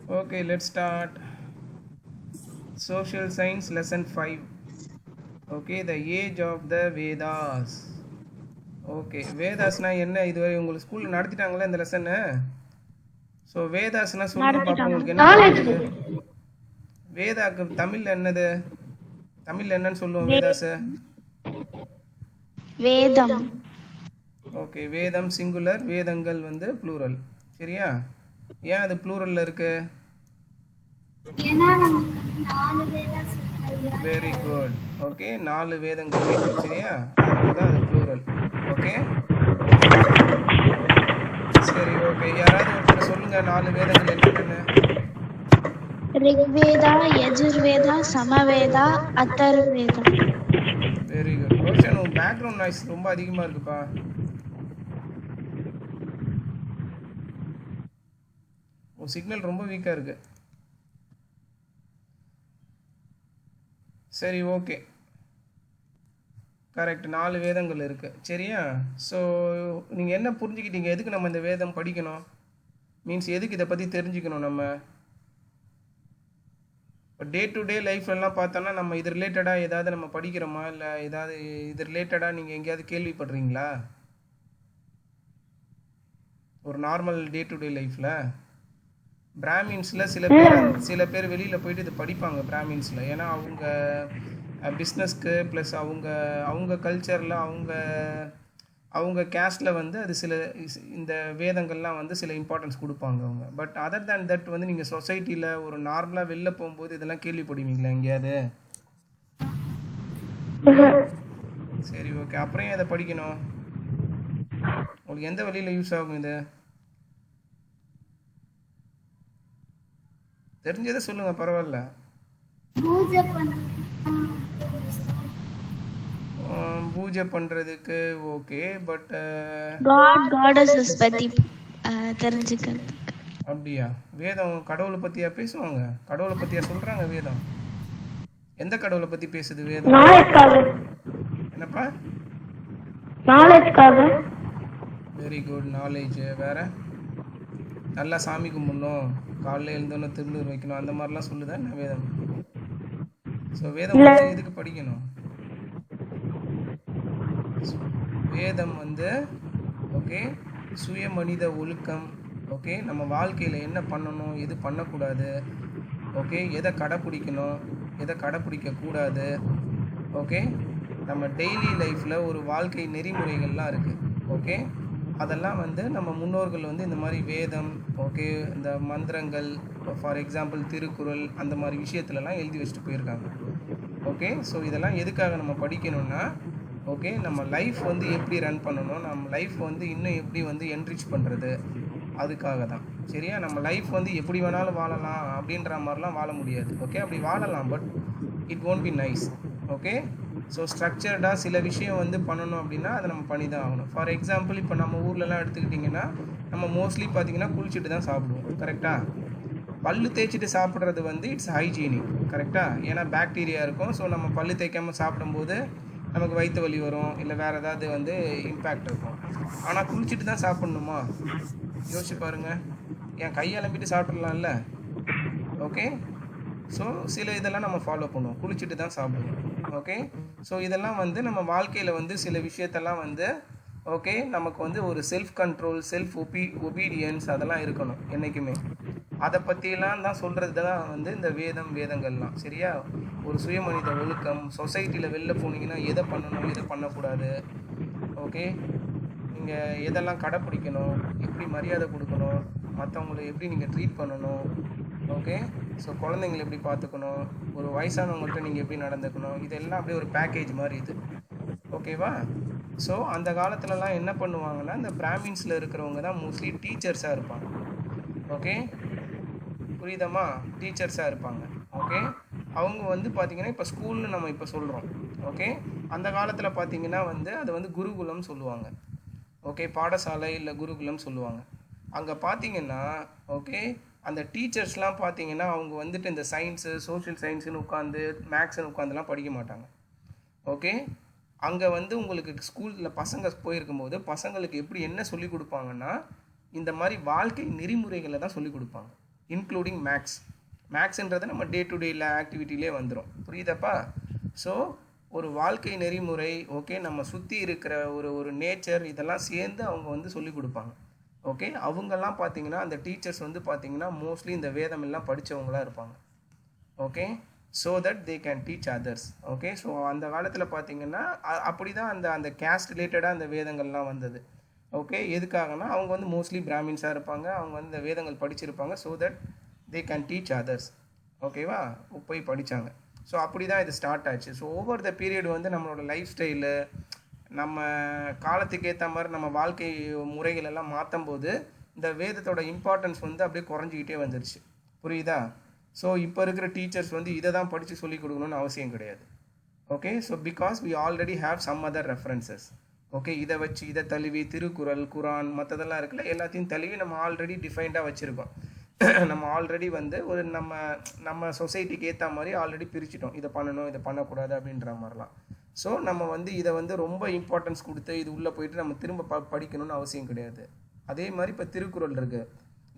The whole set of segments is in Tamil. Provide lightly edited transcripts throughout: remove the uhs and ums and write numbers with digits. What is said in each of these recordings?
Okay, let's start. Social Science Lesson 5. Okay, the age of the Vedas. Okay வேதாஸ்னா என்ன இதுவரை உங்களுக்கு ஸ்கூலில் நடத்திட்டாங்களா இந்த லெசனு? ஸோ வேதாஸ்னா சொல்லுங்க பார்ப்போம், உங்களுக்கு என்ன புரியுது? வேதாக்கு தமிழில் என்னது? தமிழில் என்னன்னு சொல்லுவோம் வேதாஸு? வேதம். ஓகே, வேதம் சிங்குலர், வேதங்கள் வந்து ப்ளூரல். சரியா? ஏன் அது ப்ளூரலில் இருக்கு? Very good. ஓகே, 4 வேதங்கள் இருக்கு. சரியா? அதனால தான் அது ப்ளூரல். ஓகே சரி, ஓகே. யாராவது ஒருத்தர் சொல்லுங்க 4 வேதங்கள் என்னென்னு. ரிக்வேதா, யஜுர்வேதா, சமவேதா, அதர்வேதா. Very good. ரோஷன், உன் பேக்ரவுண்ட் நாய்ஸ் ரொம்ப அதிகமாக இருக்குப்பா. உன் சிக்னல் ரொம்ப வீக்காக இருக்கு. சரி, ஓகே, கரெக்ட். 4 வேதங்கள் இருக்குது. சரியா? ஸோ நீங்கள் என்ன புரிஞ்சுக்கிட்டீங்க? எதுக்கு நம்ம இந்த வேதம் படிக்கணும்? மீன்ஸ் எதுக்கு இதை பற்றி தெரிஞ்சுக்கணும் நம்ம? இப்போ டே டு டே லைஃப்லலாம் பார்த்தோன்னா நம்ம இது ரிலேட்டடாக ஏதாவது நம்ம படிக்கிறோமா? இல்லை ஏதாவது இது ரிலேட்டடாக நீங்கள் எங்கேயாவது கேள்விப்படுறீங்களா? ஒரு நார்மல் டே டு டே லைஃப்பில் பிராமின்ஸில் சில பேர் வெளியில் போயிட்டு இது படிப்பாங்க பிராமின்ஸில். ஏன்னா அவங்க பிஸ்னஸ்க்கு ப்ளஸ் அவங்க கல்ச்சரில் அவங்க கேஸ்டில் வந்து அது சில இந்த வேதங்கள்லாம் வந்து சில இம்பார்ட்டன்ஸ் கொடுப்பாங்க அவங்க. பட் அதர் தேன் தட் வந்து நீங்கள் சொசைட்டியில் ஒரு நார்மலாக வெளில போகும்போது இதெல்லாம் கேள்விப்படுவீங்களா எங்கேயாவது? சரி, ஓகே. அப்புறம் ஏன் இதை படிக்கணும்? உங்களுக்கு எந்த வழியில் யூஸ் ஆகும் இது? தெரிஞ்சதை சொல்லுங்க, பரவாயில்ல. பூஜை பண்றதுக்கு ஓகே, பட் காடஸஸ் பத்தி தெரிஞ்சுக்கிறது. அப்படியா? வேதம் கடவுளை பத்தியா பேசுவாங்க? கடவுளை பத்தியா சொல்றாங்க வேதம்? எந்த கடவுளை பத்தி பேசுது வேதம்? என்னப்பா? Very good, knowledge. வேற நல்லா சாமி கும்பிடணும், காலையில் எழுந்தோன்னு திருநூறு வைக்கணும், அந்த மாதிரிலாம் சொல்லுதா என்ன வேதம்? ஸோ வேதம் வந்து எதுக்கு படிக்கணும்? வேதம் வந்து ஓகே சுய மனித ஒழுக்கம், ஓகே நம்ம வாழ்க்கையில் என்ன பண்ணணும், எது பண்ணக்கூடாது, ஓகே எதை கடைப்பிடிக்கணும், எதை கடைப்பிடிக்கக்கூடாது, ஓகே நம்ம டெய்லி லைஃப்பில் ஒரு வாழ்க்கை நெறிமுறைகள்லாம் இருக்குது. ஓகே அதெல்லாம் வந்து நம்ம முன்னோர்கள் வந்து இந்த மாதிரி வேதம், ஓகே இந்த மந்திரங்கள், ஃபார் எக்ஸாம்பிள் திருக்குறள், அந்த மாதிரி விஷயத்துலலாம் எழுதி வச்சுட்டு போயிருக்காங்க. ஓகே ஸோ இதெல்லாம் எதுக்காக நம்ம படிக்கணும்னா, ஓகே நம்ம லைஃப் வந்து எப்படி ரன் பண்ணணும், நம்ம லைஃப் வந்து இன்னும் எப்படி வந்து என்ரிச் பண்ணுறது, அதுக்காக தான். சரியா? நம்ம லைஃப் வந்து எப்படி வேணாலும் வாழலாம் அப்படின்ற மாதிரிலாம் வாழ முடியாது. ஓகே அப்படி வாழலாம், but it won't be nice. Okay so ஸ்ட்ரக்சர்டாக சில விஷயம் வந்து பண்ணணும் அப்படின்னா அதை நம்ம பண்ணி தான் ஆகணும். ஃபார் எக்ஸாம்பிள் இப்போ நம்ம ஊர்லலாம் எடுத்துக்கிட்டிங்கன்னா நம்ம மோஸ்ட்லி பார்த்திங்கன்னா குளிச்சுட்டு தான் சாப்பிடுவோம். கரெக்டாக? பல்லு தேய்ச்சிட்டு சாப்பிட்றது வந்து இட்ஸ் ஹைஜீனிக். கரெக்டாக? ஏன்னா பாக்டீரியா இருக்கும். ஸோ நம்ம பல்லு தேய்க்காமல் சாப்பிடும்போது நமக்கு வயிற்று வலி வரும், இல்லை வேறு ஏதாவது வந்து இம்பேக்ட் இருக்கும். ஆனால் குளிச்சுட்டு தான் சாப்பிட்ணுமா? யோசிச்சு பாருங்கள். என் கையெலம்பிட்டு சாப்பிட்றலாம்ல? ஓகே ஸோ சில இதெல்லாம் நம்ம ஃபாலோ பண்ணுவோம், குளிச்சுட்டு தான் சாப்பிடுவோம். ஓகே ஸோ இதெல்லாம் வந்து நம்ம வாழ்க்கையில் வந்து சில விஷயத்தெல்லாம் வந்து ஓகே நமக்கு வந்து ஒரு செல்ஃப் கண்ட்ரோல், செல்ஃப் ஒபீடியன்ஸ் அதெல்லாம் இருக்கணும் என்றைக்குமே. அதை பற்றிலாம் தான் சொல்கிறது தான் வந்து இந்த வேதங்கள்லாம். சரியா? ஒரு சுயமனித ஒழுக்கம், சொசைட்டியில் வெளில போனீங்கன்னா எதை பண்ணணும், எதை பண்ணக்கூடாது, ஓகே நீங்கள் எதெல்லாம் கடைப்பிடிக்கணும், எப்படி மரியாதை கொடுக்கணும், மற்றவங்களை எப்படி நீங்கள் ட்ரீட் பண்ணணும், ஓகே ஸோ குழந்தைங்களை எப்படி பார்த்துக்கணும், ஒரு வயசானவங்கள்ட்ட நீங்கள் எப்படி நடந்துக்கணும், இதெல்லாம் அப்படியே ஒரு பேக்கேஜ் மாதிரி இது. ஓகேவா? ஸோ அந்த காலத்துலலாம் என்ன பண்ணுவாங்கன்னா, இந்த பிராமின்ஸில் இருக்கிறவங்க தான் மோஸ்ட்லி டீச்சர்ஸாக இருப்பாங்க. ஓகே புரியுதம்மா? டீச்சர்ஸாக இருப்பாங்க. ஓகே அவங்க வந்து பார்த்திங்கன்னா இப்போ ஸ்கூல்னு நம்ம இப்போ சொல்கிறோம். ஓகே அந்த காலத்தில் பார்த்திங்கன்னா வந்து அது வந்து குருகுலம் சொல்லுவாங்க. ஓகே பாடசாலை இல்லை குருகுலம் சொல்லுவாங்க. அங்கே பார்த்திங்கன்னா ஓகே அந்த டீச்சர்ஸ்லாம் பார்த்திங்கன்னா அவங்க வந்துட்டு இந்த சயின்ஸு, சோஷியல் சயின்ஸுன்னு உட்காந்து, மேக்ஸுன்னு உட்காந்துலாம் படிக்க மாட்டாங்க. ஓகே அங்கே வந்து உங்களுக்கு ஸ்கூலில் பசங்க போயிருக்கும்போது பசங்களுக்கு எப்படி என்ன சொல்லிக் கொடுப்பாங்கன்னா, இந்த மாதிரி வாழ்க்கை நெறிமுறைகளை தான் சொல்லிக் கொடுப்பாங்க. இன்க்ளூடிங் மேக்ஸ்ன்றது நம்ம டே டு டே ஆக்டிவிட்டிலே வந்துடும். புரியுதாப்பா? ஸோ ஒரு வாழ்க்கை நெறிமுறை, ஓகே, நம்ம சுற்றி இருக்கிற ஒரு நேச்சர், இதெல்லாம் சேர்ந்து அவங்க வந்து சொல்லிக் கொடுப்பாங்க. ஓகே, அவங்கெல்லாம் பார்த்தீங்கன்னா அந்த டீச்சர்ஸ் வந்து பார்த்தீங்கன்னா மோஸ்ட்லி இந்த வேதம் எல்லாம் படித்தவங்களாக இருப்பாங்க. Okay, so that they can teach others. Okay, so அந்த காலத்தில் பார்த்தீங்கன்னா அப்படி தான் அந்த கேஸ்ட் ரிலேட்டடாக அந்த வேதங்கள்லாம் வந்தது. ஓகே, எதுக்காகனா அவங்க வந்து மோஸ்ட்லி பிராமின்ஸாக இருப்பாங்க, அவங்க வந்து இந்த வேதங்கள் படிச்சிருப்பாங்க. So that they can teach others. ஓகேவா? போய் படித்தாங்க. ஸோ அப்படி தான் இது ஸ்டார்ட் ஆச்சு. ஸோ ஓவர் த பீரியட் வந்து நம்மளோட லைஃப் ஸ்டைலு, நம்ம காலத்துக்கு ஏற்ற மாதிரி நம்ம வாழ்க்கை முறைகள் எல்லாம் மாற்றும் போது இந்த வேதத்தோட இம்பார்ட்டன்ஸ் வந்து அப்படியே குறைஞ்சிக்கிட்டே வந்துருச்சு. புரியுதா? ஸோ இப்போ இருக்கிற டீச்சர்ஸ் வந்து இதை தான் படித்து சொல்லிக் கொடுக்கணும்னு அவசியம் கிடையாது. Okay, so because we already have some other references. Okay, இதை வச்சு இதை தழுவி திருக்குறள், குரான், மற்றதெல்லாம் இருக்குல்ல, எல்லாத்தையும் தழுவி நம்ம ஆல்ரெடி டிஃபைன்டாக வச்சுருக்கோம். நம்ம ஆல்ரெடி வந்து ஒரு நம்ம சொசைட்டிக்கு ஏற்ற மாதிரி ஆல்ரெடி பிரிச்சிட்டோம். இதை பண்ணணும், இதை பண்ணக்கூடாது அப்படின்ற மாதிரிலாம். ஸோ நம்ம வந்து இதை வந்து ரொம்ப இம்பார்ட்டன்ஸ் கொடுத்து இது உள்ளே போயிட்டு நம்ம திரும்ப படிக்கணும்னு அவசியம் கிடையாது. அதே மாதிரி இப்போ திருக்குறள் இருக்குது.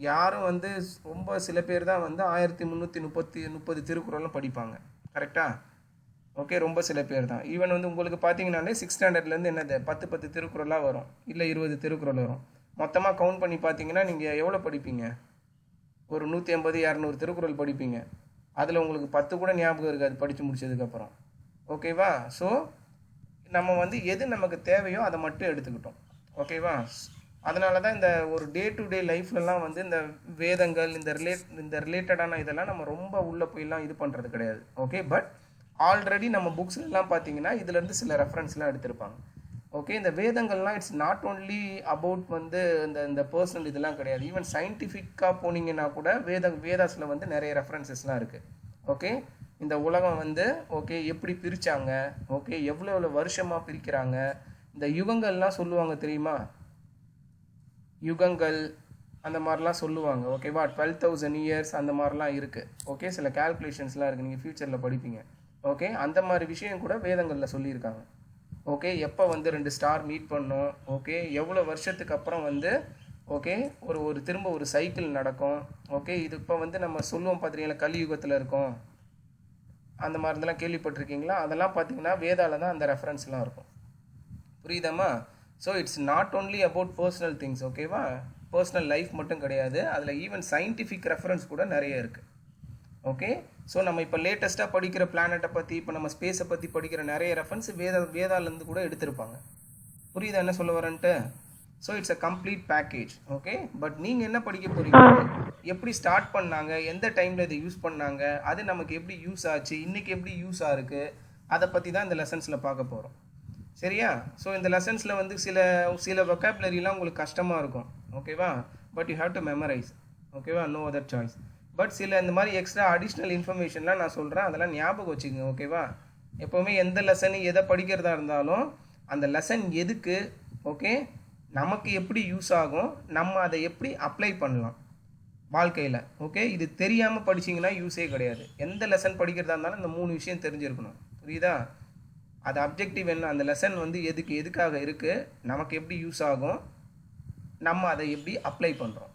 யாரும் வந்து ரொம்ப சில பேர் தான் வந்து 1330 திருக்குறளும் படிப்பாங்க. கரெக்டாக? ஓகே, ரொம்ப சில பேர் தான். ஈவன் வந்து உங்களுக்கு பார்த்தீங்கன்னாலே 6th ஸ்டாண்டர்ட்லேருந்து என்னது 10 திருக்குறளாக வரும், இல்லை 20 திருக்குறள் வரும். மொத்தமாக கவுண்ட் பண்ணி பார்த்தீங்கன்னா நீங்கள் எவ்வளோ படிப்பீங்க? ஒரு 150-200 திருக்குறள் படிப்பீங்க. அதில் உங்களுக்கு 10 கூட ஞாபகம் இருக்காது படித்து முடிச்சதுக்கப்புறம். ஓகேவா? ஸோ நம்ம வந்து எது நமக்கு தேவையோ அதை மட்டும் எடுத்துக்கிட்டோம். ஓகேவா? அதனால தான் இந்த ஒரு டே டு டே லைஃப்லலாம் வந்து இந்த வேதங்கள், இந்த ரிலேட்டடான இதெல்லாம் நம்ம ரொம்ப உள்ளே போயெல்லாம் இது பண்ணுறது கிடையாது. ஓகே, பட் ஆல்ரெடி நம்ம புக்ஸ்லாம் பார்த்தீங்கன்னா இதுலேருந்து சில ரெஃபரன்ஸ்லாம் எடுத்திருப்பாங்க. ஓகே, இந்த வேதங்கள்லாம் இட்ஸ் நாட் ஓன்லி அபவுட் வந்து இந்த பர்சனல் இதெல்லாம் கிடையாது. ஈவன் சயின்டிஃபிக்காக போனீங்கன்னா கூட வேதாஸில் வந்து நிறைய ரெஃபரன்சஸ்லாம் இருக்குது. ஓகே, இந்த உலகம் வந்து ஓகே எப்படி பிரித்தாங்க, ஓகே எவ்வளோ வருஷமாக பிரிக்கிறாங்க, இந்த யுகங்கள்லாம் சொல்லுவாங்க தெரியுமா? யுகங்கள் அந்த மாதிரிலாம் சொல்லுவாங்க. ஓகேவா? 12,000 இயர்ஸ் அந்த மாதிரிலாம் இருக்குது. ஓகே, சில கால்குலேஷன்ஸ்லாம் இருக்குது, நீங்கள் ஃப்யூச்சரில் படிப்பீங்க. ஓகே, அந்த மாதிரி விஷயம் கூட வேதங்களில் சொல்லியிருக்காங்க. ஓகே, எப்போ வந்து 2 ஸ்டார் மீட் பண்ணோம், ஓகே எவ்வளோ வருஷத்துக்கு அப்புறம் வந்து ஓகே ஒரு திரும்ப ஒரு சைக்கிள் நடக்கும். ஓகே, இது இப்போ வந்து நம்ம சொல்லுவோம் பார்த்துருக்கீங்களா, கலியுகத்தில் இருக்கோம், அந்த மாதிரி இதெல்லாம் கேள்விப்பட்டிருக்கீங்களா? அதெல்லாம் பார்த்தீங்கன்னா வேதாவில் தான் அந்த ரெஃபரன்ஸ்லாம் இருக்கும். புரியுதாம்மா? So it's not only about personal things. ஓகேவா? பர்சனல் லைஃப் மட்டும் கிடையாது, அதில் ஈவன் சயின்டிஃபிக் ரெஃபரன்ஸ் கூட நிறைய இருக்குது. ஓகே, ஸோ நம்ம இப்போ லேட்டஸ்ட்டாக படிக்கிற பிளானட்டை பற்றி, இப்போ நம்ம ஸ்பேஸை பற்றி படிக்கிற நிறைய ரெஃபரன்ஸ் வேதாலேருந்து கூட எடுத்திருப்பாங்க. புரியுதா என்ன சொல்ல வரேன்ட்டு? So it's a complete package. Okay, but நீங்கள் என்ன படிக்க போகிறீங்க, எப்படி ஸ்டார்ட் பண்ணாங்க, எந்த டைமில் இதை யூஸ் பண்ணாங்க, அது நமக்கு எப்படி யூஸ் ஆச்சு, இன்றைக்கி எப்படி யூஸ் ஆகிருக்கு, அதை பற்றி தான் இந்த லெசன்ஸில் பார்க்க போகிறோம். சரியா? ஸோ இந்த லெசன்ஸில் வந்து சில வொக்காபுலரிலாம் உங்களுக்கு கஷ்டமாக இருக்கும். ஓகேவா? But you have to memorize. ஓகேவா? No other choice. பட் சில இந்த மாதிரி எக்ஸ்ட்ரா அடிஷ்னல் இன்ஃபர்மேஷன்லாம் நான் சொல்கிறேன், அதெல்லாம் ஞாபகம் வச்சுக்கோங்க. ஓகேவா? எப்போவுமே எந்த லெசன் எதை படிக்கிறதா இருந்தாலும் அந்த லெசன் எதுக்கு, ஓகே நமக்கு எப்படி யூஸ் ஆகும், நம்ம அதை எப்படி அப்ளை பண்ணலாம் வாழ்க்கையில். ஓகே, இது தெரியாமல் படிச்சிங்கன்னா யூஸே கிடையாது. எந்த லெசன் படிக்கிறதா இருந்தாலும் இந்த 3 விஷயம் தெரிஞ்சிருக்கணும். புரியுதா? அது அப்ஜெக்டிவ் என்ன, அந்த லெசன் வந்து எதுக்காக இருக்குது, நமக்கு எப்படி யூஸ் ஆகும், நம்ம அதை எப்படி அப்ளை பண்ணுறோம்.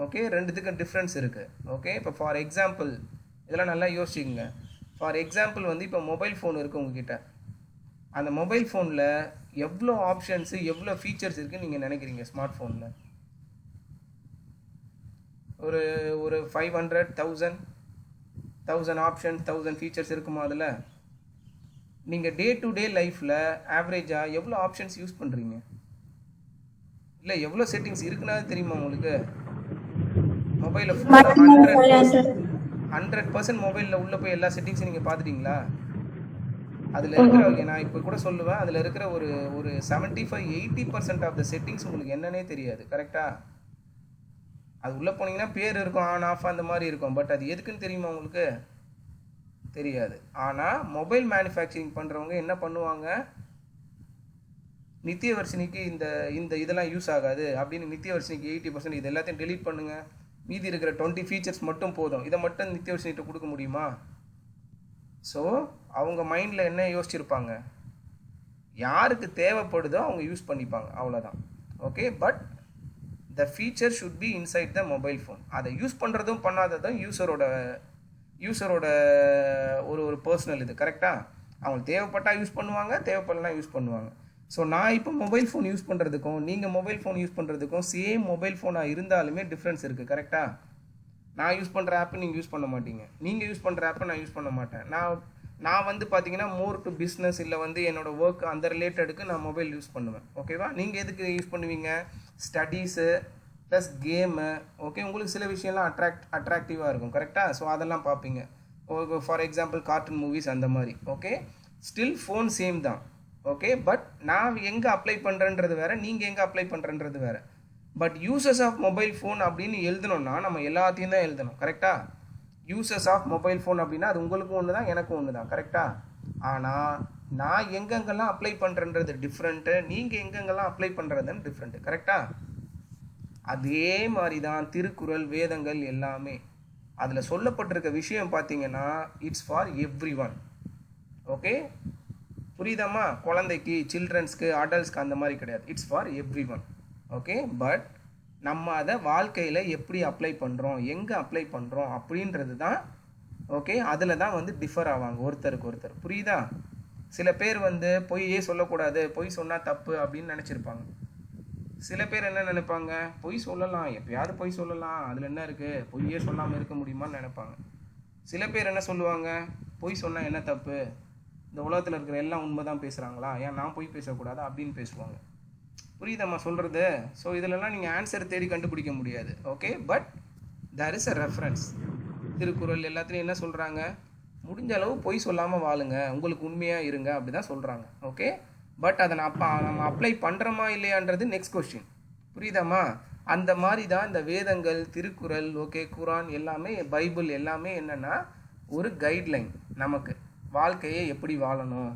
ஓகே, ரெண்டுத்துக்கும் டிஃப்ரென்ஸ் இருக்குது. ஓகே, இப்போ ஃபார் எக்ஸாம்பிள் இதெல்லாம் நல்லா யோசிச்சுங்க. ஃபார் எக்ஸாம்பிள் வந்து இப்போ மொபைல் ஃபோன் இருக்குது உங்ககிட்ட. அந்த மொபைல் ஃபோனில் எவ்வளோ ஆப்ஷன்ஸு, எவ்வளோ ஃபீச்சர்ஸ் இருக்குதுன்னு நீங்கள் நினைக்கிறீங்க? ஸ்மார்ட் ஃபோனில் ஒரு 500,000 ஆப்ஷன்ஸ், 1000 ஃபீச்சர்ஸ் இருக்குமா? அதில் நீங்கள் டே டு டே லைஃப்பில் ஆவரேஜாக எவ்வளோ ஆப்ஷன்ஸ் யூஸ் பண்ணுறீங்க? இல்லை எவ்வளோ செட்டிங்ஸ் இருக்குன்னா தெரியுமா உங்களுக்கு? மொபைலில் 100% மொபைலில் உள்ளே போய் எல்லா செட்டிங்ஸும் நீங்கள் பார்த்துட்டிங்களா? அதில் இருக்கிற நான் இப்போ கூட சொல்லுவேன், அதில் இருக்கிற ஒரு 75-80% ஆஃப் த செட்டிங்ஸ் உங்களுக்கு என்னன்னே தெரியாது. கரெக்டாக? அது உள்ளே போனீங்கன்னா பேர் இருக்கும், ஆன் ஆஃப் அந்த மாதிரி இருக்கும். பட் அது எதுக்குன்னு தெரியுமா உங்களுக்கு? தெரியாது. ஆனால் மொபைல் மேனுஃபேக்சரிங் பண்ணுறவங்க என்ன பண்ணுவாங்க, நித்தியவர்ஷினிக்கு இந்த இதெல்லாம் யூஸ் ஆகாது அப்படின்னு நித்தியவர்ஷினிக்கு 80% இது எல்லாத்தையும் டெலீட் பண்ணுங்கள், மீதி இருக்கிற 20 ஃபீச்சர்ஸ் மட்டும் போதும், இதை மட்டும் நித்தியவர்ஷினிகிட்ட கொடுக்க முடியுமா? ஸோ அவங்க மைண்டில் என்ன யோசிச்சிருப்பாங்க, யாருக்கு தேவைப்படுதோ அவங்க யூஸ் பண்ணிப்பாங்க, அவ்வளோதான். Okay, but the feature should be inside the mobile phone. அதை யூஸ் பண்ணுறதும் பண்ணாததும் யூஸரோட ஒரு பர்சனல் இது. கரெக்டாக? அவங்களுக்கு தேவைப்பட்டால் யூஸ் பண்ணுவாங்க, தேவைப்படலாம் யூஸ் பண்ணுவாங்க. ஸோ நான் இப்போ மொபைல் ஃபோன் யூஸ் பண்ணுறதுக்கும் நீங்கள் மொபைல் ஃபோன் யூஸ் பண்ணுறதுக்கும் சேம் மொபைல் ஃபோனாக இருந்தாலுமே டிஃப்ரென்ஸ் இருக்குது. கரெக்டாக? நான் யூஸ் பண்ணுற ஆப்பை நீங்கள் யூஸ் பண்ண மாட்டீங்க, நீங்கள் யூஸ் பண்ணுற ஆப்பை நான் யூஸ் பண்ண மாட்டேன். நான் வந்து பார்த்தீங்கன்னா மோர் டு பிஸ்னஸ் இல்லை வந்து என்னோடய ஒர்க் அந்த ரிலேட்டடுக்கு நான் மொபைல் யூஸ் பண்ணுவேன். ஓகேவா? நீங்கள் எதுக்கு யூஸ் பண்ணுவீங்க? Studies plus game. ஓகே, உங்களுக்கு சில விஷயம்லாம் அட்ராக்டிவாக இருக்கும். கரெக்டாக? ஸோ அதெல்லாம் பார்ப்பீங்க. ஃபார் எக்ஸாம்பிள் கார்ட்டூன் மூவிஸ் அந்த மாதிரி. ஓகே, ஸ்டில் ஃபோன் சேம் தான். ஓகே, பட் நான் எங்கே அப்ளை பண்ணுறேன்றது வேறு, நீங்கள் எங்கே அப்ளை பண்ணுறன்றது வேறு. But users of mobile phone அப்படின்னு எழுதணும்னா நம்ம எல்லாத்தையும் தான் எழுதணும். கரெக்டாக? யூசர்ஸ் ஆஃப் மொபைல் ஃபோன் அப்படின்னா அது உங்களுக்கும் ஒன்று தான், எனக்கும் ஒன்று தான். கரெக்டாக? ஆனால் நான் எங்கெங்கெல்லாம் அப்ளை பண்ணுறன்றது டிஃப்ரெண்ட்டு, நீங்கள் எங்கெங்கெல்லாம் அப்ளை பண்ணுறதுன்னு டிஃப்ரெண்ட்டு. கரெக்டாக? அதே மாதிரி தான் திருக்குறள், வேதங்கள் எல்லாமே. அதில் சொல்லப்பட்டிருக்க விஷயம் பார்த்தீங்கன்னா it's for everyone. Okay, புரியுதாம்மா? குழந்தைக்கு, சில்ட்ரன்ஸ்க்கு, அடல்ட்ஸ்க்கு அந்த மாதிரி கிடையாது. It's for everyone. Okay, but நம்ம அதை வாழ்க்கையில் எப்படி அப்ளை பண்ணுறோம், எங்கே அப்ளை பண்ணுறோம் அப்படின்றது தான். ஓகே, அதில் தான் வந்து டிஃபர் ஆவாங்க ஒருத்தருக்கு ஒருத்தர். புரியுதா? சில பேர் வந்து பொய்யே சொல்லக்கூடாது, பொய் சொன்னால் தப்பு அப்படின்னு நினச்சிருப்பாங்க. சில பேர் என்ன நினைப்பாங்க, பொய் சொல்லலாம், எப்பயாவது பொய் சொல்லலாம், அதில் என்ன இருக்குது, பொய்யே சொல்லாமல் இருக்க முடியுமான்னு நினைப்பாங்க. சில பேர் என்ன சொல்லுவாங்க, பொய் சொன்னால் என்ன தப்பு, இந்த உலகத்தில் இருக்கிற எல்லாம் உண்மை தான் பேசுகிறாங்களா, ஏன் நான் பொய் பேசக்கூடாதா அப்படின்னு பேசுவாங்க. புரியுதம்மா சொல்கிறது? ஸோ இதிலெல்லாம் நீங்கள் ஆன்சர் தேடி கண்டுபிடிக்க முடியாது. Okay, but there is a reference. Thirukkural எல்லாத்துலேயும் என்ன சொல்கிறாங்க, முடிஞ்ச அளவு பொய் சொல்லாமல் வாழுங்க, உங்களுக்கு உண்மையாக இருங்க, அப்படி தான் சொல்கிறாங்க. ஓகே, பட் அதை நம்ம அப்ளை பண்ணுறோமா இல்லையான்றது நெக்ஸ்ட் கொஸ்டின். புரியுதாம்மா? அந்த மாதிரி தான் இந்த வேதங்கள், திருக்குறள், ஓகே, குரான் எல்லாமே, பைபிள் எல்லாமே என்னென்னா ஒரு கைட்லைன், நமக்கு வாழ்க்கையை எப்படி வாழணும்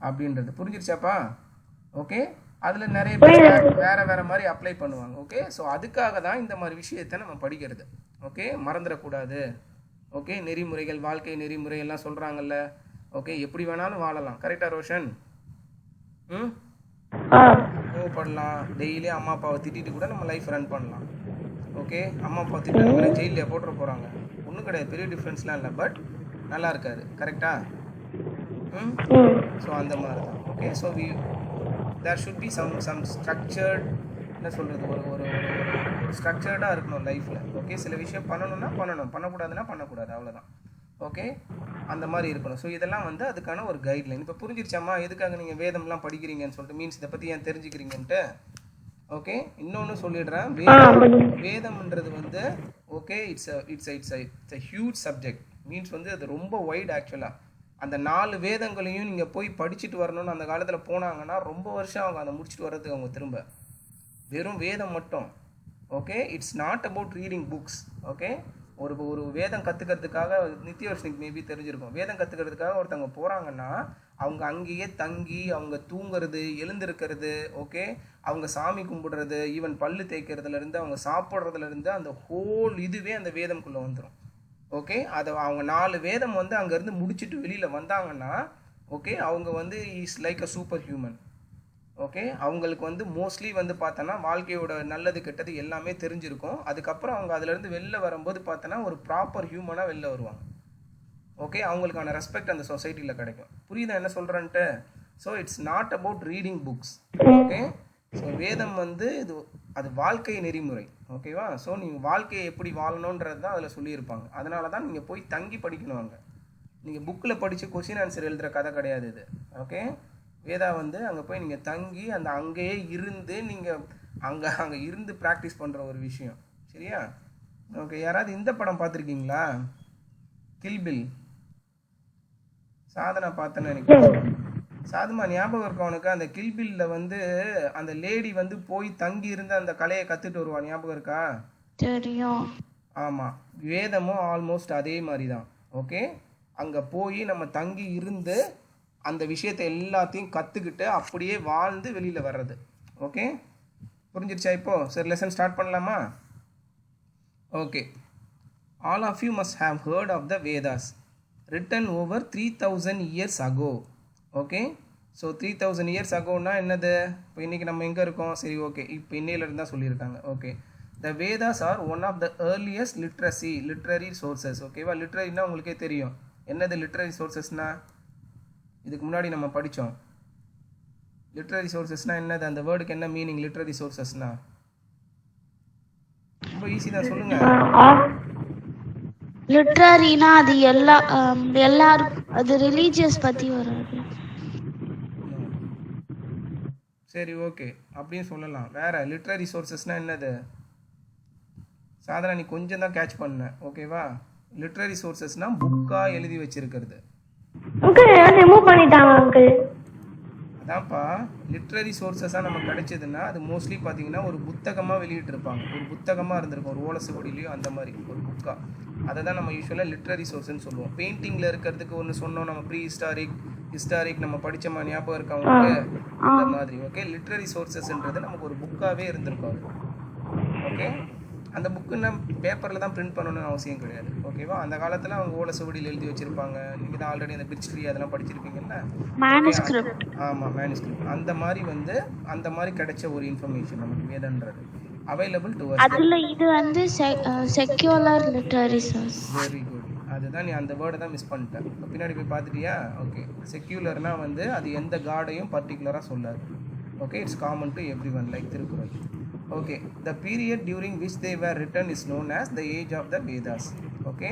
அப்படின்றது. புரிஞ்சிருச்சாப்பா? ஓகே, அதில் நிறைய பேர் வேறு மாதிரி அப்ளை பண்ணுவாங்க. ஓகே, ஸோ அதுக்காக தான் இந்த மாதிரி விஷயத்தை நம்ம படிக்கிறது. ஓகே, மறந்துடக்கூடாது. ஓகே, நெறிமுறைகள், வாழ்க்கை நெறிமுறை எல்லாம் சொல்கிறாங்கல்ல. ஓகே, எப்படி வேணாலும் வாழலாம். கரெக்டாக ரோஷன்? கோவப்படலாம், டெய்லி அம்மா அப்பாவை திட்டிட்டு கூட நம்ம லைஃப் ரன் பண்ணலாம். ஓகே, அம்மா அப்பா திட்டு ஜெயிலில் போட்டுற போகிறாங்க, ஒன்றும் கிடையாது, பெரிய டிஃப்ரென்ஸ்லாம் இல்லை, பட் நல்லா இருக்காது. கரெக்டா? ஸோ அந்த மாதிரி தான். Okay, so there should be some structured, என்ன சொல்கிறது, ஒரு ஸ்ட்ரக்சர்டாக இருக்கணும் லைஃப்பில். ஓகே, சில விஷயம் பண்ணணும்னா பண்ணணும், பண்ணக்கூடாதுன்னா பண்ணக்கூடாது, அவ்வளோதான். ஓகே, அந்த மாதிரி இருக்கணும். ஸோ இதெல்லாம் வந்து அதுக்கான ஒரு கைட்லைன். இப்போ புரிஞ்சிருச்சாம்மா எதுக்காக நீங்கள் வேதம்லாம் படிக்கிறீங்கன்னு சொல்லிட்டு, மீன்ஸ் இதை பற்றி ஏன் தெரிஞ்சுக்கிறீங்கன்ட்டு? ஓகே, இன்னொன்று சொல்லிடுறேன். வேதம்ன்றது வந்து okay, it's a huge subject. Means வந்து அது ரொம்ப வைட் ஆக்சுவலாக. அந்த 4 வேதங்களையும் நீங்கள் போய் படிச்சுட்டு வரணும்னு அந்த காலத்தில் போனாங்கன்னா ரொம்ப வருஷம் அவங்க அதை முடிச்சுட்டு வர்றதுக்கு அவங்க திரும்ப வெறும் வேதம் மட்டும். Okay, it's not about reading books. Okay, ஒரு வேதம் கற்றுக்கிறதுக்காக நித்யவர்ஷனுக்கு மேபி தெரிஞ்சிருக்கும். வேதம் கற்றுக்கிறதுக்காக ஒருத்தவங்க போகிறாங்கன்னா அவங்க அங்கேயே தங்கி அவங்க தூங்குறது, எழுந்திருக்கிறது, ஓகே, அவங்க சாமி கும்பிடுறது, ஈவன் பல்லு தேய்க்கிறதுலேருந்து அவங்க சாப்பிட்றதுலேருந்து அந்த ஹோல் இதுவே அந்த வேதம்குள்ளே வந்துடும். ஓகே, அதை அவங்க 4 வேதம் வந்து அங்கேருந்து முடிச்சுட்டு வெளியில் வந்தாங்கன்னா ஓகே, அவங்க வந்து is like a super human. Okay, அவங்களுக்கு வந்து மோஸ்ட்லி வந்து பார்த்தோன்னா வாழ்க்கையோட நல்லது கெட்டது எல்லாமே தெரிஞ்சிருக்கும். அதுக்கப்புறம் அவங்க அதுலேருந்து வெளில வரும்போது பார்த்தோன்னா ஒரு ப்ராப்பர் ஹியூமனாக வெளில வருவாங்க. ஓகே, அவங்களுக்கான ரெஸ்பெக்ட் அந்த சொசைட்டியில் கிடைக்கும். புரியுதா என்ன சொல்கிறேன்ட்டு? So it's not about reading books. Okay, so வேதம் வந்து அது வாழ்க்கை நெறிமுறை. ஓகேவா? ஸோ நீங்கள் வாழ்க்கையை எப்படி வாழணுன்றது தான் அதில் சொல்லியிருப்பாங்க. அதனால தான் நீங்கள் போய் தங்கி படிக்கணும். அங்கே நீங்கள் புக்கில் படித்து கொஸ்டின் ஆன்சர் எழுதுகிற கதை கிடையாது இது. ஓகே, வேதா வந்து அங்கே போய் நீங்கள் தங்கி அங்கேயே இருந்து நீங்கள் அங்கே இருந்து ப்ராக்டிஸ் பண்ணுற ஒரு விஷயம். சரியா? ஓகே, யாராவது இந்த படம் பார்த்துருக்கீங்களா? கில்பில். சாதனா பார்த்தேன்னு நினைக்கிறேன். சாதுமா ஞாபகம் இருக்கா உனக்கு? அந்த கில்பில்ல வந்து அந்த லேடி வந்து போய் தங்கி இருந்து அந்த கலையை கற்றுட்டு வருவா, ஞாபகம் இருக்கா? தெரியும். ஆமாம், வேதமும் ஆல்மோஸ்ட் அதே மாதிரி தான். ஓகே, அங்கே போய் நம்ம தங்கி இருந்து அந்த விஷயத்தை எல்லாத்தையும் கற்றுக்கிட்டு அப்படியே வாழ்ந்து வெளியில் வர்றது. ஓகே, புரிஞ்சிருச்சா இப்போ? சரி, லெசன் ஸ்டார்ட் பண்ணலாமா? Okay, all of you must have heard of the Vedas written over 3000 years ago. Okay, so 3000 years agoனா என்னது? இப்போ இன்றைக்கி நம்ம எங்கே இருக்கோம்? சரி, ஓகே, இப்போ இன்னையிலேருந்து தான் சொல்லியிருக்காங்க. Okay, the Vedas are one of the earliest literary sources. ஓகேவா? லிட்ரரினா உங்களுக்கே தெரியும் என்னது லிட்ரரி சோர்சஸ்னா, இதுக்கு முன்னாடி நம்ம படித்தோம். லிட்ரரி சோர்சஸ்னா என்னது, அந்த வேர்டுக்கு என்ன மீனிங்? லிட்ரரி சோர்சஸ்னா ரொம்ப ஈஸி தான், சொல்லுங்க. லிட்ரரினா அது எல்லாரும் அது ரிலீஜியஸ் பத்தி வராது. சரி, ஓகே, அப்படின்னு சொல்லலாம். வேற லிட்ரரி சோர்சஸ்னா என்னது? சாதாரண நீ கொஞ்சம் தான் கேட்ச் பண்ண. ஓகேவா? லிட்ரரி சோர்சஸ்னா புக்கா எழுதி வச்சிருக்கிறது. ரிமூவ் பண்ணிட்டாங்க அங்கிள். அதான்ப்பா, லிட்ரரி சோர்சஸாக நமக்கு கிடைச்சதுன்னா அது மோஸ்ட்லி பார்த்தீங்கன்னா ஒரு புத்தகமாக வெளியிட்டிருப்பாங்க. ஒரு புத்தகமாக இருந்திருக்கும், ஒரு ஓலசுவடிலையோ அந்த மாதிரி ஒரு புக்கா. அதை தான் நம்ம யூஸ்வலாக லிட்ரரி சோர்ஸ்ன்னு சொல்லுவோம். பெயிண்டிங்கில் இருக்கிறதுக்கு ஒன்று சொன்னோம் நம்ம, ப்ரீ ஹிஸ்டாரிக் நம்ம படித்தோமா, ஞாபகம் இருக்கவங்களுக்கு அந்த மாதிரி. ஓகே, லிட்ரரி சோர்சஸ்ன்றது நமக்கு ஒரு புக்காகவே இருந்திருக்கும் அது. ஓகே, அந்த புக்குன்னா பேப்பரில் தான் பிரிண்ட் பண்ணணும்னு அவசியம் கிடையாது. ஓகேவா? அந்த காலத்தில் அவங்க ஓலசுவடியில் எழுதி வச்சுருப்பாங்க. நீங்கள் தான் ஆல்ரெடி அந்த பிரிட்ஜ் ட்ரீ அதெல்லாம் படிச்சிருப்பீங்கல்ல. மேனுஸ்கிரிப்ட். ஆமாம், மேனுஸ்கிரிப்ட். அந்த மாதிரி அந்த மாதிரி கிடைச்ச ஒரு இன்ஃபர்மேஷன் நமக்கு வேதன்றது அவைலபிள் டு அஸ். அதுல இது secular literary source. Very good. அதுதான், நீ அந்த வேர்டை தான் மிஸ் பண்ணிட்டேன். இப்போ பின்னாடி போய் பார்த்துட்டியா? ஓகே, செக்யூலர்னா அது எந்த காடையும் பர்டிகுலராக சொல்லாது. Okay, it's common to everyone, like Thirukkural. Okay, the period during which they were written is known as the age of the Vedas. Okay,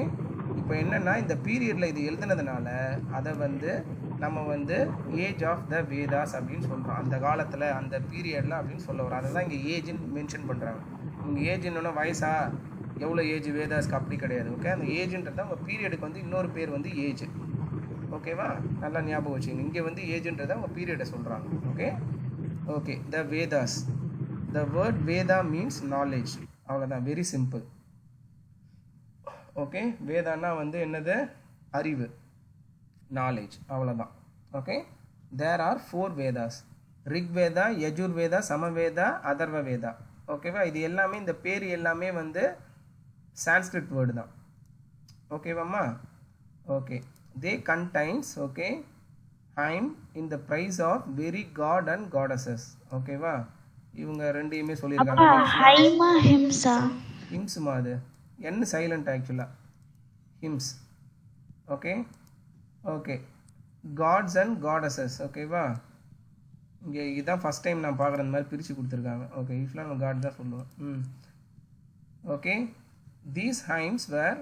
இப்போ என்னென்னா இந்த பீரியடில் இது எழுதுனதுனால அதை நம்ம ஏஜ் ஆஃப் த வேதாஸ் அப்படின்னு சொல்கிறோம். அந்த காலத்தில் அந்த பீரியடில் அப்படின்னு சொல்ல வரோம். அதை தான் இங்கே ஏஜ்னு மென்ஷன் பண்ணுறாங்க. இங்கே ஏஜ்னோன்னா வயசா எவ்வளோ ஏஜ் வேதாஸ்க்கு அப்படி கிடையாது. ஓகே, அந்த ஏஜ்ன்றது அவங்க பீரியடுக்கு இன்னொரு பேர் ஏஜ். ஓகேவா? நல்லா ஞாபகம் வச்சுக்கோங்க. இங்கே ஏஜ்ன்றதை அவங்க பீரியடை சொல்கிறாங்க. Okay okay the Vedas. The word Veda means knowledge. அவ்வளோதான், வெரி சிம்பிள். ஓகே, வேதான்னா என்னது? அறிவு, நாலேஜ், அவ்வளோதான். Okay, there are 4 Vedas: Rigveda, Yajurveda, Samaveda, Atharva Veda. ஓகேவா? இது எல்லாமே, இந்த பேர் எல்லாமே சான்ஸ்கிரிட் வேர்டு தான். ஓகேவாம்மா? Okay, they contains okay hymn in the praise of very god and goddesses. ஓகேவா? இவங்க ரெண்டையுமே சொல்லியிருக்காங்க. ஹைமா ஹிம்ஸா? ஹிம்ஸ்மா, அது என்ன சைலண்ட் ஆக்சுவலாக, hymns. Okay okay, gods and goddesses. ஓகேவா? இங்கே இதுதான் ஃபஸ்ட் டைம் நான் பார்க்குற மாதிரி பிரித்து கொடுத்துருக்காங்க. ஓகே, யூஸ்வலாக நான் காட் தான் சொல்லுவேன். Okay, these hymns were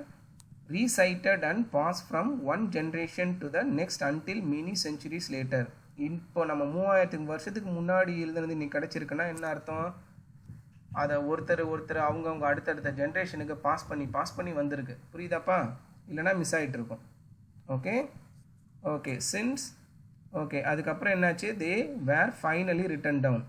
recited and passed from one generation to the next until many centuries later. இப்போ நம்ம 3000 வருஷத்துக்கு முன்னாடி எழுதுனது இன்னைக்கு கிடச்சிருக்குன்னா என்ன அர்த்தம்? அதை ஒருத்தர் அவங்கவுங்க அடுத்தடுத்த ஜென்ரேஷனுக்கு பாஸ் பண்ணி வந்திருக்கு. புரியுதாப்பா? இல்லைனா மிஸ் ஆகிட்டு இருக்கும். Okay okay, since. ஓகே, அதுக்கப்புறம் என்னாச்சு? தே வேர் ஃபைனலி ரிட்டன் டவுன்.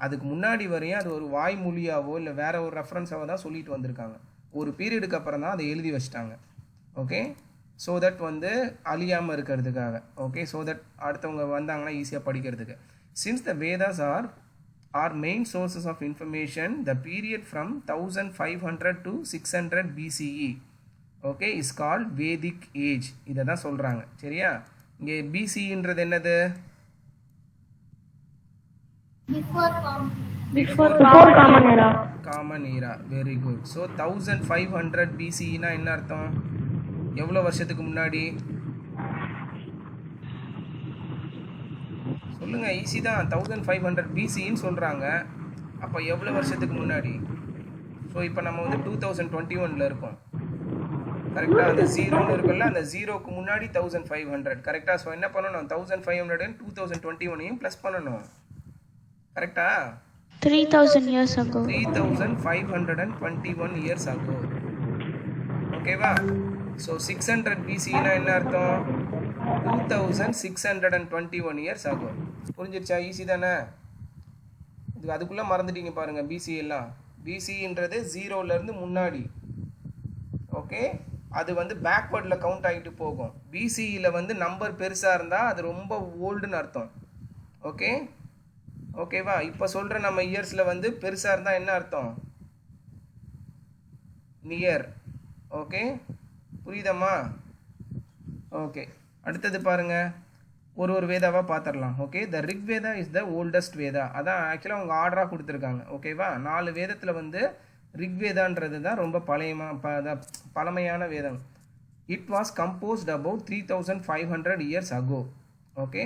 அதுக்கு முன்னாடி வரையும் அது ஒரு வாய்மொழியாவோ இல்லை வேற ஒரு ரெஃபரன்ஸாவோ தான் சொல்லிட்டு வந்திருக்காங்க. ஒரு பீரியடுக்கு அப்புறம் தான் அதை எழுதி வச்சிட்டாங்க. ஓகே, ஸோ தட் அழியாமல் இருக்கிறதுக்காக. ஓகே, ஸோ தட் அடுத்தவங்க வந்தாங்கன்னா ஈஸியாக படிக்கிறதுக்கு. Since the Vedas are main sources of information, the period from 1500 to 600 BCE okay is called Vedic age. இதை தான் சொல்கிறாங்க. சரியா? இங்கே பிசின்றது என்னது? Common era. Very good. So 1500 BCEனா என்ன அர்த்தம்? எவ்வளோ வருஷத்துக்கு முன்னாடி சொல்லுங்க, ஈஸி தான். 1500 BCன்னு சொல்கிறாங்க. அப்போ எவ்வளோ வருஷத்துக்கு முன்னாடி? ஸோ இப்போ நம்ம 2021 இருக்கோம். கரெக்டாக? அந்த ஜீரோன்னு இருக்குல்ல, அந்த ஜீரோக்கு முன்னாடி 1500. கரெக்டாக? ஸோ என்ன பண்ணணும்? 1500 2021 ப்ளஸ் பண்ணணும். கரெக்டா? 3000 years ago. 3521 years ago. ஓகேவா? ஸோ 600 BCனா என்ன அர்த்தம்? 2621 years ago. புரிஞ்சிருச்சா? ஈஸி தானே? இது அதுக்குள்ளே மறந்துட்டீங்க பாருங்கள். பிசி எல்லாம். பிசின்றது ஜீரோலேருந்து முன்னாடி. ஓகே, அது பேக்வேர்டில் கவுண்ட் ஆகிட்டு போகும். பிசியில் நம்பர் பெருசாக இருந்தால் அது ரொம்ப ஓல்டுன்னு அர்த்தம். ஓகே ஓகேவா? இப்போ சொல்கிற நம்ம இயர்ஸில் பெருசாக இருந்தால் என்ன அர்த்தம்? நியர். ஓகே, புரியுதம்மா? ஓகே, அடுத்தது பாருங்கள். ஒரு வேதாவாக பார்த்துடலாம். Okay, the Rigveda is the oldest Veda. அதான் ஆக்சுவலாக அவங்க ஆர்டராக கொடுத்துருக்காங்க. ஓகேவா? 4 வேதத்தில் ரிக்வேதான்றது தான் ரொம்ப பழமையான வேதம். It was composed about 3500 years ago. Okay,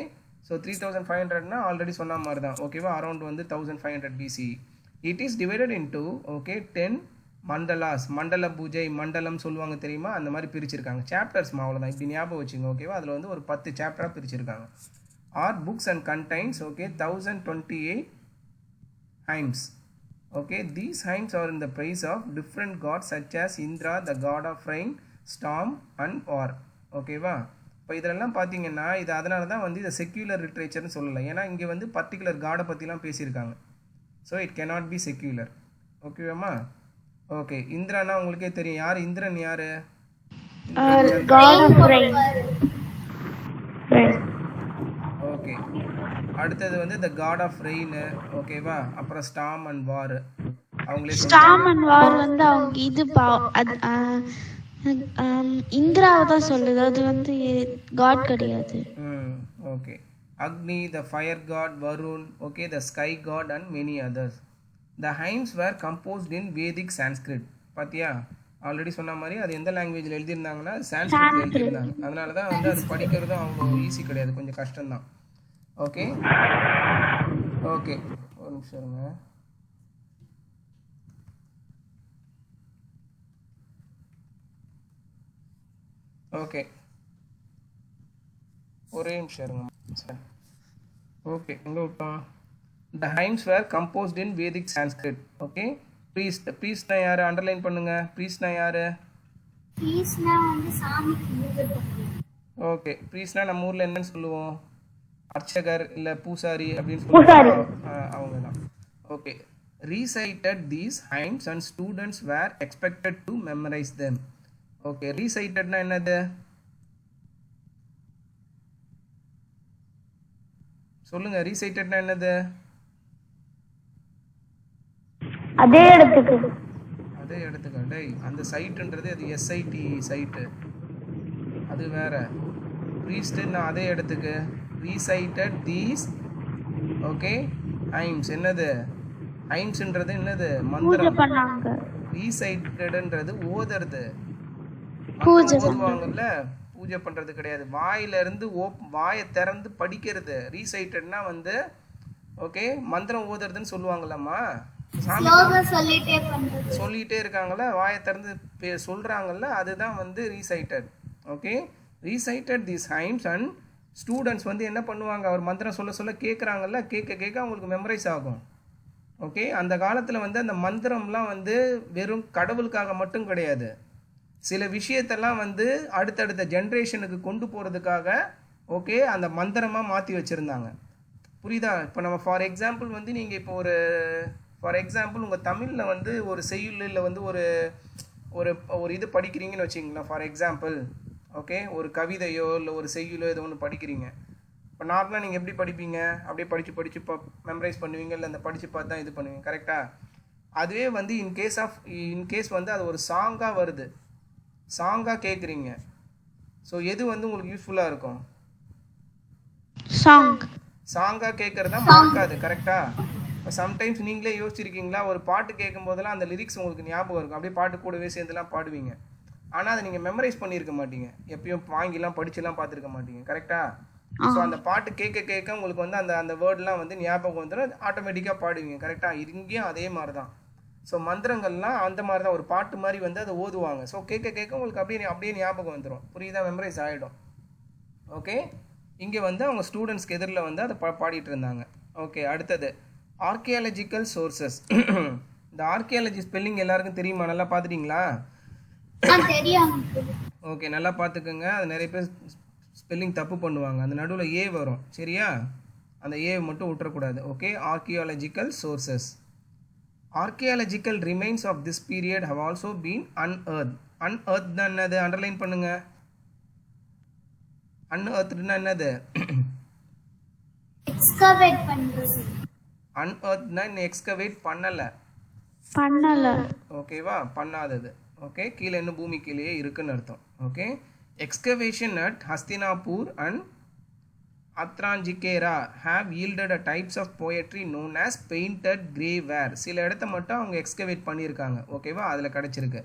so 3500னா ஆல்ரெடி சொன்ன மாதிரி தான். ஓகேவா, அரௌண்ட் வந்து 1500 BCE. It is divided into okay 10 mandalas. மண்டல பூஜை மண்டலம் சொல்லுவாங்க தெரியுமா, அந்த மாதிரி பிரிச்சிருக்காங்க. சாப்டர்ஸ் அவ்வளோதான், இப்படி ஞாபகம் வச்சுங்க. ஓகேவா, அதில் வந்து ஒரு 10 சாப்டராக பிரிச்சிருக்காங்க. Or books and contains okay 1028 hymns. Okay, these hymns are in the praise of different gods such as Indra, the god of rain, storm and war. ஓகேவா, இப்போ இதெல்லாம் பார்த்தீங்கன்னா இது அதனால தான் வந்து இதை செக்யூலர் லிட்ரேச்சர்னு சொல்லலை. ஏன்னா இங்கே வந்து பர்டிகுலர் காடை பற்றிலாம் பேசியிருக்காங்க. So it cannot be secular. ஓகேவாம்மா? ஓகே, இந்திரானா உங்களுக்கே தெரியும். யார் இந்திரன்? யார்? God of rain. ஓகே, அடுத்தது வந்து த காட் ஆஃப் ரெயின். ஓகேவா, அப்புறம் ஸ்டார்ம் அண்ட் வார். அவங்களே ஸ்டார்ம் அண்ட் வார் வந்து அவங்க இது இந்திராவை தான் சொல்லுது, அது வந்து காட் கிடையாது. Okay, Agni, the fire god, Varun, okay, the sky god and many others. The hymns were composed in Vedic Sanskrit. பார்த்தியா, ஆல்ரெடி சொன்ன மாதிரி அது எந்த லாங்குவேஜில் எழுதியிருந்தாங்கன்னா சான்ஸ்கிரிட்ல எழுதியிருந்தாங்க. அதனால தான் வந்து அது படிக்கிறதும் அவ்வளோ ஈஸி கிடையாது, கொஞ்சம் கஷ்டம்தான். ஓகே ஓகே, ஒரு நிமிஷம் இருங்க. ஓகே, ஒரே நிமிஷம் இருங்க. சரி, ஓகே, எங்கே விட்டோம்? The hymns were composed in Vedic Sanskrit. Okay, priest. ப்ரீஸ்ட்னா யார்? அண்டர்லைன் பண்ணுங்க. ப்ரீஸ்ட்னா யார்? ப்ரீஸ்ட்னா வந்து சாமிக்கு பூஜை பண்ணுவாங்க. ஓகே, ப்ரீஸ்ட்னா நம்ம ஊரில் என்னன்னு சொல்லுவோம்? அர்ச்சகர் இல்லை பூசாரி அப்படின்னு சொல்லுவாங்க. அவங்க தான். Okay, recited these hymns and students were expected to memorize them. Okay, ரீசைட்டட்னா என்னது? சொல்லுங்க, ரீசைட்டட்னா என்னது? அதே இடத்துக்கு. அதே இடத்துக்கு டேய், அந்த சைட்டுன்றது அது எஸ்ஐடி சைட்டு, அது வேற. ப்ரீஸ்ட்னா அதே இடத்துக்கு. ரீசைட்டட் தீஸ் ஓகே ஹைம்ஸ். என்னது ஹைம்ஸ்ன்றது? என்னது? மந்திரம். ரீசைட்டட்ன்றது ஓதுறது, ஓதுவாங்கல்ல, பூஜை பண்றது கிடையாது. வாயில இருந்து வாயை திறந்து படிக்கிறது. ரீசைட்டட்னா வந்து ஓகே மந்திரம் ஓதுறதுன்னு சொல்லுவாங்கல்லம்மா. சொல்லிட்டே இருக்காங்கல்ல, வாயை திறந்து சொல்றாங்கல்ல, அதுதான் வந்து ரீசைட்டட். ஓகே, ரீசைட்டட் தீஸ் ஹைம்ஸ் அண்ட் ஸ்டூடெண்ட்ஸ் வந்து என்ன பண்ணுவாங்க? அவர் மந்திரம் சொல்ல சொல்ல கேட்குறாங்கல்ல, கேட்க கேட்க அவங்களுக்கு மெமரைஸ் ஆகும். ஓகே, அந்த காலத்தில் வந்து அந்த மந்திரம்லாம் வந்து வெறும் கடவுளுக்காக மட்டும் கிடையாது, சில விஷயத்தெல்லாம் வந்து அடுத்தடுத்த ஜென்ரேஷனுக்கு கொண்டு போகிறதுக்காக ஓகே அந்த மந்திரமாக மாற்றி வச்சுருந்தாங்க. புரியுதா? இப்போ நம்ம ஃபார் எக்ஸாம்பிள் வந்து நீங்கள் இப்போ ஃபார் எக்ஸாம்பிள் உங்கள் தமிழில் வந்து ஒரு செய்யுளில் வந்து ஒரு ஒரு ஒரு இது படிக்கிறீங்கன்னு வச்சிங்களேன். ஃபார் எக்ஸாம்பிள் ஓகே, ஒரு கவிதையோ இல்லை ஒரு செய்யுளோ ஏதோ ஒன்று படிக்கிறீங்க. இப்போ நார்மலாக நீங்கள் எப்படி படிப்பீங்க? அப்படியே படித்து மெமரைஸ் பண்ணுவீங்க, இல்லை அந்த படித்து பார்த்து தான் இது பண்ணுவீங்க. கரெக்டாக? அதுவே வந்து இன்கேஸ் வந்து அது ஒரு சாங்காக வருது, சாங்காக கேட்குறீங்க. ஸோ எது வந்து உங்களுக்கு யூஸ்ஃபுல்லாக இருக்கும்? சாங்காக கேட்குறது தான் மறக்காது. கரெக்டாக? இப்போ சம்டைம்ஸ் நீங்களே யோசிச்சிருக்கீங்களா, ஒரு பாட்டு கேட்கும் போதெல்லாம் அந்த லிரிக்ஸ் உங்களுக்கு ஞாபகம் இருக்கும், அப்படியே பாட்டு கூடவே சேர்ந்துலாம் பாடுவீங்க. ஆனால் அதை நீங்கள் மெமரைஸ் பண்ணியிருக்க மாட்டீங்க, எப்பயும் வாங்கிலாம் படிச்சுலாம் பார்த்துருக்க மாட்டீங்க. கரெக்டாக? ஸோ அந்த பாட்டு கேட்க கேட்க உங்களுக்கு வந்து அந்த வேர்டெலாம் வந்து ஞாபகம் வந்துடும், ஆட்டோமேட்டிக்காக பாடுவீங்க. கரெக்டாக? இங்கேயும் அதே மாதிரி தான். ஸோ மந்திரங்கள்லாம் அந்த மாதிரி தான், ஒரு பாட்டு மாதிரி வந்து அதை ஓதுவாங்க. ஸோ கேட்க கேட்க உங்களுக்கு அப்படியே ஞாபகம் வந்துடும். புரியுதா? மெமரைஸ் ஆகிடும். ஓகே, இங்கே வந்து அவங்க ஸ்டூடெண்ட்ஸ்க்கு எதிரில் வந்து அதை பாடிட்டு இருந்தாங்க. ஓகே, அடுத்தது ஆர்கியாலஜிக்கல் சோர்சஸ். இந்த ஆர்கியாலஜி ஸ்பெல்லிங் எல்லாருக்கும் தெரியுமா? நல்லா பார்த்துட்டிங்களா? ஓகே, நல்லா பார்த்துக்கோங்க. அது நிறைய பேர் ஸ்பெல்லிங் தப்பு பண்ணுவாங்க, அந்த நடுவில் ஏ வரும். சரியா? அந்த ஏ மட்டும் விட்டுறக்கூடாது. Okay, archaeological sources. Archaeological remains of this period have also been unearthed. Unearthed னா என்னது? அண்டர்லைன் பண்ணுங்க. unearthedனா என்னது? எக்ஸ்கவேட் பண்றது. unearthedனா எக்ஸ்கவேட் பண்ணல. ஓகேவா? பண்ணாதது. ஓகே, கீழே இன்னும் பூமி கீழே இருக்குன்னு அர்த்தம். Okay, excavation at Hastinapur and Atranjikhera have yielded a types of poetry known as painted grey ware. சில இடத்த மட்டும் அவங்க எக்ஸ்கவேட் பண்ணியிருக்காங்க, ஓகேவா, அதில் கிடச்சிருக்கு.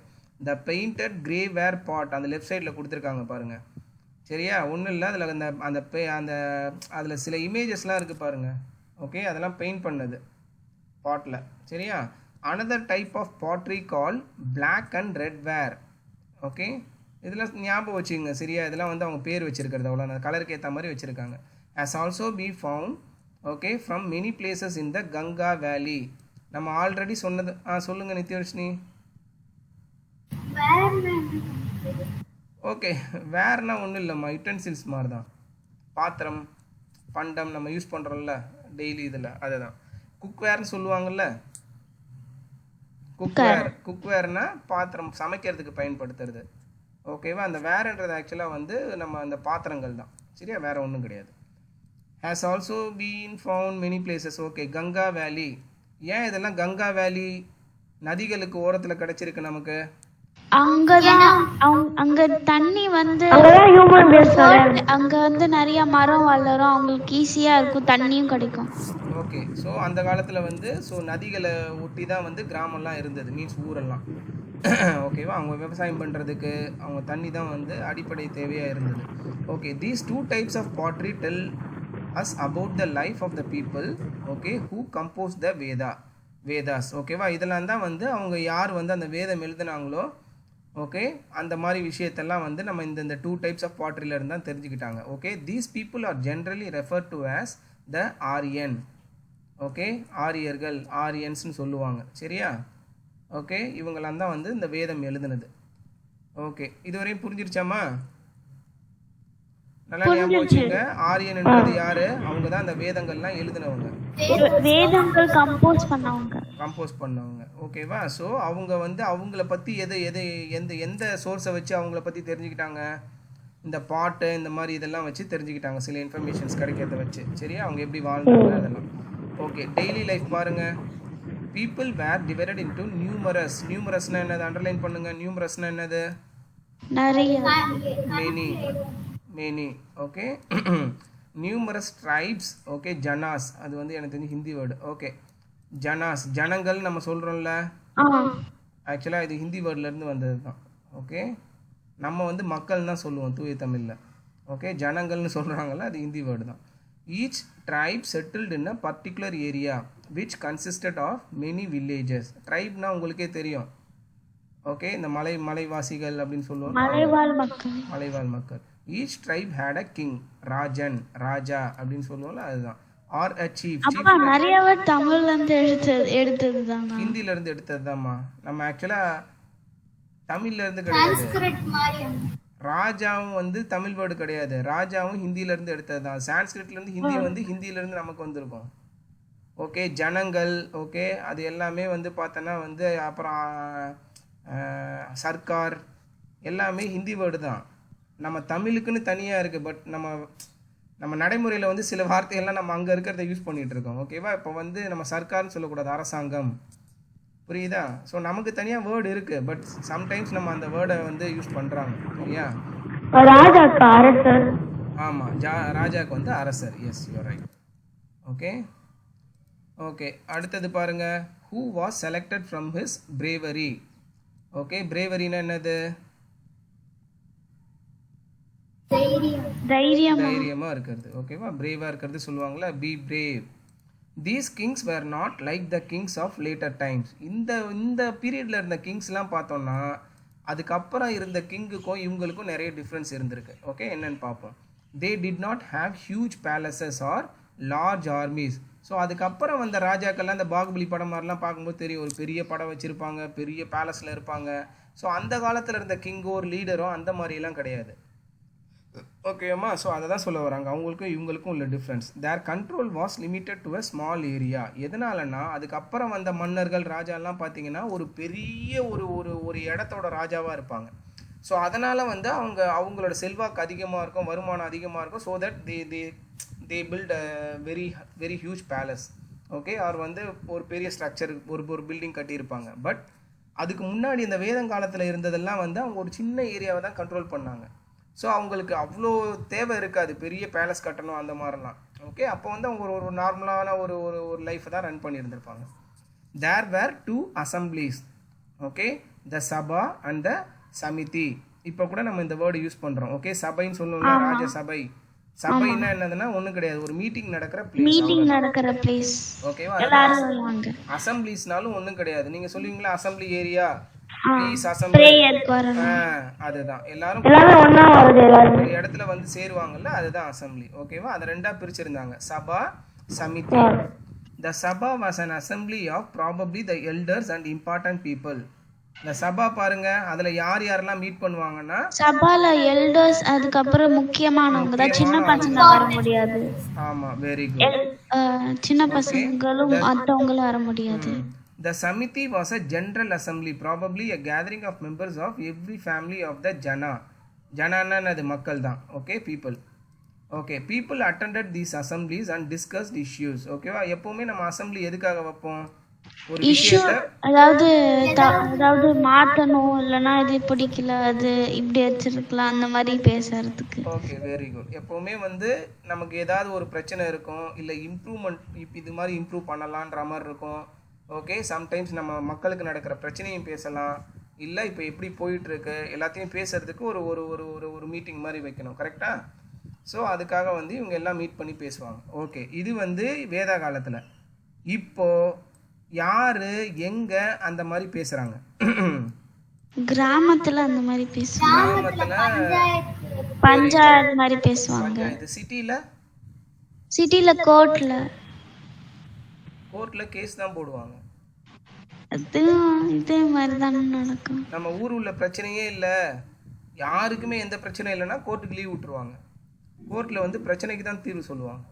த பெயிண்டட் கிரே வேர் பாட் அந்த லெஃப்ட் சைடில் கொடுத்துருக்காங்க பாருங்கள். சரியா, ஒன்றும் இல்லை, அதில் அந்த அந்த அந்த அதில் சில இமேஜஸ்லாம் இருக்குது பாருங்கள். ஓகே, அதெல்லாம் பெயிண்ட் பண்ணது பாட்டில். சரியா, another type of pottery called black and red ware. Okay, இதெல்லாம் ஞாபகம் வச்சுக்கோங்க. சரியா, இதெல்லாம் வந்து அவங்க பேர் வச்சுருக்கிறது, அவ்வளோ அந்த கலருக்கு ஏற்ற மாதிரி வச்சுருக்காங்க. has also been found, okay, from many places in the Ganga valley. நம்ம ஆல்ரெடி சொன்னது. சொல்லுங்க நித்யவர்ஷினி. ஓகே, வேர்னா ஒன்றும் இல்லைம்மா, யுட்டென்சில்ஸ் மாதிரி தான். பாத்திரம், பண்டம் நம்ம யூஸ் பண்ணுறோம்ல டெய்லி இதில், அதுதான் குக்வேர்னு சொல்லுவாங்கள்ல. குக்வேர்னா பாத்திரம் சமைக்கிறதுக்கு பயன்படுத்துறது, ஓகேவா. அந்த வேர்ன்றது ஆக்சுவலாக வந்து நம்ம அந்த பாத்திரங்கள் தான். சரியா, வேறு ஒன்றும் கிடையாது. has also been found many places. Okay, Ganga வேலி. ஏன் இதெல்லாம் கங்கா வேலி நதிகளுக்கு ஓரத்தில் கிடச்சிருக்கு நமக்கு? அங்கதான் அங்க தண்ணி வந்து அங்க வந்து நிறைய மரம் வளரும், அவங்களுக்கு ஈஸியா இருக்கும், தண்ணியும் கிடைக்கும். ஓகே, ஸோ அந்த காலத்தில் வந்து நதிகளை ஒட்டி தான் வந்து கிராமம்லாம் இருந்தது, மீன்ஸ் ஊரெல்லாம். ஓகேவா, அவங்க விவசாயம் பண்ணுறதுக்கு அவங்க தண்ணி தான் வந்து அடிப்படை தேவையாக இருந்தது. Okay, these 2 types of pottery tell us about the life of the people, okay, who composed the Vedas. ஓகேவா, இதெல்லாம் தான் வந்து அவங்க யார் வந்து அந்த வேதம் எழுதினாங்களோ, ஓகே, அந்த மாதிரி விஷயத்தெல்லாம் வந்து நம்ம இந்த 2 types of potteryல இருந்து தான் தெரிஞ்சுக்கிட்டாங்க. Okay, these people are generally referred to as the Aryan. Okay, ஆரியர்கள், ஆரியன்ஸ்னு சொல்லுவாங்க. சரியா, ஓகே, இவங்களாம் தான் வந்து இந்த வேதம் எழுதுனது. ஓகே, இதுவரையும் புரிஞ்சிருச்சாமா? நல்லா ஞாபகம் வச்சுங்க. ஆரியன்ன்றது யாரு? அவங்க தான் அந்த வேதங்கள்லாம் எழுதினவங்க, வேதங்கள் கம்போஸ் பண்ணவங்க. ஓகேவா, ஸோ அவங்க வந்து அவங்கள பற்றி எந்த சோர்ஸை வச்சு அவங்கள பற்றி தெரிஞ்சுக்கிட்டாங்க? இந்த பாட்டு இந்த மாதிரி இதெல்லாம் வச்சு தெரிஞ்சுக்கிட்டாங்க, சில இன்ஃபர்மேஷன்ஸ் கிடைக்கிறத வச்சு. சரியா, அவங்க எப்படி வாழ்ந்தாங்க அதெல்லாம். ஓகே, டெய்லி லைஃப் பாருங்கள். people were divided into numerous-னா என்னது? அண்டர்லைன் பண்ணுங்க. numerous-னா என்னது? நிறைய. many. Okay, numerous tribes. Okay, Janas, அது வந்து எனக்கு தெரிஞ்சு ஹிந்தி வேர்டு. ஓகே, ஜனாஸ், ஜனங்கள் நம்ம சொல்கிறோம்ல, ஆக்சுவலாக இது ஹிந்தி வேர்ட்லேருந்து வந்தது தான். ஓகே, நம்ம வந்து மக்கள் தான் சொல்லுவோம் தூய தமிழில். ஓகே, ஜனங்கள்னு சொல்கிறாங்கல்ல, அது ஹிந்தி வேர்டு தான். Each tribe settled in a particular area which consisted of many villages. ட்ரைப்னா உங்களுக்கே தெரியும். ஓகே, இந்த மலைவாசிகள் அப்படின்னு சொல்லுவோம், மலைவாழ் மக்கள். Each tribe had a king, ராஜா அப்படின்னு சொல்லுவோம்ல, அதுதான். Or a chief. நிறைய தமிழ்ல இருந்து எடுத்ததுதான், ஹிந்தில இருந்து எடுத்ததுதான்மா. நம்ம ஆக்சுவலா தமிழ்ல இருந்து கிடையாது. ராஜாவும் வந்து தமிழ் வேர்டு கிடையாது, ராஜாவும் ஹிந்தில இருந்து எடுத்தது தான். சான்ஸ்கிரிட்ல இருந்து ஹிந்தி வந்து ஹிந்தில இருந்து நமக்கு வந்திருக்கும். ஓகே, ஜனங்கள், ஓகே, அது எல்லாமே வந்து பார்த்தோன்னா வந்து அப்புறம் சர்க்கார் எல்லாமே ஹிந்தி வேர்டு தான். நம்ம தமிழுக்குன்னு தனியாக இருக்குது, பட் நம்ம நடைமுறையில் வந்து சில வார்த்தைகள்லாம் நம்ம அங்கே இருக்கிறத யூஸ் பண்ணிகிட்டு இருக்கோம். ஓகேவா, இப்போ வந்து நம்ம சர்க்கார்னு சொல்லக்கூடாது, அரசாங்கம், புரியுதா? ஸோ நமக்கு தனியாக வேர்டு இருக்குது, பட் சம்டைம்ஸ் நம்ம அந்த வேர்டை வந்து யூஸ் பண்ணுறாங்க. சரியா, ராஜாக்கு அரசர். ஆமாம், ராஜாக்கு வந்து அரசர். S, you right. ஓகே, அடுத்தது பாருங்கள். Who was selected from his bravery. Okay, பிரேவரின்னா என்னது? தைரியமாக இருக்கிறது. ஓகேவா, பிரேவாக இருக்கிறது சொல்லுவாங்களா, be brave. These kings were not like the kings of later times. இந்த பீரியடில் இருந்த கிங்ஸ்லாம் பார்த்தோம்னா அதுக்கப்புறம் இருந்த கிங்குக்கும் இவங்களுக்கும் நிறைய டிஃப்ரென்ஸ் இருந்திருக்கு. ஓகே, என்னென்னு பார்ப்போம். They did not have huge palaces or large armies. So அதுக்கப்புறம் வந்த ராஜாக்கள்லாம் இந்த பாகுபலி படம் மாதிரிலாம் பார்க்கும்போது தெரியும், ஒரு பெரிய படம் வச்சுருப்பாங்க, பெரிய பேலஸில் இருப்பாங்க. ஸோ அந்த காலத்தில் இருந்த கிங்கோ ஒரு லீடரோ அந்த மாதிரிலாம் கிடையாது. ஓகேம்மா, ஸோ அதை தான் சொல்ல வராங்க, அவங்களுக்கும் இவங்களுக்கும் உள்ள difference. There control was limited to a small area. எதனாலன்னா அதுக்கப்புறம் வந்த மன்னர்கள் ராஜாலாம் பார்த்தீங்கன்னா ஒரு பெரிய ஒரு இடத்தோட ராஜாவாக இருப்பாங்க. ஸோ அதனால் வந்து அவங்களோட செல்வாக்கு அதிகமாக இருக்கும், வருமானம் அதிகமாக இருக்கும். So that they built a very huge palace. Okay, அவர் வந்து ஒரு பெரிய ஸ்ட்ரக்சர், ஒரு பில்டிங் கட்டியிருப்பாங்க. பட் அதுக்கு முன்னாடி இந்த வேதங்காலத்தில் இருந்ததெல்லாம் வந்து அவங்க ஒரு சின்ன ஏரியாவை தான் கண்ட்ரோல் பண்ணாங்க. ஸோ அவங்களுக்கு அவ்வளோ தேவை இருக்காது பெரிய பேலஸ் கட்டணும் அந்த மாதிரிலாம். ஓகே, அப்போ வந்து அவங்க ஒரு நார்மலான ஒரு ஒரு ஒரு லைஃப்பை தான் ரன் பண்ணியிருந்திருப்பாங்க. There were 2 assemblies. Okay, the sabha and the samiti. இப்போ கூட நம்ம இந்த வேர்டு யூஸ் பண்ணுறோம். ஓகே, சபைன்னு சொல்லுவோம்ல, ராஜசபை. சபைன்னா என்னதுன்னா ஒன்றும் கிடையாது, ஒரு மீட்டிங் நடக்கிற பிளேஸ். ஓகேவா? அசம்பிளிஸ்னாலும் ஒன்றும் கிடையாது. நீங்கள் சொல்லுவீங்களா அசம்பிளி ஏரியா, ப்ளீஸ் அசம்பிளி, அதுதான் எல்லாரும் ஒரு இடத்துல வந்து சேருவாங்கல்ல, அதுதான் அசம்பிளி. ஓகேவா? அதை ரெண்டா பிரிச்சிருந்தாங்க, சபா, Samithi. The Sabha was an assembly of probably the elders and important people. இந்த சபா பாருங்க, அதுல யார் யாரெல்லாம் மீட் பண்ணுவாங்கன்னா சபால எல்டர்ஸ், அதுக்கு அப்புறம் முக்கியமானவங்க தான், சின்ன பசங்க வர முடியாது. ஆமா, வெரி குட். சின்ன பசங்களும் மத்தவங்களும் வர முடியாது. The Samiti was a general assembly, probably a gathering of members of every family of the Jana. Jana அது மக்கள் தான். Okay, people. Okay, people attended these assemblies and discussed issues. ஓகேவா? எப்பவுமே நம்ம அசெம்பிளி எதுக்காக வைப்போம்? ஒரு இஷ்யூ, அதாவது மாத்தணும், இல்லனா இது பிடிக்கல, அது இப்படி வச்சிருக்கலாம், அந்த மாதிரி பேசுறதுக்கு. Okay, very good. எப்பவுமே வந்து நமக்கு ஏதாவது ஒரு பிரச்சனை இருக்கும், இல்லை இம்ப்ரூவ்மெண்ட் இது மாதிரி இம்ப்ரூவ் பண்ணலான்ற மாதிரி இருக்கும். ஓகே, சம்டைம்ஸ் நம்ம மக்களுக்கு நடக்கிற பிரச்சனையும் பேசலாம், இல்லை இப்போ எப்படி போயிட்டுருக்கு எல்லாத்தையும் பேசுறதுக்கு ஒரு ஒரு ஒரு ஒரு ஒரு மீட்டிங் மாதிரி வைக்கணும். கரெக்டா? ஸோ அதுக்காக வந்து இவங்க எல்லாம் மீட் பண்ணி பேசுவாங்க. ஓகே, இது வந்து வேத காலத்தில். இப்போது யார் எங்கே அந்த மாதிரி பேசுகிறாங்க? கிராமத்தில் அந்த மாதிரி பேசுவாங்க, கிராமத்தில் பஞ்சாயத்து மாதிரி பேசுவாங்க. இது சிட்டியில் கோர்ட்டில் கேஸ் தான் போடுவாங்க. இதே மாதிரி தான் நடக்கும். நம்ம ஊர் உள்ள பிரச்சனையே இல்லை, யாருக்குமே எந்த பிரச்சனையும் இல்லைன்னா கோர்ட்டுக்கு லீவ் விட்டுருவாங்க. கோர்ட்டில் வந்து பிரச்சனைக்கு தான் தீர்வு சொல்லுவாங்க.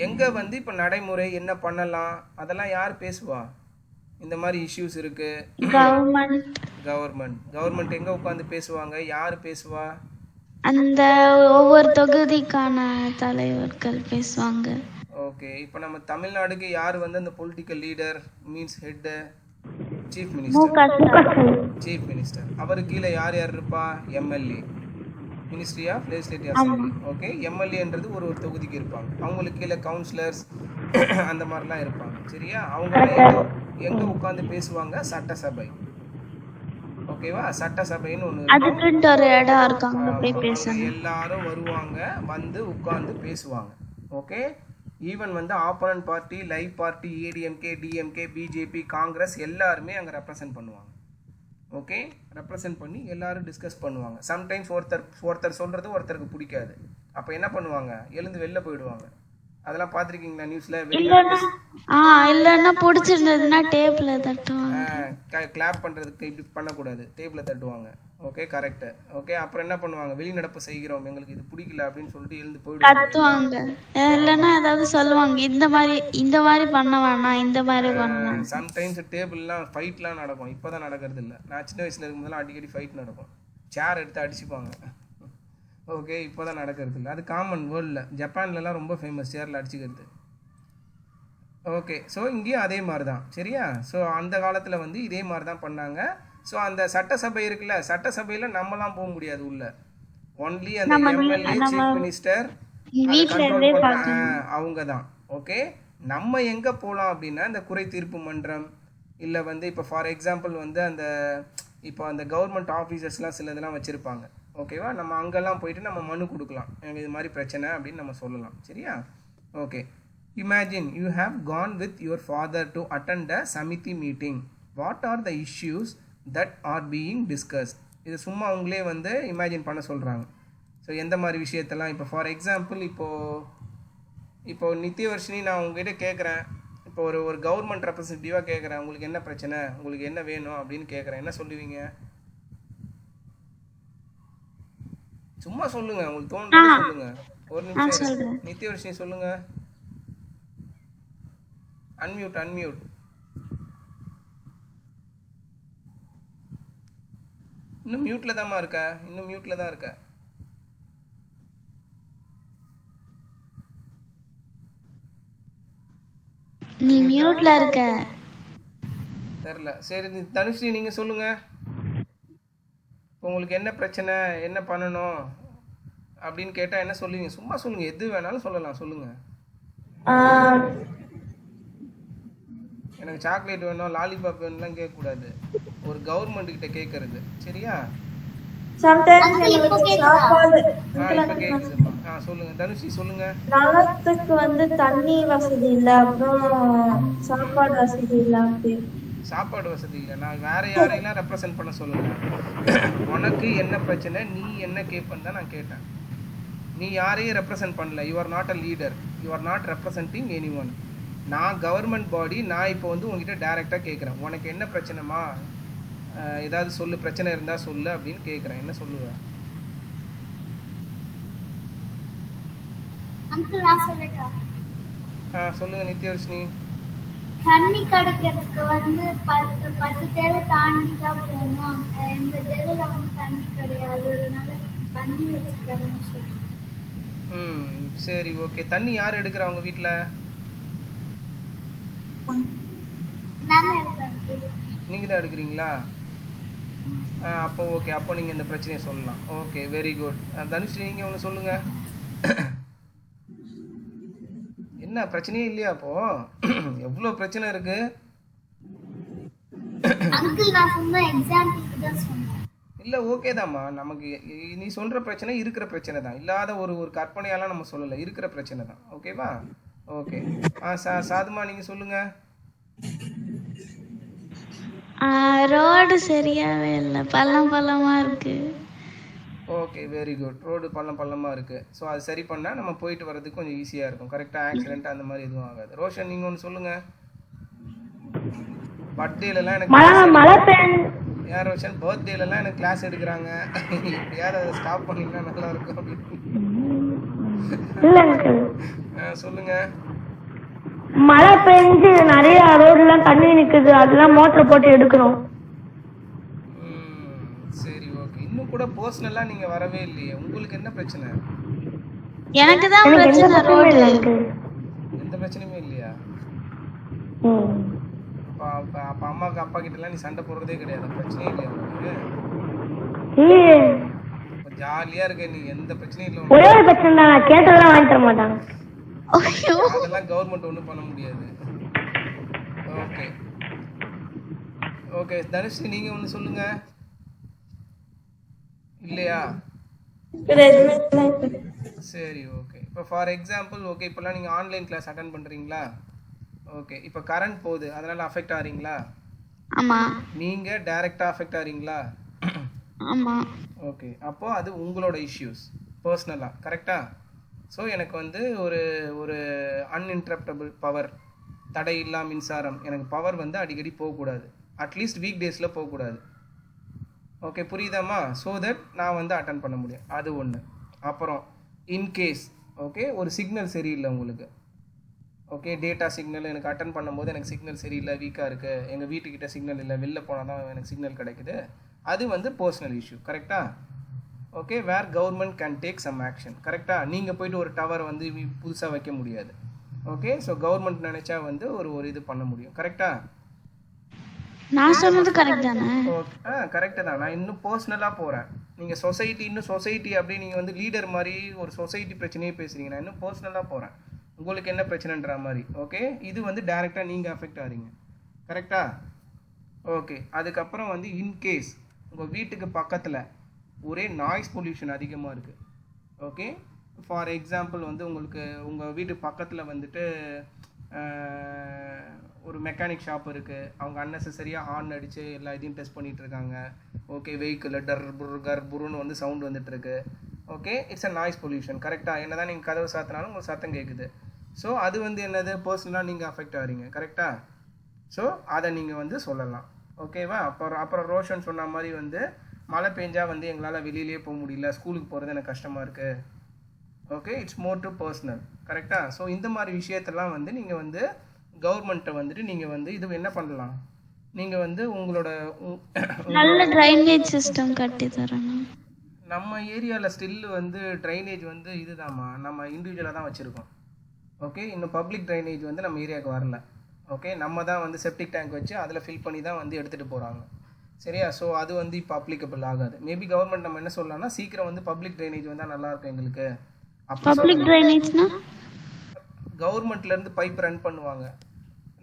எங்கே வந்து இப்போ நடைமுறை என்ன பண்ணலாம் அதெல்லாம் யார் பேசுவா? இந்த மாதிரி இஷ்யூஸ் இருக்கு, கவர்மெண்ட் எங்கே உட்காந்து பேசுவாங்க? யார் பேசுவா? அந்த ஒவ்வொரு தொகுதிக்கான தலைவர்கள் பேசுவாங்க. ஓகே, இப்போ நம்ம தமிழ்நாடுக்கு யார் வந்து அந்த political leader, means head, chief minister. அவருக்கு கீழே யார் யார் இருப்பா? MLA, ministry of legislative assembly. Okay, எம்எல்ஏன்றது ஒரு ஒரு தொகுதிக்கு இருப்பாங்க. அவங்களுக்கு கீழே கவுன்சிலர்ஸ் அந்த மாதிரிலாம் இருப்பாங்க. சரியா? அவங்க எங்கே உட்காந்து பேசுவாங்க? சட்டசபை. ஓகேவா? சட்டசபைன்னு ஒன்று, அதுக்குன்னு ஒரு இடம் இருக்காங்க, போய் பேசுவாங்க. எல்லாரும் வருவாங்க, வந்து உட்காந்து பேசுவாங்க. ஓகே, ஈவன் வந்து opponent party, live party, ADMK, DMK, BJP, Congress எல்லாருமே அங்கே ரெப்ரசன்ட் பண்ணுவாங்க. ஓகே, ரெப்ரசன்ட் பண்ணி எல்லாரும் டிஸ்கஸ் பண்ணுவாங்க. சம்டைம்ஸ் ஒருத்தர் சொல்கிறது ஒருத்தருக்கு பிடிக்காது, அப்போ என்ன பண்ணுவாங்க? எழுந்து வெளில போயிடுவாங்க. அதெல்லாம் பார்த்துருக்கீங்களா நியூஸில்? இல்லைன்னா பிடிச்சிருந்ததுன்னா டேபிளில் தட்டுவாங்க. கிளாப் பண்ணுறதுக்கு இப்படி பண்ணக்கூடாது, டேபிளில் தட்டுவாங்க. Okay, correct. ஓகே, அப்புறம் என்ன பண்ணுவாங்க? வெளிநடப்பு செய்கிறோம், எங்களுக்கு இது பிடிக்கல அப்படின்னு சொல்லிட்டு எழுந்து போயிடுவாங்க. இல்லைன்னா ஏதாவது சொல்லுவாங்க, இந்த மாதிரி பண்ண வேணாம், இந்த மாதிரி பண்ணலாம். சம்டைம்ஸ் டேபிள்லாம் ஃபைட்லாம் நடக்கும். இப்போ தான் நடக்கிறது இல்லை. நான் சின்ன வயசில் இருக்கும்போதெல்லாம் அடிக்கடி ஃபைட் நடக்கும், சேர் எடுத்து அடிச்சுப்பாங்க. ஓகே, இப்போ தான் நடக்கிறது இல்லை, அது காமன் வேர்ல்டில். ஜப்பான்லலாம் ரொம்ப ஃபேமஸ் சேரில் அடிச்சுக்கிறது. ஓகே, ஸோ இங்கேயும் அதே மாதிரி தான். சரியா? ஸோ அந்த காலத்தில் வந்து இதே மாதிரி தான் பண்ணாங்க. ஸோ அந்த சட்டசபை இருக்குல்ல, சட்டசபையில் நம்மலாம் போக முடியாது உள்ள. ஒன்லி அந்த எம்எல்ஏ, சீஃப் மினிஸ்டர் அவங்க தான். ஓகே, நம்ம எங்கே போகலாம் அப்படின்னா இந்த குறை தீர்ப்பு மன்றம், இல்லை வந்து இப்போ ஃபார் எக்ஸாம்பிள் வந்து அந்த இப்போ அந்த கவர்மெண்ட் ஆஃபீஸர்ஸ்லாம் சில இதெல்லாம் வச்சுருப்பாங்க. ஓகேவா? நம்ம அங்கெல்லாம் போயிட்டு நம்ம மனு கொடுக்கலாம், எனக்கு இது மாதிரி பிரச்சனை அப்படின்னு நம்ம சொல்லலாம். சரியா? Okay, imagine you have gone with your father to attend a samiti meeting. What are the issues that are being discussed? இது சும்மா அவங்களே வந்து இமேஜின் பண்ண சொல்கிறாங்க. ஸோ எந்த மாதிரி விஷயத்தெல்லாம் இப்போ ஃபார் எக்ஸாம்பிள் இப்போ நித்யவர்ஷினி நான் உங்ககிட்ட கேட்குறேன், இப்போ ஒரு கவர்மெண்ட் ரெப்ரஸன்டேட்டிவாக கேட்குறேன், உங்களுக்கு என்ன பிரச்சனை, உங்களுக்கு என்ன வேணும் அப்படின்னு கேட்குறேன், என்ன சொல்லுவீங்க? சும்மா சொல்லுங்க, உங்களுக்கு தோணுது சொல்லுங்க. ஒரு நிமிஷம் நித்யவர்ஷினி சொல்லுங்க. அன்மியூட். இன்னும் மியூட்ல தான் இருக்க. நீ மியூட்ல இருக்க. தெரியல. சரி தனுஸ்ரீ நீங்க சொல்லுங்க. இப்போ உங்களுக்கு என்ன பிரச்சனை, என்ன பண்ணணும் அப்படின்னு கேட்டால் என்ன சொல்லுவீங்க? சும்மா சொல்லுங்கள், எது வேணாலும் சொல்லலாம், சொல்லுங்கள். எனக்கு சாக்லேட் வேணும், லாலிபாப் வேணும்லாம் கேட்கக்கூடாது. ஒரு கவர்மெண்ட் கிட்ட கேட்கறது, சரியா? இப்போ கேட்குதுமா. சொல்லுங்க தனுஷி, சொல்லுங்க. நகரத்துக்கு வந்து தண்ணி வசதி இல்ல, அப்புறம் சாப்பாடு வசதி இல்ல. சாப்பாடு வசதி இல்லை. நான் வேற யாரையெல்லாம் ரெப்ரசன்ட் பண்ண சொல்லுங்க. உனக்கு என்ன பிரச்சனை, நீ என்ன கேட்பன்னு தான் நான் கேட்டேன். நீ யாரையும் ரெப்ரசன்ட் பண்ணல. You are not a leader, you are not representing any one. நான் கவர்மெண்ட் பாடி, நான் இப்போ வந்து உங்ககிட்ட டைரெக்டாக கேட்குறேன். உனக்கு என்ன பிரச்சனைமா, ஏதாவது சொல்லு, பிரச்சனை இருந்தால் சொல்லு அப்படின்னு கேட்குறேன். என்ன சொல்லுவேன்? அங்கிள் நான் சொல்லட்டா? சொல்லுங்க நித்யவர்ஷினி. தண்ணி கிடைக்கிறதுக்கு வந்து 10 தெரு தாண்டி தான் போகணும். இந்த தெருவில் வந்து தண்ணி கிடையாது, அதனால தண்ணி வச்சுக்கிறேன்னு சொல்லுவேன். சரி, ஓகே. தண்ணி யார் எடுக்கிறா உங்கள் வீட்டில்? நீங்கள் தான் எடுக்கிறீங்களா? அப்போ ஓகே, அப்போ நீங்கள் இந்த பிரச்சனையை சொல்லலாம். Okay, very good. தனுஷ், நீங்கள் ஒன்று சொல்லுங்கள். என்ன பிரச்சனையே இல்லையா? அப்போ எவ்வளோ பிரச்சனை இருக்கு. இல்லை, ஓகே தாம்மா. நமக்கு நீ சொல்கிற பிரச்சனை இருக்கிற பிரச்சனை தான், இல்லாத ஒரு கற்பனையாலாம் நம்ம சொல்லலை, இருக்கிற பிரச்சனை தான். ஓகேவா? ஓகே. சாதுமா, நீங்கள் சொல்லுங்கள். ரோடு சரியாவே இல்லை, பள்ளமா இருக்கு. Okay, very good. ரோடு பள்ளமாக இருக்குது. ஸோ அது சரி பண்ணால் நம்ம போயிட்டு வர்றதுக்கு கொஞ்சம் ஈஸியாக இருக்கும். கரெக்டாக ஆக்சிடென்ட் அந்த மாதிரி எதுவும் ஆகாது. ரோஷன், நீங்கள் ஒன்று சொல்லுங்கள். பர்த்டேலலாம் எனக்கு யார் ரோஷன், பர்த்டேலலாம் எனக்கு கிளாஸ் எடுக்கிறாங்க, எப்படியாவது அதை ஸ்டாப் பண்ணிங்கன்னா நல்லா இருக்கும் அப்படின்னு சொல்லுங்க. மழை பெஞ்சு நிறைய ரோடுலாம் தண்ணி நிக்குது, அதெல்லாம் மோட்டர் போட்டு எடுக்கிறோம். சரி, ஓகே. இன்னும் கூட பர்சனலா நீங்க வரவே இல்லையே. உங்களுக்கு என்ன பிரச்சனை? எனக்கு தான் பிரச்சனை. ரோடு எந்த பிரச்சனையுமே இல்லையா? அப்ப அம்மாக்கு அப்பா கிட்ட எல்லாம் நீ சண்டை போடுறதே கிடையாது, பிரச்சனையே இல்லையா உங்களுக்கு? ஜாலியா இருக்க நீ, எந்த பிரச்சனையும் இல்லை. ஒரே ஒரு பிரச்சனை தான், கேட்டதெல்லாம் வாங்கி தர மாட்டாங்க. அதெல்லாம் கவர்மெண்ட் ஒன்றும் பண்ண முடியாது. Okay okay. தனுஷ், நீங்க ஒன்று சொல்லுங்க. இல்லையா? சரி, ஓகே. இப்போ ஃபார் எக்ஸாம்பிள், ஓகே, இப்போல்லாம் நீங்கள் ஆன்லைன் கிளாஸ் அட்டன் பண்ணுறீங்களா? ஓகே. இப்போ கரண்ட் போகுது, அதனால் அஃபெக்ட் ஆகிறீங்களா? ஆமாம். நீங்கள் டைரெக்டாக அஃபெக்ட் ஆகிறீங்களா? ஆமாம். ஓகே. அப்போது அது உங்களோட இஷ்யூஸ், பர்சனலாக. கரெக்டாக? ஸோ எனக்கு வந்து ஒரு அன்இன்டரப்டபிள் பவர், தடையில்லா மின்சாரம், எனக்கு பவர் வந்து அடிக்கடி போகக்கூடாது. அட்லீஸ்ட் வீக் டேஸில் போகக்கூடாது. ஓகே, புரியுதாம்மா? ஸோ தட் நான் வந்து அட்டன் பண்ண முடியும். அது ஒன்று. அப்புறம் இன்கேஸ் ஓகே ஒரு சிக்னல் சரியில்லை உங்களுக்கு, ஓகே டேட்டா சிக்னல் எனக்கு அட்டன் பண்ணும்போது எனக்கு சிக்னல் சரியில்லை, வீக்காக இருக்குது, எங்கள் வீட்டுக்கிட்ட சிக்னல் இல்லை, வெளில போனால் தான் எனக்கு சிக்னல் கிடைக்குது, அது வந்து பர்சனல் இஷ்யூ. கரெக்டாக? Okay. Where government can take some action. கரெக்டாக? நீங்கள் போய்ட்டு ஒரு டவர் வந்து புதுசாக வைக்க முடியாது. ஓகே. ஸோ கவர்மெண்ட் நினச்சா வந்து ஒரு இது பண்ண முடியும். கரெக்டாக? நான் சொன்னது கரெக்ட் தானே? ஓகே, கரெக்டு தான். நான் இன்னும் பர்சனலாக போகிறேன். நீங்கள் சொசைட்டி அப்படி நீங்கள் வந்து லீடர் மாதிரி ஒரு சொசைட்டி பிரச்சனையே பேசுகிறீங்க. நான் இன்னும் பர்சனலாக போகிறேன், உங்களுக்கு என்ன பிரச்சனைன்ற மாதிரி. ஓகே. இது வந்து டைரெக்டாக நீங்கள் அஃபெக்ட் ஆகிறீங்க. கரெக்டாக? ஓகே. அதுக்கப்புறம் வந்து இன்கேஸ் உங்கள் வீட்டுக்கு பக்கத்தில் ஒரே நாய்ஸ் பொல்யூஷன் அதிகமாக இருக்குது. ஓகே. ஃபார் எக்ஸாம்பிள் வந்து உங்களுக்கு உங்கள் வீட்டு பக்கத்தில் வந்துட்டு ஒரு மெக்கானிக் ஷாப் இருக்குது, அவங்க அன்னெசரியாக ஹார்ன் அடித்து எல்லா இதையும் டெஸ்ட் பண்ணிகிட்டு இருக்காங்க. ஓகே. வெஹிக்கிளில் டர் புர் கர் புருன்னு வந்து சவுண்ட் வந்துட்டுருக்கு. Okay. It's a noise pollution. கரெக்டாக? என்ன தான் நீங்கள் கதவு சாத்தினாலும் உங்களுக்கு சத்தம் கேட்குது. ஸோ அது வந்து என்னது, பர்சனலாக நீங்கள் அஃபெக்ட் ஆகிறீங்க. கரெக்டாக? ஸோ அதை நீங்கள் வந்து சொல்லலாம். ஓகேவா? அப்புறம் ரோஷன் சொன்ன மாதிரி வந்து மழை பெஞ்சால் வந்து எங்களால் வெளியிலே போக முடியல, ஸ்கூலுக்கு போகிறது எனக்கு கஷ்டமாக இருக்குது. Okay. It's more to personal. கரெக்டாக? ஸோ இந்த மாதிரி விஷயத்தெல்லாம் வந்து நீங்கள் வந்து கவர்மெண்ட்டை வந்துட்டு நீங்கள் வந்து இது என்ன பண்ணலாம், நீங்கள் வந்து உங்களோட நல்ல ட்ரைனேஜ் சிஸ்டம் கட்டி தரணும். நம்ம ஏரியாவில் ஸ்டில் வந்து ட்ரைனேஜ் வந்து இதுதாம்மா, நம்ம இண்டிவிஜுவலாக தான் வச்சுருக்கோம். ஓகே. இன்னும் பப்ளிக் ட்ரைனேஜ் வந்து நம்ம ஏரியாவுக்கு வரல. ஓகே. நம்ம தான் வந்து செப்டிக் டேங்க் வச்சு அதில் ஃபில் பண்ணி தான் வந்து எடுத்துகிட்டு போகிறாங்க. சரியா? ஸோ அது வந்து இப்போ அப்ளிகபிள் ஆகாது. மேபி கவர்மெண்ட் நம்ம என்ன சொல்லலாம்னா சீக்கிரம் வந்து பப்ளிக் ட்ரைனேஜ் வந்தால் நல்லா இருக்கும் எங்களுக்கு அப்படி பப்ளிக் ட்ரைனேஜ்னா கவர்மெண்ட்லேருந்து பைப் ரன் பண்ணுவாங்க.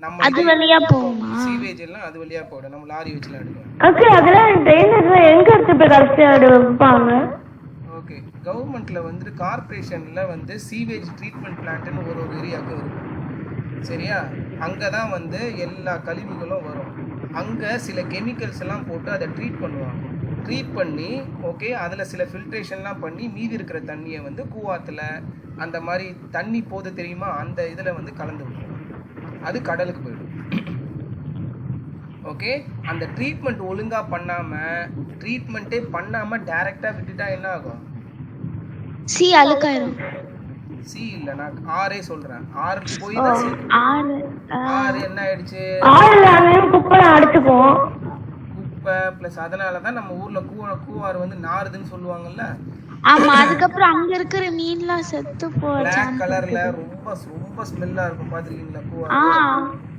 நம்ம அது வழியா போகுமா? சீவேஜ் எல்லாம் அது வழியாக போயிடும். நம்ம லாரி வச்சுலாம் எடுக்கலாம். ஓகே, அதெல்லாம் ட்ரைனேஜ்ல எங்க எடுத்து போய் கடைசியா வைப்பாங்க? ஓகே, கவர்மெண்ட்டில் வந்து கார்பரேஷனில் வந்து சீவேஜ் ட்ரீட்மெண்ட் பிளான்ட்டுன்னு ஒரு ஏரியாவுக்கு இருக்கும். சரியா? அங்கே தான் வந்து எல்லா கழிவுகளும் வரும். அங்கே சில கெமிக்கல்ஸ் எல்லாம் போட்டு அதை ட்ரீட் பண்ணுவாங்க. ட்ரீட் பண்ணி ஓகே அதில் சில ஃபில்ட்ரேஷன்லாம் பண்ணி மீதி இருக்கிற தண்ணியை வந்து கூவாத்தில் அந்த மாதிரி தண்ணி போது தெரியுமா, அந்த இதில் வந்து கலந்து விடுவோம். அது கடலுக்கு போயிடும். ஓகே, அந்த ட்ரீட்மெண்ட் ஒழுங்காக பண்ணாமல் ட்ரீட்மெண்ட்டே பண்ணாமல் டைரெக்டாக விட்டுட்டா என்ன ஆகும்? சி அழுக்காயிரும். சி இல்லை, நான் ஆரே சொல்கிறேன். ஆறுக்கு போய் தான் சி. ஆறு என்ன ஆயிடுச்சு? ஆறுல அங்கேயும் குப்பை அடிச்சுக்குவோம். குப்பை ப்ளஸ் அதனால தான் நம்ம ஊரில் கூவாறு வந்து நாறுதுன்னு சொல்லுவாங்கல்ல. ஆமா, அதுக்கப்புறம் அங்க இருக்கிற மீன்லாம் செத்து போச்சு. பிளாக் கலர்ல ரொம்ப ரொம்ப ஸ்மெல்லா இருக்கும், பாத்துருக்கீங்களா கூவாறு?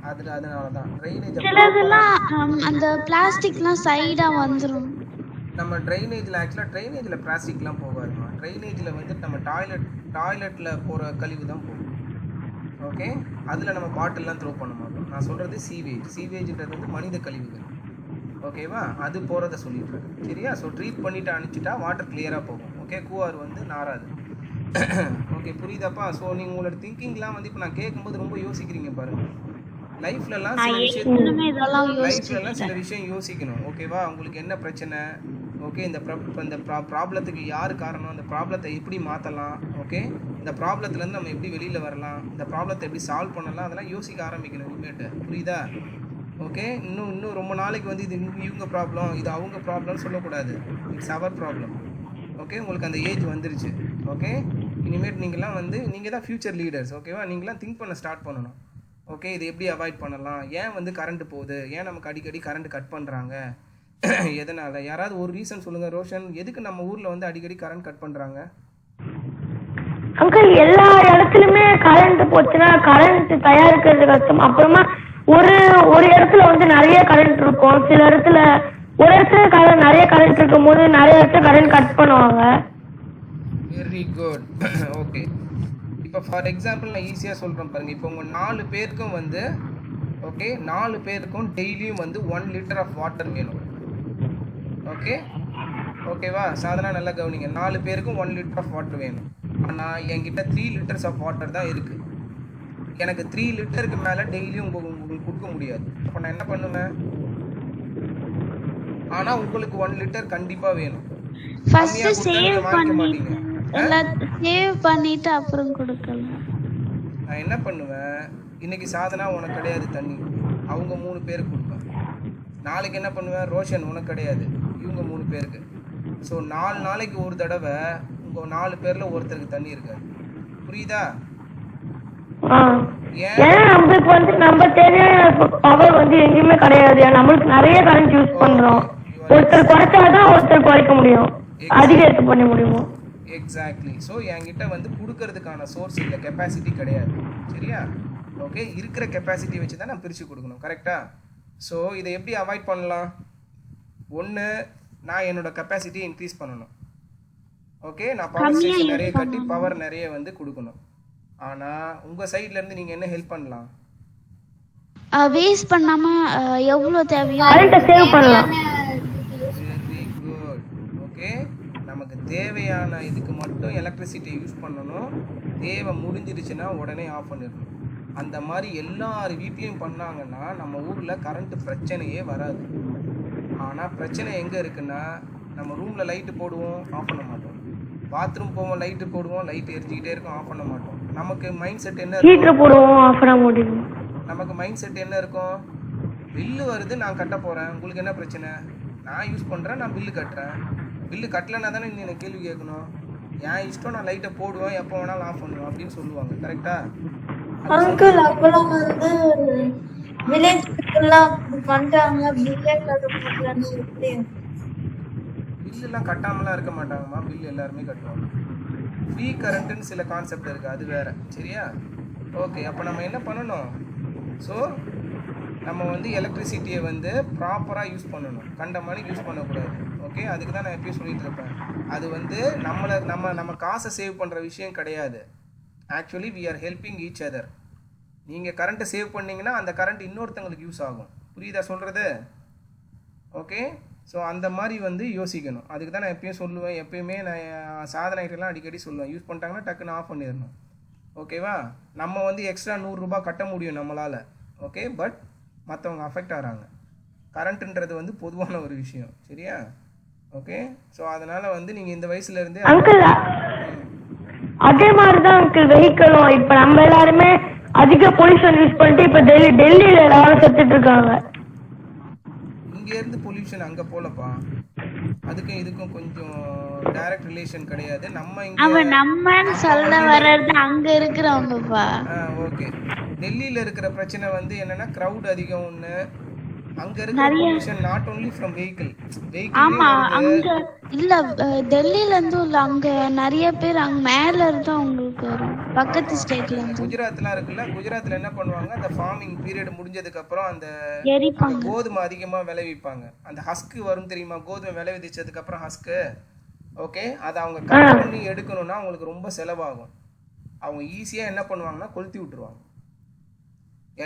அதனால தான் ட்ரைனேஜ் சிலதெல்லாம் அந்த பிளாஸ்டிக்லாம் சைடா வந்துரும். நம்ம ட்ரைனேஜில் ஆக்சுவலாக ட்ரைனேஜில் பிளாஸ்டிக்லாம் போகாதுமா. ட்ரைனேஜில் வந்து நம்ம டாய்லெட்டில் போகிற கழிவு தான் போகும். ஓகே, அதில் நம்ம பாட்டில்லாம் த்ரோ பண்ண மாட்டோம். நான் சொல்கிறது சீவேஜ்ன்றது வந்து மனித கழிவுகள். ஓகேவா? அது போகிறத சொல்லிட்டு சரியா? ஸோ ட்ரீட் பண்ணிவிட்டு அனுப்பிச்சிட்டா வாட்டர் கிளியராக போகும். ஓகே, கூவார் வந்து நாராது. ஓகே, புரியுதாப்பா? ஸோ நீங்கள் உங்களோட திங்கிங்லாம் வந்து இப்போ நான் கேட்கும்போது ரொம்ப யோசிக்கிறீங்க பாருங்கள். லைஃப்லலாம் சில விஷயம் யோசிக்கணும். ஓகேவா? உங்களுக்கு என்ன பிரச்சனை? ஓகே, இந்த ப்ராப்ளத்துக்கு யார் காரணம்? இந்த ப்ராப்ளத்தை எப்படி மாற்றலாம்? ஓகே, இந்த ப்ராப்ளத்துலேருந்து நம்ம எப்படி வெளியில் வரலாம்? இந்த ப்ராப்ளத்தை எப்படி சால்வ் பண்ணலாம்? அதெல்லாம் யோசிக்க ஆரம்பிக்கணும் இனிமேட்டு. புரியுதா? ஓகே, இன்னும் ரொம்ப நாளைக்கு வந்து இது இவங்க ப்ராப்ளம், இது அவங்க ப்ராப்ளம்னு சொல்லக்கூடாது. It's our problem. ஓகே, உங்களுக்கு அந்த ஏஜ் வந்துருச்சு. ஓகே, இனிமேட் நீங்கள்லாம் வந்து நீங்கள் தான் ஃப்யூச்சர் லீடர்ஸ். ஓகேவா? நீங்களாம் திங்க் பண்ண ஸ்டார்ட் பண்ணணும். ஓகே, இது எப்படி அவாய்ட் பண்ணலாம்? ஏன் வந்து கரண்ட்டு போகுது? ஏன் நமக்கு அடிக்கடி கரண்ட் கட் பண்ணுறாங்க? எதனால்? யாராவது ஒரு ரீசன் சொல்லுங்கள். ரோஷன், எதுக்கு நம்ம ஊரில் வந்து அடிக்கடி கரண்ட் கட் பண்ணுறாங்க? அங்கிள், எல்லா இடத்துலையுமே கரண்ட் போச்சுன்னா கரண்ட் தயாரிக்கிறது கஷ்டம். அப்புறமா ஒரு இடத்துல வந்து நிறைய கரண்ட் இருக்கும், சில இடத்துல ஒரு இடத்துல நிறைய கரண்ட் இருக்கும் போது நிறைய இடத்துல கரண்ட் கட் பண்ணுவாங்க. Very good. ஓகே, இப்போ ஃபார் எக்ஸாம்பிள் நான் ஈஸியாக சொல்கிறேன் பாருங்கள். இப்போ உங்கள் 4 பேருக்கும் வந்து ஓகே 4 பேருக்கும் டெய்லியும் வந்து 1 லிட்டர் ஆஃப் வாட்டர் வேணும். ஓகேவா? சாதனா நல்லா கவனிங்க. 4 பேருக்கும் 1 லிட்டர் ஆஃப் வாட்டர் வேணும். ஆனால் என்கிட்ட 3 லிட்டர்ஸ் ஆஃப் வாட்டர் தான் இருக்குது. எனக்கு 3 லிட்டருக்கு மேலே டெய்லியும் உங்களுக்கு கொடுக்க முடியாது. அப்போ நான் என்ன பண்ணுவேன்? ஆனால் உங்களுக்கு 1 லிட்டர் கண்டிப்பாக வேணும். ஃபர்ஸ்ட் சேவ் பண்ணிட்டு அப்புறம் கொடுக்கலாம். நான் என்ன பண்ணுவேன்? இன்னைக்கு சாதனா உனக்கு கிடையாது தண்ணி, அவங்க 3 பேருக்கு கொடுப்பேன். நாளைக்கு என்ன பண்ணுவேன்? ரோஷன் உனக்கு கிடையாது, இவங்க 3 பேருக்கு. ஸோ 4 நாளைக்கு ஒரு தடவை உங்கள் 4 பேரில் ஒருத்தருக்கு தண்ணி இருக்காது. புரியுதா? ஏன்னா நம்மளுக்கு வந்து நம்ம தேவையான பவர் வந்து எங்கேயுமே கிடையாது. நம்மளுக்கு நிறைய கரண்ட் யூஸ் பண்றோம். ஒருத்தர் குறைச்சாதான் ஒருத்தர் குறைக்க முடியும், அதிகரித்து பண்ண முடியுமோ? எக்ஸாக்ட்லி. ஸோ என்கிட்ட வந்து கொடுக்கறதுக்கான சோர்ஸ் இல்லை, கெப்பாசிட்டி கிடையாது. சரியா? ஓகே, இருக்கிற கெப்பாசிட்டி வச்சு தான் நான் பிரித்து கொடுக்கணும். கரெக்டாக? ஸோ இதை எப்படி அவாய்ட் பண்ணலாம்? ஒன்று, நான் என்னோட கெப்பாசிட்டியை இன்க்ரீஸ் பண்ணணும். ஓகே, நான் பவர் ஸ்டேஷன் நிறைய கட்டி பவர் நிறைய வந்து கொடுக்கணும். ஆனால் உங்கள் சைட்லேருந்து நீங்கள் என்ன ஹெல்ப் பண்ணலாம்? வேஸ்ட் பண்ணாம எவ்வளோ தேவையோ கரண்ட்டை சேவ் பண்ணலாம். Very good. ஓகே, நமக்கு தேவையான இதுக்கு மட்டும் எலக்ட்ரிசிட்டி யூஸ் பண்ணணும். தேவை முடிஞ்சிருச்சுன்னா உடனே ஆஃப் பண்ணிடணும். அந்த மாதிரி எல்லார் வீட்லேயும் பண்ணாங்கன்னா நம்ம ஊரில் கரண்ட்டு பிரச்சனையே வராது. ஆனால் பிரச்சனை எங்கே இருக்குன்னா, நம்ம ரூமில் லைட்டு போடுவோம், ஆஃப் பண்ண மாட்டோம். பாத்ரூம் போவோம், லைட்டு போடுவோம், லைட் எரிஞ்சிக்கிட்டே இருக்கும், ஆஃப் பண்ண மாட்டோம். நமக்கு மைண்ட் செட் என்ன இருக்கும்? போடுவோம், ஆஃப் பண்ண முடியும். நமக்கு மைண்ட் செட் என்ன இருக்கும்? பில்லு வருது, நான் கட்ட போகிறேன், உங்களுக்கு என்ன பிரச்சனை? நான் யூஸ் பண்ணுறேன், நான் பில்லு கட்டுறேன். பில்லு கட்டலைன்னா தானே நீ எனக்கு கேள்வி கேட்கணும். என் இஷ்டம், நான் லைட்டை போடுவேன், எப்போ வேணாலும் ஆஃப் பண்ணுவேன் அப்படின்னு சொல்லுவாங்க. கரெக்டா? அங்கிள், அப்பெல்லாம் வந்து வில்லேஜ் பீப்புள்லாம் பண்ணிட்டாங்க, பில்லுலாம் கட்டாமலாம் இருக்க மாட்டாங்கம்மா. பில் எல்லாருமே கட்டுவாங்க. ஃப்ரீ கரண்ட்டுன்னு சில கான்செப்ட் இருக்குது, அது வேறு. சரியா? ஓகே, அப்போ நம்ம என்ன பண்ணணும்? ஸோ நம்ம வந்து எலக்ட்ரிசிட்டியை வந்து ப்ராப்பராக யூஸ் பண்ணணும், கண்ட மாதிரி யூஸ் பண்ணக்கூடாது. ஓகே, அதுக்கு தான் நான் எப்பயும் சொல்லிட்டு இருப்பேன். அது வந்து நம்ம காசை சேவ் பண்ணுற விஷயம் கிடையாது. Actually we are helping each other. நீங்கள் கரண்ட்டை சேவ் பண்ணிங்கன்னா அந்த கரண்ட் இன்னொருத்தங்களுக்கு யூஸ் ஆகும். புரியுதா சொல்கிறது? ஓகே, ஸோ அந்த மாதிரி வந்து யோசிக்கணும். அதுக்கு தான் நான் எப்பயும் சொல்லுவேன், எப்பயுமே நான் சாதனைகள்லாம் அடிக்கடி சொல்லுவேன், யூஸ் பண்ணிட்டாங்கன்னா டக்குன்னு ஆஃப் பண்ணிடணும். ஓகேவா? நம்ம வந்து எக்ஸ்ட்ரா 100 ரூபாய் கட்ட முடியும் நம்மளால். ஓகே, பட் மற்றவங்க அஃபெக்ட் ஆகிறாங்க. கரண்ட்டுன்றது வந்து பொதுவான ஒரு விஷயம். சரியா? ஓகே, ஸோ அதனால் வந்து நீங்கள் இந்த வயசுலேருந்தே அங்கிள் அதே மாதிரி தான் அங்கிள் வெஹிக்கிளும். இப்போ நம்ம எல்லாருமே அதிக பொல்யூஷன் யூஸ் பண்ணிட்டு இப்போ டெல்லியில் எல்லாரும் செத்துட்டு இருக்காங்க. இங்கேருந்து பொல்யூஷன் அங்கே போலப்பா, அதுக்கும் இதுக்கும் கொஞ்சம் டைரக்ட் ரிலேஷன் கிடையாது. நம்ம அவன் நம்மன்னு சொல்ல வர்றது அங்க இருக்கிறவங்கப்பா. ஓகே, டெல்லியில் இருக்கிற பிரச்சனை வந்து என்னன்னா க்ரௌட் அதிகம் ஒன்று. அங்க இருக்கிற pollution not only from vehicle. ஆமா, அங்க இல்ல டெல்லில இருந்து இல்ல, அங்க நிறைய பேர் அங்க மேல இருந்து அவங்களுக்கு வரும், பக்கத்து ஸ்டேட்ல இருந்து. குஜராத்லாம் இருக்குல்ல, குஜராத்ல என்ன பண்ணுவாங்க, அந்த ஃபார்மிங் பீரியட் முடிஞ்சதுக்கு அப்புறம் அந்த எரிப்பாங்க, கோதுமை அதிகமா விளைவிப்பாங்க. அந்த ஹஸ்க் வரும் தெரியுமா, கோதுமை விளைவிச்சதுக்கு அப்புறம் ஹஸ்க். ஓகே, அதை அவங்க கட் பண்ணி எடுக்கணும்னா அவங்களுக்கு ரொம்ப செலவாகும். அவங்க ஈஸியா என்ன பண்ணுவாங்கன்னா கொளுத்தி விட்டுருவாங்க,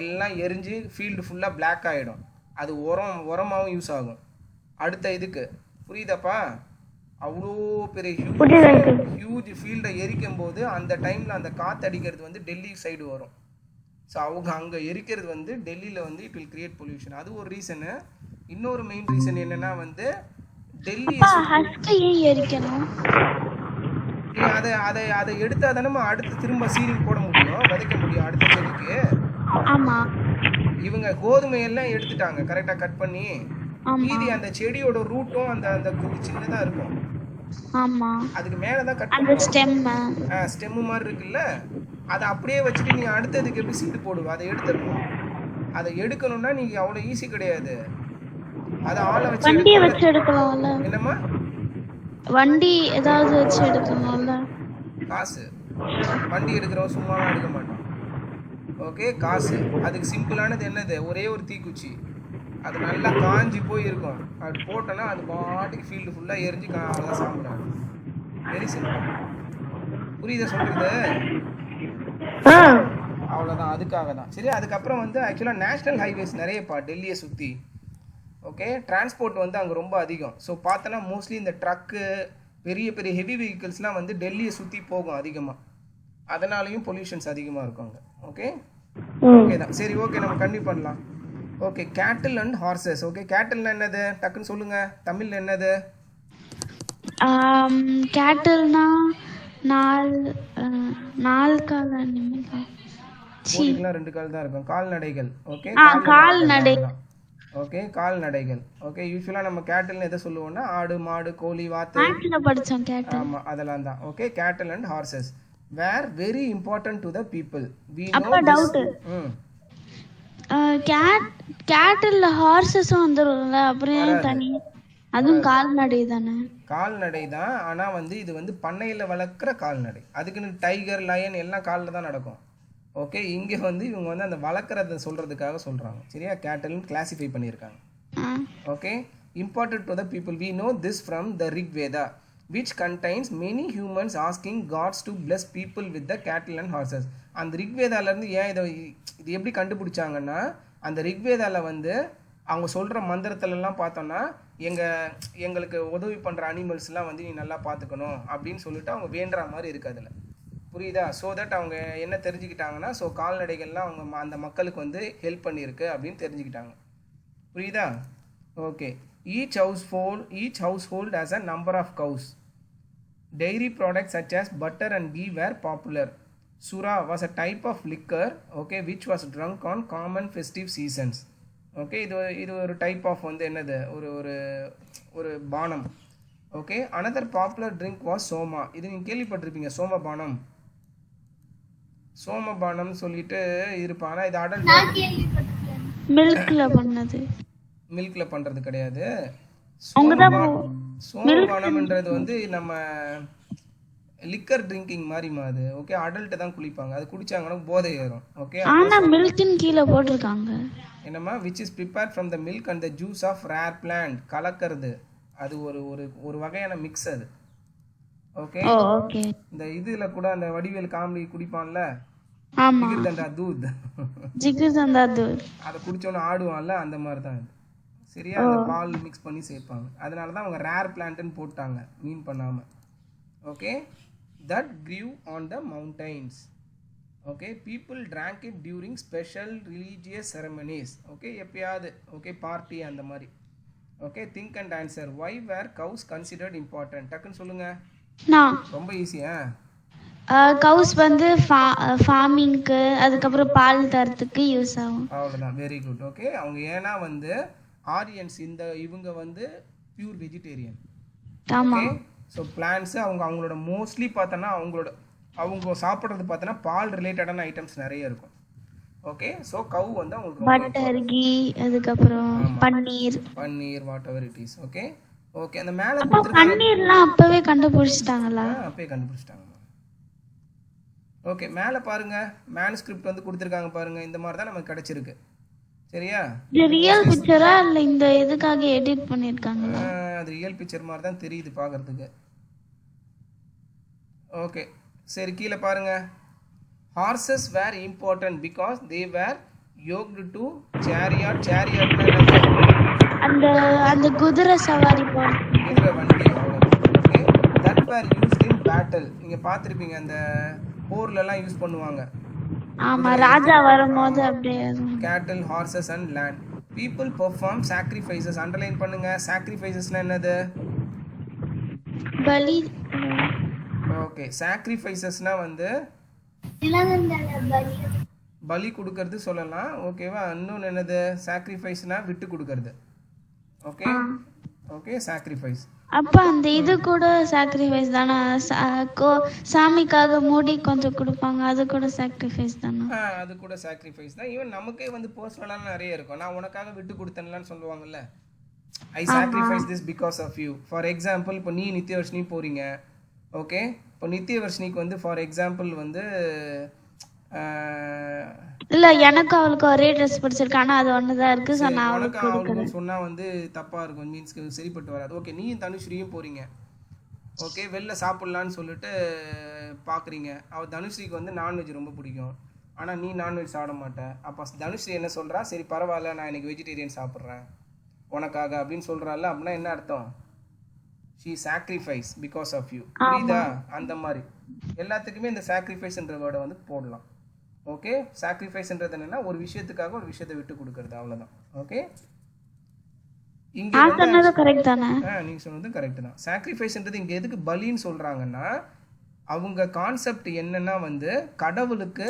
எல்லாம் எரிஞ்சு ஃபீல்டு ஃபுல்லா பிளாக் ஆயிடும். அது உரமாகவும் யூஸ் ஆகும் அடுத்த இதுக்கு. புரியுதாப்பா? அவ்வளோ பெரிய ஹியூஜ் ஃபீல்டை எரிக்கும் போது அந்த டைமில் அந்த காற்று அடிக்கிறது வந்து டெல்லி சைடு வரும். ஸோ அவங்க அங்கே எரிக்கிறது வந்து டெல்லியில் வந்து இட் வில் கிரியேட் பொல்யூஷன். அது ஒரு ரீசனு. இன்னொரு மெயின் ரீசன் என்னன்னா வந்து டெல்லி எரிக்கணும். அதை அதை அதை எடுத்தா தானே அடுத்து திரும்ப சீலிங் போட முடியும், விதைக்க முடியும் அடுத்த செடிக்கு. ஆமா, இவங்க கோதுமையெல்லாம் எடுத்துட்டாங்க கரெக்டாக கட் பண்ணி. மீதி அந்த செடியோட ரூட்டும் அந்த அந்த சின்னதா இருக்கும். ஆமா, அதுக்கு மேல தான் கட் அந்த ஸ்டெம் மாதிரி இருக்குல்ல, அதை அப்படியே வச்சுட்டு நீ அடுத்ததுக்கு எப்படி சீடு போடுவ? அதை எடுத்துடணும். அதை எடுக்கணும்னா நீங்க அவ்வளவு ஈஸி கிடையாது. அதை ஆளை வச்சு எடுக்கலாம்ல. என்னம்மா, வண்டி ஏதாவது வச்சு எடுக்கணும்ல. காசு, வண்டி எடுக்கிறவன் சும்மாலாம் எடுக்க மாட்டான். ஓகே, காசு. அதுக்கு சிம்பிளானது என்னது, ஒரே ஒரு தீக்குச்சி, அது நல்லா காஞ்சி போய் இருக்கும், அது போட்டோன்னா அது பாட்டுக்கு ஃபீல்டு ஃபுல்லாக எரிஞ்சு அவ்வளோதான் சாப்பிடாது. Very simple. புரியுதா சொல்கிறது? அவ்வளோதான், அதுக்காக தான். சரி, அதுக்கப்புறம் வந்து ஆக்சுவலாக நேஷ்னல் ஹைவேஸ் நிறையப்பா டெல்லியை சுற்றி. ஓகே, டிரான்ஸ்போர்ட் வந்து அங்கே ரொம்ப அதிகம். ஸோ பார்த்தோன்னா மோஸ்ட்லி இந்த ட்ரக்கு, பெரிய பெரிய ஹெவி வெஹிக்கிள்ஸ்லாம் வந்து டெல்லியை சுற்றி போகும் அதிகமாக. அதனாலையும் பொல்யூஷன்ஸ் அதிகமாக இருக்கும் அங்கே. ஓகே, ஓகே தான். சரி, ஓகே, நம்ம கண்டினியூ பண்ணலாம். Okay, cattle and horses. Okay, கேட்டில்னா என்னது டக்குன்னு சொல்லுங்க, தமிழ்ல என்னது? கேட்டில்னா நாலு கால் அனிமல். கோழிக்குலாம் 2 கால் தான் இருக்கும், கால்நடைகள். ஓகே, கால்நடை. ஓகே, கால்நடைகள். ஓகே, யூசுவலா நம்ம கேட்டில்னு எதை சொல்லுவோம்னா ஆடு, மாடு, கோழி, வாத்து படிச்சோம் கேட்டில். ஆமா, அதெல்லாம் தான். Okay, cattle and horses were very important to the people. We know doubt, கேட்டில்ல ஹார்சஸும் வந்துரும்ல, அப்புறம் ஏன் தனி? அதுவும் கால்நடை தானே? கால்நடை தான், ஆனா வந்து இது வந்து பண்ணையில வளர்க்குற கால்நடை. அதுக்குன்னு டைகர், லயன் எல்லாம் காலில் தான் நடக்கும். ஓகே, இங்கே வந்து இவங்க வந்து அந்த வளர்க்குறத சொல்றதுக்காக சொல்றாங்க. சரியா? கேட்டில்னு கிளாசிஃபை பண்ணியிருக்காங்க. Okay, important to the people. We know this from the Rig Veda, which contains many humans asking gods to bless people with the cattle and horses. அந்த ரிக்வேதாலேருந்து ஏன் இது எப்படி கண்டுபிடிச்சாங்கன்னா, அந்த ரிக்வேதாவில் வந்து அவங்க சொல்கிற மந்திரத்துலலாம் பார்த்தோன்னா எங்களுக்கு உதவி பண்ணுற அனிமல்ஸ்லாம் வந்து நீ நல்லா பார்த்துக்கணும் அப்படின்னு சொல்லிட்டு அவங்க வேண்டுற மாதிரி இருக்குது அதில். புரியுதா? ஸோ தட் அவங்க என்ன தெரிஞ்சுக்கிட்டாங்கன்னா, ஸோ கால்நடைகள்லாம் அவங்க அந்த மக்களுக்கு வந்து ஹெல்ப் பண்ணியிருக்கு அப்படின்னு தெரிஞ்சுக்கிட்டாங்க. புரியுதா? Okay, each household has a number of cows. Dairy products such as butter and ghee were popular. Sura was a type of liquor, okay, which was drunk on common festive seasons. Okay, இது ஒரு டைப் ஆஃப் வந்து என்னது, ஒரு பானம். Okay, another popular drink was soma. இது நீங்கள் கேள்விப்பட்டிருப்பீங்க, சோமபானம். சோமபானம் சொல்லிட்டு இருப்பாங்க. இது அடல்ட் மில்க்ல பண்றது கிடையாது. சோமபானம்ன்றது வந்து நம்ம லிக்கர் ட்ரிங்கிங் மாதிரிமா அது. ஓகே, அடல்ட்டு தான் குளிப்பாங்க. அது குடிச்சாங்கன்னா போதை ஏறும். ஓகே, ஆனா மில்க்னு கீழே போட்டிருக்காங்க. என்னம்மா which is prepared from the milk and the juice of rare plant. கலக்கிறது அது ஒரு வகையான மிக்ஸ் அது. Okay, oh okay. இந்த இதுல கூட அந்த வடிவேல் காமெடி குடிப்பான்ல, ஆமா, ஜிகிர்தண்டா தூத், ஜிகிர்தண்டா தூத். அதை குடிச்சோன்னு ஆடுவான்ல, அந்த மாதிரி தான் இது. சரியா, அந்த பால் மிக்ஸ் பண்ணி சேர்ப்பாங்க. அதனால தான் அவங்க ரேர் பிளான்ட்னு போட்டாங்க, மீன் பண்ணாம. Okay, that grew on the mountains. Okay, people drank it during special religious ceremonies. Okay, எப்பயாவது ஓகே பார்ட்டி அந்த மாதிரி. Okay, think and answer. Why were cows considered important? டக்குன்னு சொல்லுங்க. நான் ரொம்ப ஈஸியா. கவுஸ் வந்து ஃபார்மிங்க்கு, அதுக்கப்புறம் பால் தரத்துக்கு யூஸ் ஆகும். அவ்வளோதான், வெரி குட். ஓகே, அவங்க ஏன்னா வந்து ஆரியன்ஸ் இவங்க வந்து பியூர் வெஜிடேரியன். ஆமா. ஓகே, ஸோ பிளான்ஸ் அவங்களோட மோஸ்ட்லி பார்த்தோன்னா அவங்க சாப்பிட்றது பார்த்தோன்னா பால் ரிலேட்டடான ஐட்டம்ஸ் நிறைய இருக்கும். ஓகே, ஸோ கவு வந்து அவங்களுக்கு பட்டர், கீ, அதுக்கப்புறம் paneer whatever it is. Okay okay, அந்த மேலே பன்னீர்லாம் அப்பவே கண்டுபிடிச்சிட்டாங்களா? அப்பவே கண்டுபிடிச்சிட்டாங்க. ஓகே, மேலே பாருங்க, மேனுஸ்கிரிப்ட் வந்து கொடுத்துருக்காங்க பாருங்க. இந்த மாதிரி தான் நமக்கு கிடைச்சிருக்கு. சரியா, இது ரியல் பிக்சரா இல்ல இந்த எதுக்காக எடிட் பண்ணிருக்காங்களா? அது ரியல் பிக்சர் மாதிரி தான் தெரியுது பார்க்கறதுக்கு. ஓகே, சரி கீழே பாருங்க. Horses were important because they were yoked to chariot. அந்த குதிரை சவாரி குதிரை வண்டி. Okay, that were used in battle. நீங்க பார்த்திருப்பீங்க, அந்த போர்ல எல்லாம் யூஸ் பண்ணுவாங்க. ஆமா, ராஜா வரும்போது அப்படியே. கேட்டில், horses and land. People perform sacrifices. Underline பண்ணுங்க. சாக்ரிஃபைசஸ்னா என்னது? பலி. ஓகே, சாக்ரிஃபைசஸ்னா வந்து பலி கொடுக்கறது சொல்லலாம். ஓகேவா, இன்னொன்று என்னது? சாக்ரிஃபைஸ்னா விட்டு கொடுக்கறது. Okay okay, sacrifice. அப்ப அந்த இது கூட சாக்ரிஃபைஸ் தானே? சாமிக்காக மூடி கொஞ்சம் கொடுப்பாங்க, அது கூட சாக்ரிஃபைஸ் தானே? அது கூட சாக்ரிஃபைஸ் தான். ஈவன் நமக்கே வந்து பர்சனலாக நிறைய இருக்கும். நான் உனக்காக விட்டு கொடுத்தேன்லான்னு சொல்லுவாங்கல்ல, I sacrifice this because of you. For example, இப்போ நீ நித்யவர்ஷினி போறீங்க. ஓகே, இப்போ நித்யவர்ஷினிக்கு வந்து ஃபார் எக்ஸாம்பிள் வந்து இல்ல, எனக்கு அவளுக்கு ஒரே ட்ரெஸ் பிடிச்சிருக்கு, ஆனா அது ஒண்ணுதான் இருக்கு. சோ நான் அவளுக்கு சொன்னா வந்து தப்பா இருக்கும், மீன்ஸ் சரிப்பட்டு வராது. ஓகே, நீயும் தனுஸ்ரீயும் போறீங்க. ஓகே, வெளில சாப்பிடலான்னு சொல்லிட்டு பாக்குறீங்க. அவ தனுஸ்ரீக்கு வந்து நான்வெஜ் ரொம்ப பிடிக்கும், ஆனா நீ நான்வெஜ் சாப்பிட மாட்ட. அப்ப தனுஸ்ரீ என்ன சொல்றா? சரி பரவாயில்ல, நான் இன்னைக்கு வெஜிடேரியன் சாப்பிட்றேன் உனக்காக அப்படின்னு சொல்றாள். அப்படின்னா என்ன அர்த்தம்? she sacrifice because of you. புரியுதா? அந்த மாதிரி எல்லாத்துக்குமே இந்த சாக்ரிஃபைஸ்ன்ற வேர்டை வந்து போடலாம். ஓகே, சாக்ரிஃபைஸ்ன்றது என்னன்னா ஒரு விஷயத்துக்காக ஒரு விஷயத்தை விட்டு கொடுக்கறது, அவ்வளவுதான். ஓகே, இங்க சொன்னது கரெக்ட் தானே? நீங்க சொன்னது கரெக்ட் தான். சாக்ரிஃபைஸ்ன்றது இங்க எதுக்கு பலின்னு சொல்றாங்கன்னா, அவங்க கான்செப்ட் என்னன்னா வந்து கடவுளுக்கு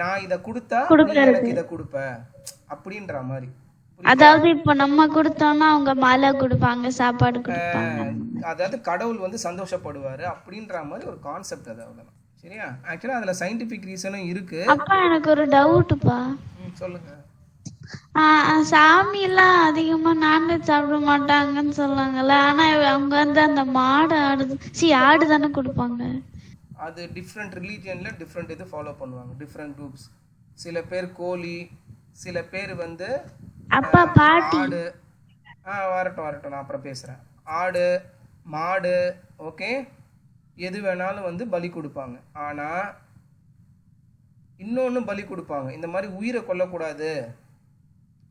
நான் இத கொடுத்தா எனக்கு இத கொடுப்ப அப்படின்ற மாதிரி. அதாவது இப்ப நம்ம கொடுத்தோம்னா அவங்க மாலை கொடுப்பாங்க, சாப்பாடு கொடுப்பாங்க. அதாவது கடவுள் வந்து சந்தோஷப்படுவாரு அப்படின்ற மாதிரி ஒரு கான்செப்ட் அது, அவ்வளவுதான். சரியா? ஆக்சுவலா அதுல சயின்டிபிக் ரீசனும் இருக்கு. அப்பா எனக்கு ஒரு டவுட்ப்பா. சொல்லுங்க. சாமி எல்லாம் அதிகமா நான்வெஜ் சாப்பிட மாட்டாங்கன்னு சொன்னாங்கல்ல, ஆனா அவங்க வந்து அந்த மாடு ஆடு தானே கொடுப்பாங்க. அது டிஃப்ரெண்ட் ரிலீஜியன்ல டிஃப்ரெண்ட் இது ஃபாலோ பண்ணுவாங்க, டிஃப்ரெண்ட் குரூப்ஸ். சில பேர் கோழி, சில பேர் வந்து அப்பா பாட்டி. ஆடு. வரட்டும் நான் அப்புறம் பேசுறேன். ஆடு, மாடு, ஓகே, எது வேணாலும் வந்து பலி கொடுப்பாங்க. ஆனா இன்னொன்னு பலி கொடுப்பாங்க, இந்த மாதிரி உயிரை கொல்லக்கூடாது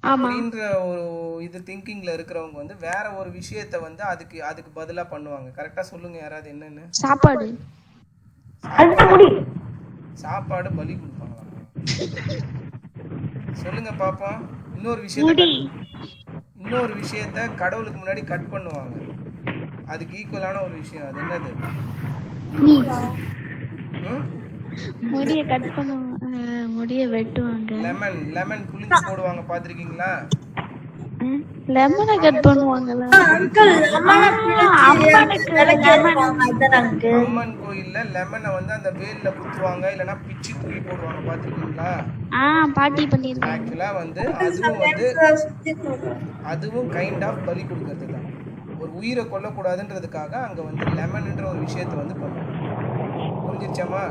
அப்படின்ற ஒரு இது திங்கிங்ல இருக்கிறவங்க வந்து வேற ஒரு விஷயத்த வந்து அதுக்கு பதிலா பண்ணுவாங்க. கரெக்டா சொல்லுங்க யாராவது என்னன்னு? சாப்பாடு பலி கொடுப்பாங்க. சொல்லுங்க பாப்போம். இன்னொரு விஷயத்த கடவுளுக்கு முன்னாடி கட் பண்ணுவாங்க, அதுக்கு ஈக்குவலான ஒரு விஷயம். அது என்னது? முடிய கட் பண்ணுவாங்க, முடிய வெட்டுவாங்க. லெமன் புளிஞ்சு போடுவாங்க, பாத்திருக்கீங்களா? லெமனை கட் பண்ணுவாங்கல அம்மன் கோயில்ல. லெமனை வந்து அந்த வேல்ல குத்துவாங்க, இல்லனா பிச்சு தூக்கி போடுவாங்க, பாத்திருக்கீங்களா? பாட்டி பண்ணிருக்காங்க. ஆக்சுவலா வந்து அதுவும் கைண்ட் ஆஃப் பலி கொடுக்கிறது தான். ஒரு உயிரை கொல்லக்கூடாதுன்றதுக்காக அங்க வந்து லெமன்ன்ற ஒரு விஷயத்தை வந்து பண்ணுவாங்க. புரிஞ்சிருச்சாமா?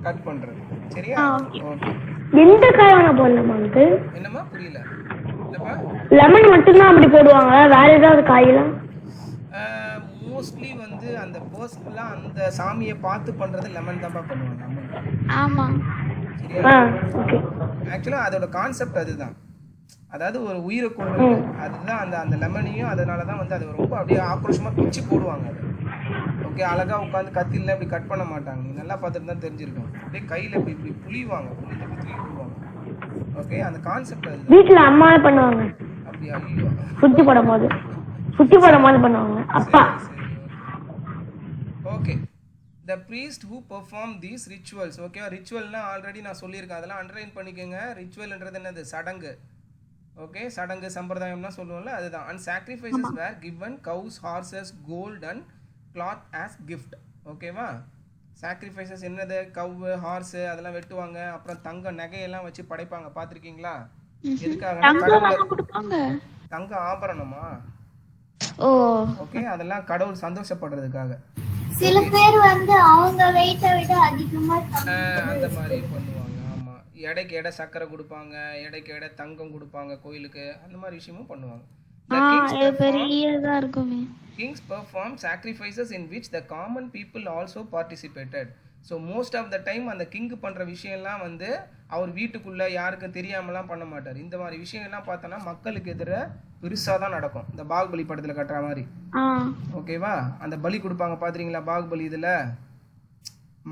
கட் பண்றது சரியா? ஓகே. எந்த காய் வேணா போடலாமா அங்கிள்? என்னம்மா புரியல? என்னப்பா? லெமன் மட்டும்தான் அப்படி போடுவாங்க, வேற ஏதாவது காயெல்லாம்? மோஸ்ட்லி வந்து அந்த பர்சனலாக அந்த சாமியை பார்த்து பண்ணுறது லெமன் தான்ப்பா பண்ணுவாங்க அம்மன். ஆமா. சரியா? ஓகே. ஆக்சுவலாக அதோட கான்செப்ட் அதுதான். அதாவது ஒரு உயிரை கொண்டு அதுதான் அந்த அந்த லெமனையும். அதனால தான் வந்து அது ரொம்ப அப்படியே ஆக்ரோஷமாக பிச்சு போடுவாங்க அது. ஓகே, அழகாக உட்காந்து கத்தியில் இப்படி கட் பண்ண மாட்டாங்க. நீ நல்லா பார்த்துட்டு தான் தெரிஞ்சிருக்கும். அப்படியே கையில் இப்படி இப்படி புளிவாங்க, புளி போடுவாங்க. ஓகே, அந்த கான்செப்ட் அதுதான். வீட்டுல அம்மாவே பண்ணுவாங்க. அப்படியா? ஐயோ. சுத்தி போடும் போது பண்ணுவாங்க அப்பா. Okay. The priest who perform these rituals. Okay, ரிச்சுவல்னா ஆல்ரெடி நான் சொல்லியிருக்கேன், அதெல்லாம் அண்டர்லைன் பண்ணிக்கோங்க. ரிச்சுவல்ன்றது என்னது? சடங்கு. ஓகே, சடங்கு சம்பிரதாயம்னா சொல்லுவோம்ல, அதுதான். And sacrifices were given cows, horses, gold and cloth as gift. ஓகேவா? sacrifices என்னது? கவு, ஹார்ஸ் அதெல்லாம் வெட்டுவாங்க. அப்புறம் தங்க நகையெல்லாம் வச்சு படைப்பாங்க. பார்த்துருக்கீங்களா? எதுக்காக? தங்க ஆபரணமா? ஓ ஓகே, அதெல்லாம் கடவுள் சந்தோஷப்படுறதுக்காக. சில பேர் வந்து அவங்க வெயிட்டை விட அதிகமா அந்த மாதிரி பண்ணுவாங்க. ஆமா, எடைக்கு எடை சக்கரை கொடுப்பாங்க, எடைக்கு எடை தங்கம் கொடுப்பாங்க கோயிலுக்கு. அந்த மாதிரி விஷயமும் பண்ணுவாங்க. பெரியதா இருக்குமே. Kings perform sacrifices in which the common people also participated. So most of the time அந்த கிங் பண்ற விஷயம்லாம் வந்து அவர் வீட்டுக்குள்ள யாருக்கும் தெரியாமலாம் பண்ண மாட்டார். இந்த மாதிரி விஷயங்கள்லாம் பார்த்தோன்னா மக்களுக்கு எதிர பெருசாக தான் நடக்கும். இந்த பாகுபலி படத்தில் கட்டுற மாதிரி. ஓகேவா? அந்த பலி கொடுப்பாங்க பார்த்துறீங்களா? பாகுபலி இதில்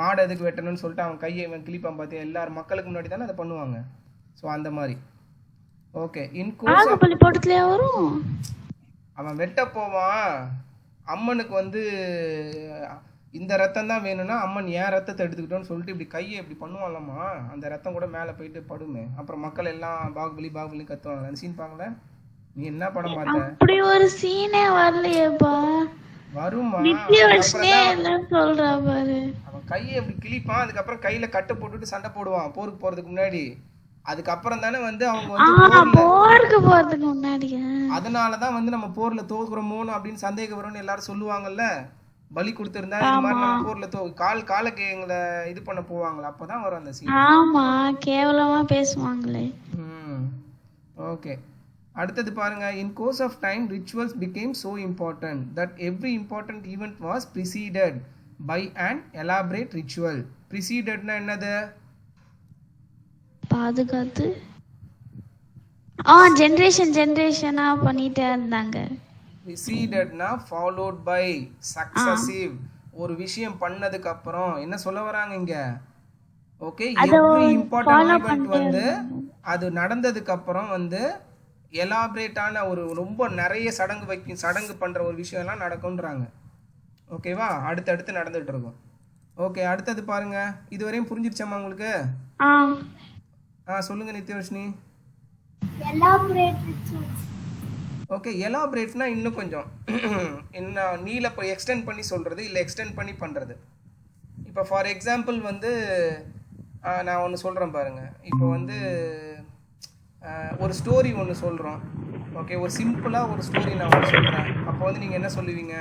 மாடு எதுக்கு வெட்டணும்னு சொல்லிட்டு அவன் கையை இவன் கிளிப்பான் பார்த்தியா? எல்லாரும் மக்களுக்கு முன்னாடி தானே அதை பண்ணுவாங்க. ஸோ அந்த மாதிரி. ஓகே, பாகுபலி படத்துலயே வரும். அவன் வெட்ட போவான். அம்மனுக்கு வந்து இந்த ரத்தம் தான் வேணும்னா அம்மன் ஏன் ரத்தத்தை எடுத்துக்கிட்டோன்னு சொல்லிட்டு இப்படி கையை இப்படி பண்ணுவாங்களாமா. அந்த ரத்தம் கூட மேலே போயிட்டு படுமே. அப்புறம் மக்கள் எல்லாம் பாகுபலி பாகுபலி கத்துவாங்க. அந்த சீன் பார்க்கல? நீ என்ன படம் பார்த்த? அப்படி ஒரு சீனே வரலையேப்பா. வருமா? சொல்றா பாரு. அவன் கையை இப்படி கிழிப்பான், அதுக்கப்புறம் கையில கட்டை போட்டுட்டு சண்டை போடுவான் போருக்கு போறதுக்கு முன்னாடி. அதுக்கப்புறம் தானே வந்து அவங்க வந்து போருக்கு போறதுக்கு முன்னாடி. அதனாலதான் வந்து நம்ம போர்ல தோக்குறோமோன்னு அப்படின்னு சந்தேகம் வரும்னு எல்லாரும் சொல்லுவாங்கல்ல. பலி கொடுத்திருந்தா இந்த மாதிரி நம்ம போர்ல காலுக்கு எங்களை இது பண்ண போவாங்களா, அப்பதான் வரும் அந்த சீன். ஆமா, கேவலமா பேசுவாங்களே. ஓகே, அடுத்தது பாருங்க. In course of time rituals became so important that every important event was preceded by an elaborate ritual. Precededனா என்னது? பாதுகாத்து ஜெனரேஷனா பண்ணிட்டே இருந்தாங்க. precededனா followed by, successive. ஒரு விஷயம் பண்ணதுக்கு அப்புறம் என்ன சொல்ல வராங்க இங்க? ஓகே, every important event வந்து அது நடந்ததுக்கு அப்புறம் வந்து எலாபரேட்டான ஒரு ரொம்ப நிறைய சடங்கு பண்ற ஒரு விஷயம் எல்லாம் நடக்கும்ன்றாங்க. ஓகேவா? அடுத்தடுத்து நடந்துட்டு இருக்கும். ஓகே, அடுத்தது பாருங்க. இதுவரையும் புரிஞ்சிருச்சாமா உங்களுக்கு? சொல்லுங்க நித்யவர்ஷினி. ஓகே, எலாபரேட்னா இன்னும் கொஞ்சம் இன்னும் நீல எக்ஸ்டெண்ட் பண்ணி சொல்றது, இல்லை எக்ஸ்டெண்ட் பண்ணி பண்றது. இப்போ ஃபார் எக்ஸாம்பிள் வந்து நான் ஒன்று சொல்கிறேன் பாருங்க. இப்போ வந்து ஒரு ஸ்டோரி ஒன்று சொல்கிறோம். ஓகே, ஒரு சிம்பிளாக ஒரு ஸ்டோரி நான் ஒன்று சொல்கிறேன். அப்போ வந்து நீங்கள் என்ன சொல்லுவீங்க?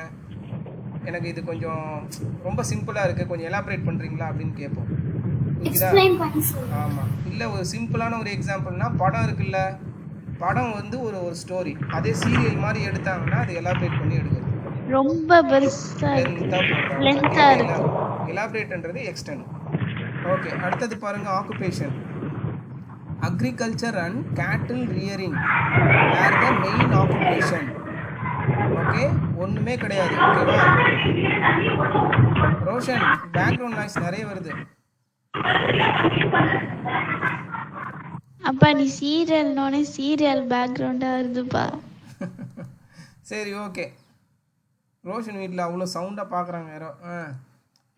எனக்கு இது கொஞ்சம் ரொம்ப சிம்பிளாக இருக்குது, கொஞ்சம் எலாபரேட் பண்ணுறீங்களா அப்படின்னு கேட்போம். ஆமாம். இல்லை, ஒரு சிம்பிளான ஒரு எக்ஸாம்பிள்னா படம் இருக்குல்ல, படம் வந்து ஒரு ஸ்டோரி. அதே சீரியல் மாதிரி எடுத்தாங்கன்னா அது எலாபரேட் பண்ணி எடுக்கிறது. ரொம்ப லென்த்தா இருக்கு. எலாபரேட்ன்றது எக்ஸ்டெண்ட். ஓகே, அடுத்தது பாருங்க. Occupation. Agriculture and cattle rearing were the main occupation. Okay, ஒன்றுமே கிடையாது. ஓகேவா? ரோஷன், பேக்ரவுண்ட் நாய்ஸ் நிறைய வருது. அப்பா நீ சீரியல்னோனே சீரியல் பேக்ரவுண்டா வருதுப்பா. சரி, ஓகே. ரோஷன் வீட்டில் அவ்வளோ சவுண்டாக பார்க்குறாங்க யாரோ.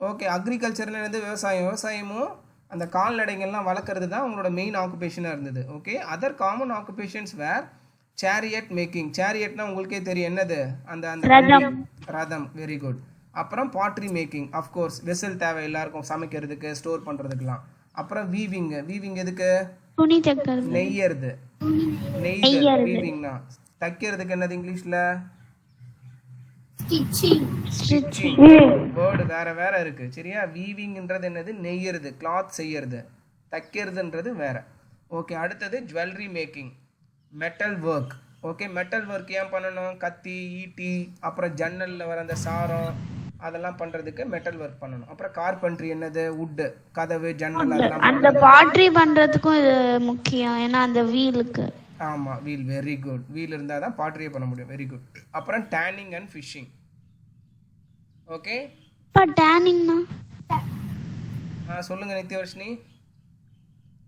ஓகே, அக்ரிகல்ச்சர்ல இருந்து விவசாயமும் அந்த கால்நடைகள்லாம் வளர்க்குறது தான் உங்களோட மெயின் ஆக்குபேஷனாக இருந்தது. ஓகே, அதர் காமன் ஆக்குபேஷன்ஸ் வேர் சேரியட் மேக்கிங். சேரியட்னா உங்களுக்கே தெரியும் என்னது? அந்த ரதம். Very good. அப்புறம் பாட்ரி மேக்கிங், அஃப்கோர்ஸ் வெசல் தேவை எல்லாருக்கும் சமைக்கிறதுக்கு, ஸ்டோர் பண்ணுறதுக்கெலாம். அப்புறம் வீவிங் எதுக்கு? துணி தைக்கிறது. நெய்யறது. வீவிங்னா தைக்கிறதுக்கு என்னது இங்கிலீஷில்? ஸ்டிச்சிங். ஸ்டிச்சிங் வேர்டு வேற வேற இருக்கு சரியா. வீவிங்ன்றது என்னது, நெய்யறது, கிளாத் செய்யறது. தைக்கிறதுன்றது வேற. ஓகே, அடுத்தது jewellery making, metal work. Okay, metal work ஏன் பண்ணணும், கத்தி, ஈட்டி, அப்புறம் ஜன்னலில் வர அந்த சாரம் அதெல்லாம் பண்ணுறதுக்கு மெட்டல் ஒர்க் பண்ணணும். அப்புறம் கார்பென்ட்ரி என்னது, வுட்டு, கதவு, ஜன்னல் அதெல்லாம் அந்த பாட்ரி பண்றதுக்கும் இது முக்கியம், ஏன்னா அந்த வீலுக்கு. ஆமாம், வீல், வெரி குட். வீல் இருந்தால் தான் பாட்ரியே பண்ண முடியும், வெரி குட். அப்புறம் டேனிங் அண்ட் ஃபிஷ்ஷிங். ஓகே, டேனிங்னா சொல்லுங்கள் நித்யவர்ஷினி.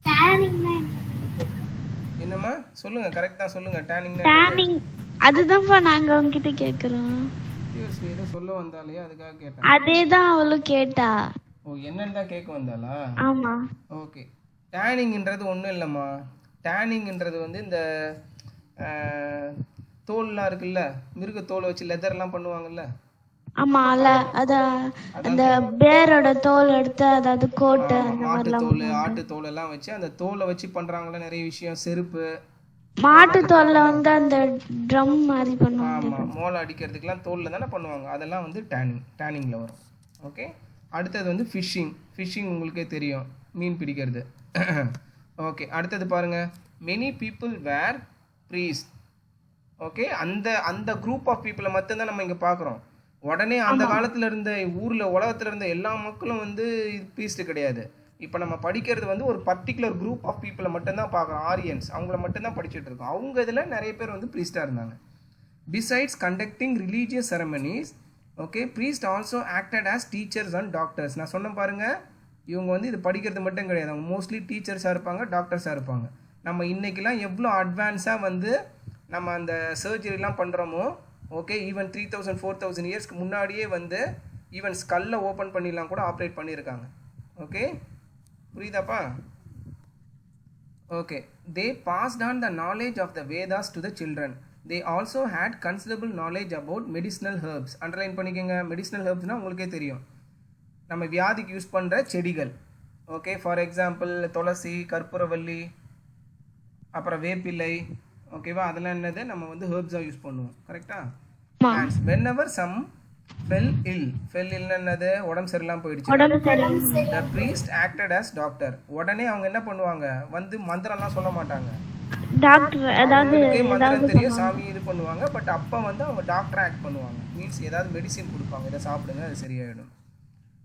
டேனிங்னா என்னம்மா சொல்லுங்கள், கரெக்ட் தான் சொல்லுங்கள். டேனிங் அதுதான்ப்பா நாங்க உங்ககிட்ட கேக்குறோம். நித்யவர்ஷினி ஏதோ சொல்ல வந்தாலே அதுக்காக கேட்டேன். அதேதான் அவளும் கேட்டா. ஓ, என்னன்னு தான் கேட்க வந்தாளா? ஆமா. ஓகே, டேனிங்ன்றது ஒன்றும் இல்லைம்மா. டேனிங்ன்றது வந்து இந்த தோல்லாம் இருக்குல்ல, மிருக தோலை வச்சு லெதர்லாம் பண்ணுவாங்கல்ல. ஆமா, அத அந்த பேரோட தோல் எடுத்து, அதாவது கோட்டு அந்த மாட்டு மாதிரிலாம். தோல், ஆட்டு தோல் எல்லாம் வச்சு அந்த தோலை வச்சு பண்றாங்கல்ல நிறைய விஷயம். செருப்பு, மாட்டு தோல்ல வந்து அந்த ட்ரம் மாதிரி பண்ணுவாங்க. ஆமா, மோளை அடிக்கிறதுக்கெல்லாம் தோல்ல தானே பண்ணுவாங்க. அதெல்லாம் வந்து டேனிங்ல வரும். ஓகே, அடுத்தது வந்து ஃபிஷ்ஷிங். ஃபிஷ்ஷிங் உங்களுக்கே தெரியும், மீன் பிடிக்கிறது. ஓகே, அடுத்தது பாருங்க, many people were priest. Okay, அந்த குரூப் ஆஃப் பீப்புளை மட்டும்தான் நம்ம இங்கே பார்க்குறோம். உடனே அந்த காலத்தில் இருந்த ஊரில் உலகத்தில் இருந்த எல்லா மக்களும் வந்து ப்ரீஸ்ட் கிடையாது. இப்போ நம்ம படிக்கிறது வந்து ஒரு பர்டிகுலர் குரூப் ஆஃப் பீப்புளை மட்டும்தான் பார்க்குறோம், ஆரியன்ஸ். அவங்கள மட்டும்தான் படிச்சுட்டு இருக்கோம். அவங்க இதில் நிறைய பேர் வந்து ப்ரீஸ்டாக இருந்தாங்க. Besides conducting religious ceremonies, okay, priest also acted as teachers and doctors. நான் சொன்ன பாருங்க, இவங்க வந்து இது படிக்கிறது மட்டும் கிடையாது, அவங்க மோஸ்ட்லி டீச்சர்ஸாக இருப்பாங்க, டாக்டர்ஸாக இருப்பாங்க. நம்ம இன்னைக்கெல்லாம் எவ்வளோ அட்வான்ஸாக வந்து நம்ம அந்த சர்ஜரிலாம் பண்ணுறோமோ, ஓகே, ஈவன் 3000-4000 இயர்ஸ்க்கு முன்னாடியே வந்து ஈவன் ஸ்கல்லை ஓப்பன் பண்ணிடலாம் கூட ஆப்ரேட் பண்ணியிருக்காங்க. ஓகே, புரியுதாப்பா? Okay, they passed on the knowledge of the Vedas to the children. They also had considerable knowledge about medicinal herbs. Underline பண்ணிக்கோங்க. மெடிசினல் ஹெர்ப்ஸ்னால் உங்களுக்கே தெரியும், நம்ம வியாதிக்கு யூஸ் பண்ணுற செடிகள். ஓகே, ஃபார் எக்ஸாம்பிள் துளசி, கற்பூரவல்லி, அப்புறம் வேப்பிலை. ஓகேவா, அதெல்லாம் என்னது நம்ம வந்து ஹெர்ப்ஸாக யூஸ் பண்ணுவோம். கரெக்டா? whenever some fell ill, என்னது, உடம்பு சரியில்லாம போயிடுச்சு, the priest acted as doctor. உடனே அவங்க என்ன பண்ணுவாங்க, வந்து மந்திரம்லாம் சொல்ல மாட்டாங்க, டாக்டர் அதாவது மந்திரம் தெரியும், சாமி இது பண்ணுவாங்க. பட் அப்போ வந்து அவங்க டாக்டர் ஆக்ட் பண்ணுவாங்க. மீன்ஸ் ஏதாவது மெடிசின் கொடுப்பாங்க, இதை சாப்பிடுங்க அது சரியாயிடும்.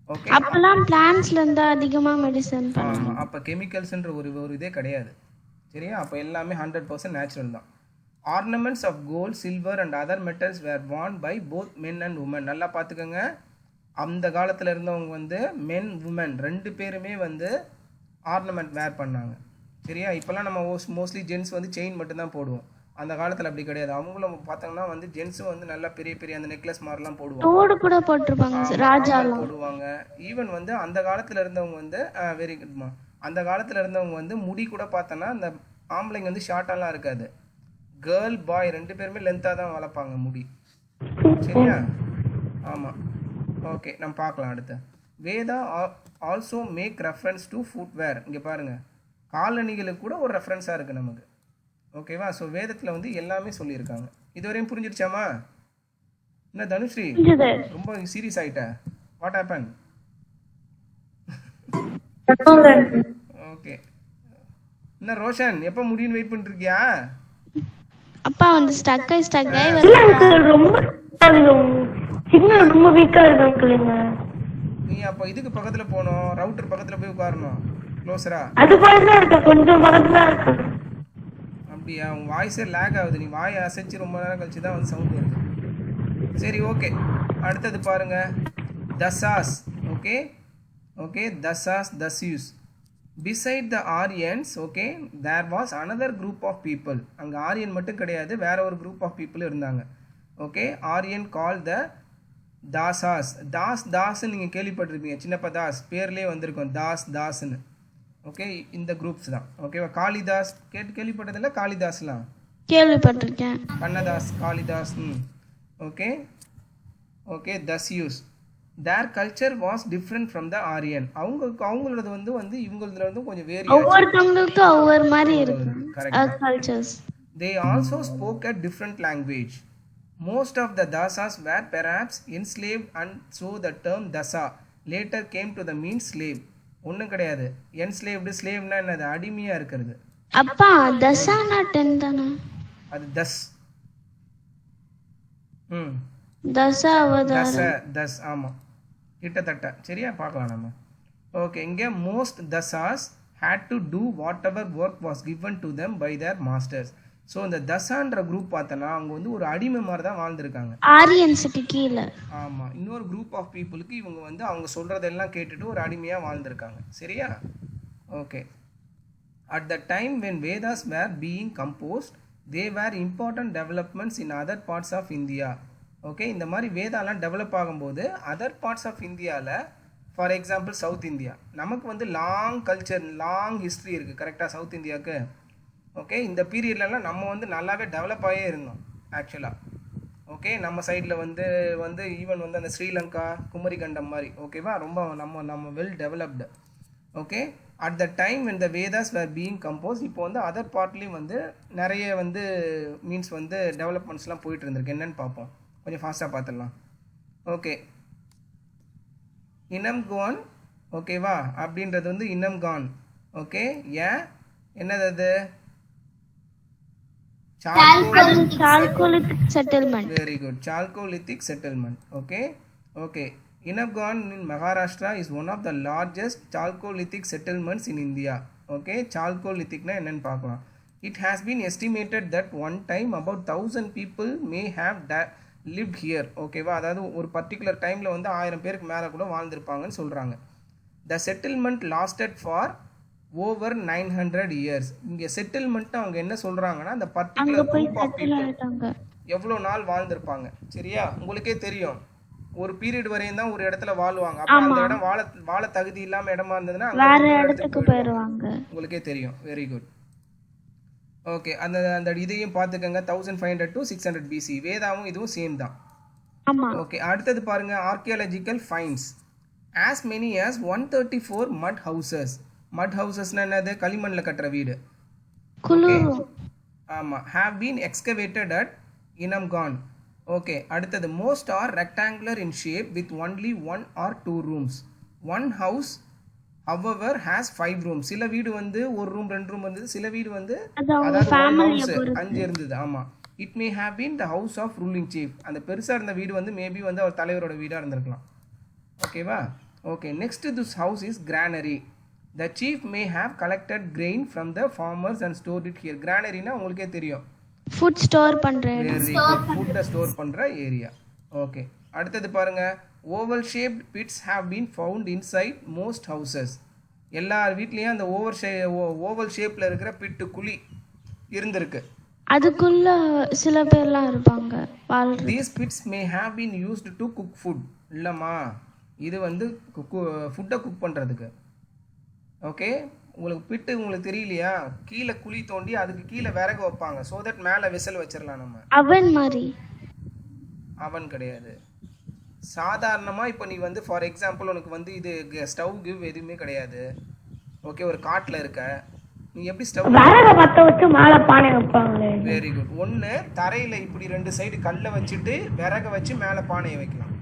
ஓகே, அப்பலாம் பிளான்ட்ஸ்ல இருந்து அதிகமா மெடிசன் ஆமா, அப்போ கெமிக்கல்ஸ்ன்ற ஒரு இதே கிடையாது சரியா. அப்போ எல்லாமே 100% நேச்சுரல் தான். Ornaments of gold, silver and other metals were worn by both men and women. நல்லா பார்த்துக்கோங்க, அந்த காலத்தில் இருந்தவங்க வந்து மென் உமன் ரெண்டு பேருமே வந்து ஆர்னமெண்ட் வேர் பண்ணாங்க சரியா. இப்போல்லாம் நம்ம மோஸ்ட்லி ஜென்ஸ் வந்து செயின் மட்டும்தான் போடுவோம். அந்த காலத்தில் அப்படி கிடையாது. அவங்களும் பார்த்தோம்னா வந்து ஜென்ஸும் வந்து நல்லா பெரிய பெரிய அந்த நெக்லஸ் மாதிரிலாம் போடுவாங்க, தோடு கூட போட்டிருப்பாங்க, ராஜாலாம் போடுவாங்க. ஈவன் வந்து அந்த காலத்தில் இருந்தவங்க வந்து வெரி குட்மா, அந்த காலத்தில் இருந்தவங்க வந்து முடி கூட பார்த்தோன்னா அந்த ஆம்பளைங்க வந்து ஷார்ட்டாலாம் இருக்காது, கேர்ள் பாய் ரெண்டு பேருமே லென்த்தாக தான் வளர்ப்பாங்க முடி சரியா. ஆமாம், ஓகே, நம்ம பார்க்கலாம் அடுத்து. Veda also make reference to footwear. இங்கே பாருங்கள், காலணிகளுக்கு கூட ஒரு ரெஃபரன்ஸாக இருக்குது நமக்கு. ஓகேவா, ஸோ வேதத்தில் வந்து எல்லாமே சொல்லியிருக்காங்க. இதுவரையும் புரிஞ்சிருச்சாமா? என்ன தனுஸ்ரீ ரொம்ப சீரியஸ் ஆகிட்ட, வாட் ஹேப்பன்? ஓகே, என்ன ரோஷன் எப்போ முடியும்னு வெயிட் பண்ணிருக்கியா? அப்பா வந்து ஸ்டக் ஆகி ரொம்ப சிக்னல் ரொம்ப வீக்கா இருக்குங்க. நீ அப்போ இதுக்கு பக்கத்துல போகணும், ரவுட்டர் பக்கத்துல போய் உட்காரணும், க்ளோஸரா. அது பக்கத்துல இருக்க, கொஞ்சம் பக்கத்துல இருக்கு. அப்படியா, உன் வாய்ஸே லேக் ஆகுது, நீ வாயை அசைச்சு ரொம்ப நேரம் கழிச்சு தான் வந்து சவுண்ட் வருது. சரி, ஓகே, அடுத்தது பாருங்க, Dasas. Okay okay, Dasas, Dasyus. Beside the Aryans, okay, there was another group of people. அங்கே ஆரியன் மட்டும் கிடையாது, வேற ஒரு குரூப் ஆஃப் பீப்புள் இருந்தாங்க. ஓகே, ஆரியன் கால் த தாசாஸ். தாஸ்ன்னு நீங்கள் கேள்விப்பட்டிருப்பீங்க, சின்னப்பா தாஸ் பேர்லேயே வந்திருக்கும், தாஸ்ன்னு. ஓகே, இந்த குரூப்ஸ் தான். ஓகேவா, காளிதாஸ் கேள்விப்பட்டதில்ல, காளிதாஸ்லாம் கேள்விப்பட்டிருக்கேன், Kannadas, Kalidas. Okay okay, Dasyus. Their culture was different from the Aryan. அவங்களோட வந்து இவங்களோட வந்து கொஞ்சம் வேரியேஷன், ஒவ்வொருத்தவங்களுக்கு ஒவ்வொரு மாதிரி இருக்கு cultures. They also spoke a different language. Most of the dasas were perhaps enslaved, and so the term dasa later came to the mean slave. ஒன்றும் கிடையாது. enslaved slaveனா என்னது, அடிமையாக இருக்கிறது. அப்பா தசானா 10 தானே? அது தஸ். தசா அவதாரம். தஸ் ஆமாம், கிட்டத்தட்ட சரியா பார்க்கலாம் நம்ம. ஓகே, இங்கே most தசாஸ் had to do whatever work was given to them by their masters. So இந்த தசான்ற குரூப் பார்த்தோன்னா அவங்க வந்து ஒரு அடிமை மாதிரி தான் வாழ்ந்துருக்காங்க. ஆரியன்ஸுக்கு கீழே. ஆமாம், இன்னொரு குரூப் ஆஃப் பீப்புளுக்கு இவங்க வந்து அவங்க சொல்கிறதெல்லாம் கேட்டுட்டு ஒரு அடிமையாக வாழ்ந்துருக்காங்க. சரியா? Okay. At the time when Vedas were being composed, they were important developments in other parts of India. Okay, இந்த மாதிரி வேதாலாம் டெவலப் ஆகும்போது அதர் பார்ட்ஸ் ஆஃப் இந்தியாவில், ஃபார் எக்ஸாம்பிள் சவுத் இந்தியா, நமக்கு வந்து லாங் கல்ச்சர், லாங் ஹிஸ்ட்ரி இருக்குது கரெக்டாக சவுத் இந்தியாவுக்கு. ஓகே, இந்த பீரியட்லலாம் நம்ம வந்து நல்லாவே டெவலப் ஆகவே இருந்தோம் ஆக்சுவலாக. ஓகே, நம்ம சைடில் வந்து ஈவன் வந்து அந்த ஸ்ரீலங்கா, குமரிகண்டம் மாதிரி ஓகேவா, ரொம்ப நம்ம well developed. Okay, at the time when the Vedas were being composed, இப்போ வந்து அதர் பார்ட்லேயும் வந்து நிறைய வந்து மீன்ஸ் வந்து டெவலப்மெண்ட்ஸ்லாம் போயிட்டு இருந்திருக்கு. என்னென்னு பார்ப்போம், கொஞ்சம் ஃபாஸ்ட்டாக பார்த்துடலாம். ஓகே, இனம்கான் ஓகேவா அப்படின்றது வந்து இனம்கான். ஓகே, ஏன் என்னது அது, Chalcolithic settlement. Very good, Chalcolithic settlement. Okay. Inamgan in Maharashtra is one of the largest Chalcolithic settlements in India. Okay, Chalcolithic na enna paakalam. It has been estimated that one time about 1000 people may have lived here. Okay va, adhaadu ஒரு particular timeல வந்து 1000 பேருக்கு மேல கூட வாழ்ந்திருப்பாங்கன்னு சொல்றாங்க. The settlement lasted for over 900 years. இங்க செட்டில்மெண்ட் அவங்க என்ன சொல்றாங்கன்னா அந்த பர்టిక్యులர் குரூப் ஆஃப் பீப்பிள் எவ்வளவு நாள் வாழ்ந்திருப்பாங்க. சரியா? உங்களுக்கே தெரியும் ஒரு பீரியட் வரையும் தான் ஒரு இடத்துல வாழ்வாங்க. அப்ப அந்த இடம் வாழ தகுதி இல்லாம இடமா இருந்ததுன்னா வேற இடத்துக்கு போயிடுவாங்க. உங்களுக்கே தெரியும். Very good. ஓகே, அந்த இதையும் பார்த்துக்கங்க. 1500 to 600 BC. வேதாவும் இதுவும் சேம் தான். ஆமா. ஓகே, அடுத்தது பாருங்க, archaeological finds. as many as 134 mud houses. மட் ஹவுசஸ்னா என்னது, களிமண்ணில் கட்டுற வீடு. ஆமாம், have been excavated at Inamgan. Okay, அடுத்தது most are rectangular in shape with only 1 or 2 rooms. One house however has 5 rooms. சில வீடு வந்து ஒரு ரூம் 2 ரூம் இருந்தது, சில வீடு வந்து அதாவது 5 இருந்தது. ஆமாம், it may have been the house of ruling chief. அந்த பெருசாக இருந்த வீடு வந்து மேபி வந்து அவர் தலைவரோட வீடாக இருந்திருக்கலாம். ஓகேவா? Okay, next this house is granary. The chief may have collected grain from the farmers and stored it here. Granary na ungalke theriyum, food store பண்ற food store பண்ற ஏரியா. ஓகே, அடுத்து பாருங்க, oval shaped pits have been found inside most houses. எல்லா வீட்லயும் அந்த ஓவல் ஷேப்ல இருக்கிற பிட் குழி இருந்திருக்கு. அதுக்குள்ள சில பேர்லாம் இருப்பாங்க. These pits may have been used to cook food. இல்லமா, இது வந்து ஃபுட்டை குக் பண்றதுக்கு. ஓகே, உங்களுக்கு பிட்டு உங்களுக்கு தெரியலையா, கீழே குழி தோண்டி அதுக்கு கீழே விறகு வைப்பாங்க. ஸோ தட் மேலே விசில் வச்சிடலாம். நம்ம அவன் மாதிரி அவன் கிடையாது. சாதாரணமாக இப்போ நீ வந்து ஃபார் எக்ஸாம்பிள் உனக்கு வந்து இது ஸ்டவ் கிவ் எதுவுமே கிடையாது. ஓகே, ஒரு காட்டில் இருக்க, நீ எப்படி ஸ்டவ் விறகு பற்ற வச்சு மேலே பானை வைப்பாங்க. Very good. ஒன்று தரையில் இப்படி 2 சைடு கல்லை வச்சுட்டு விறக வச்சு மேலே பானையை வைக்கலாம்.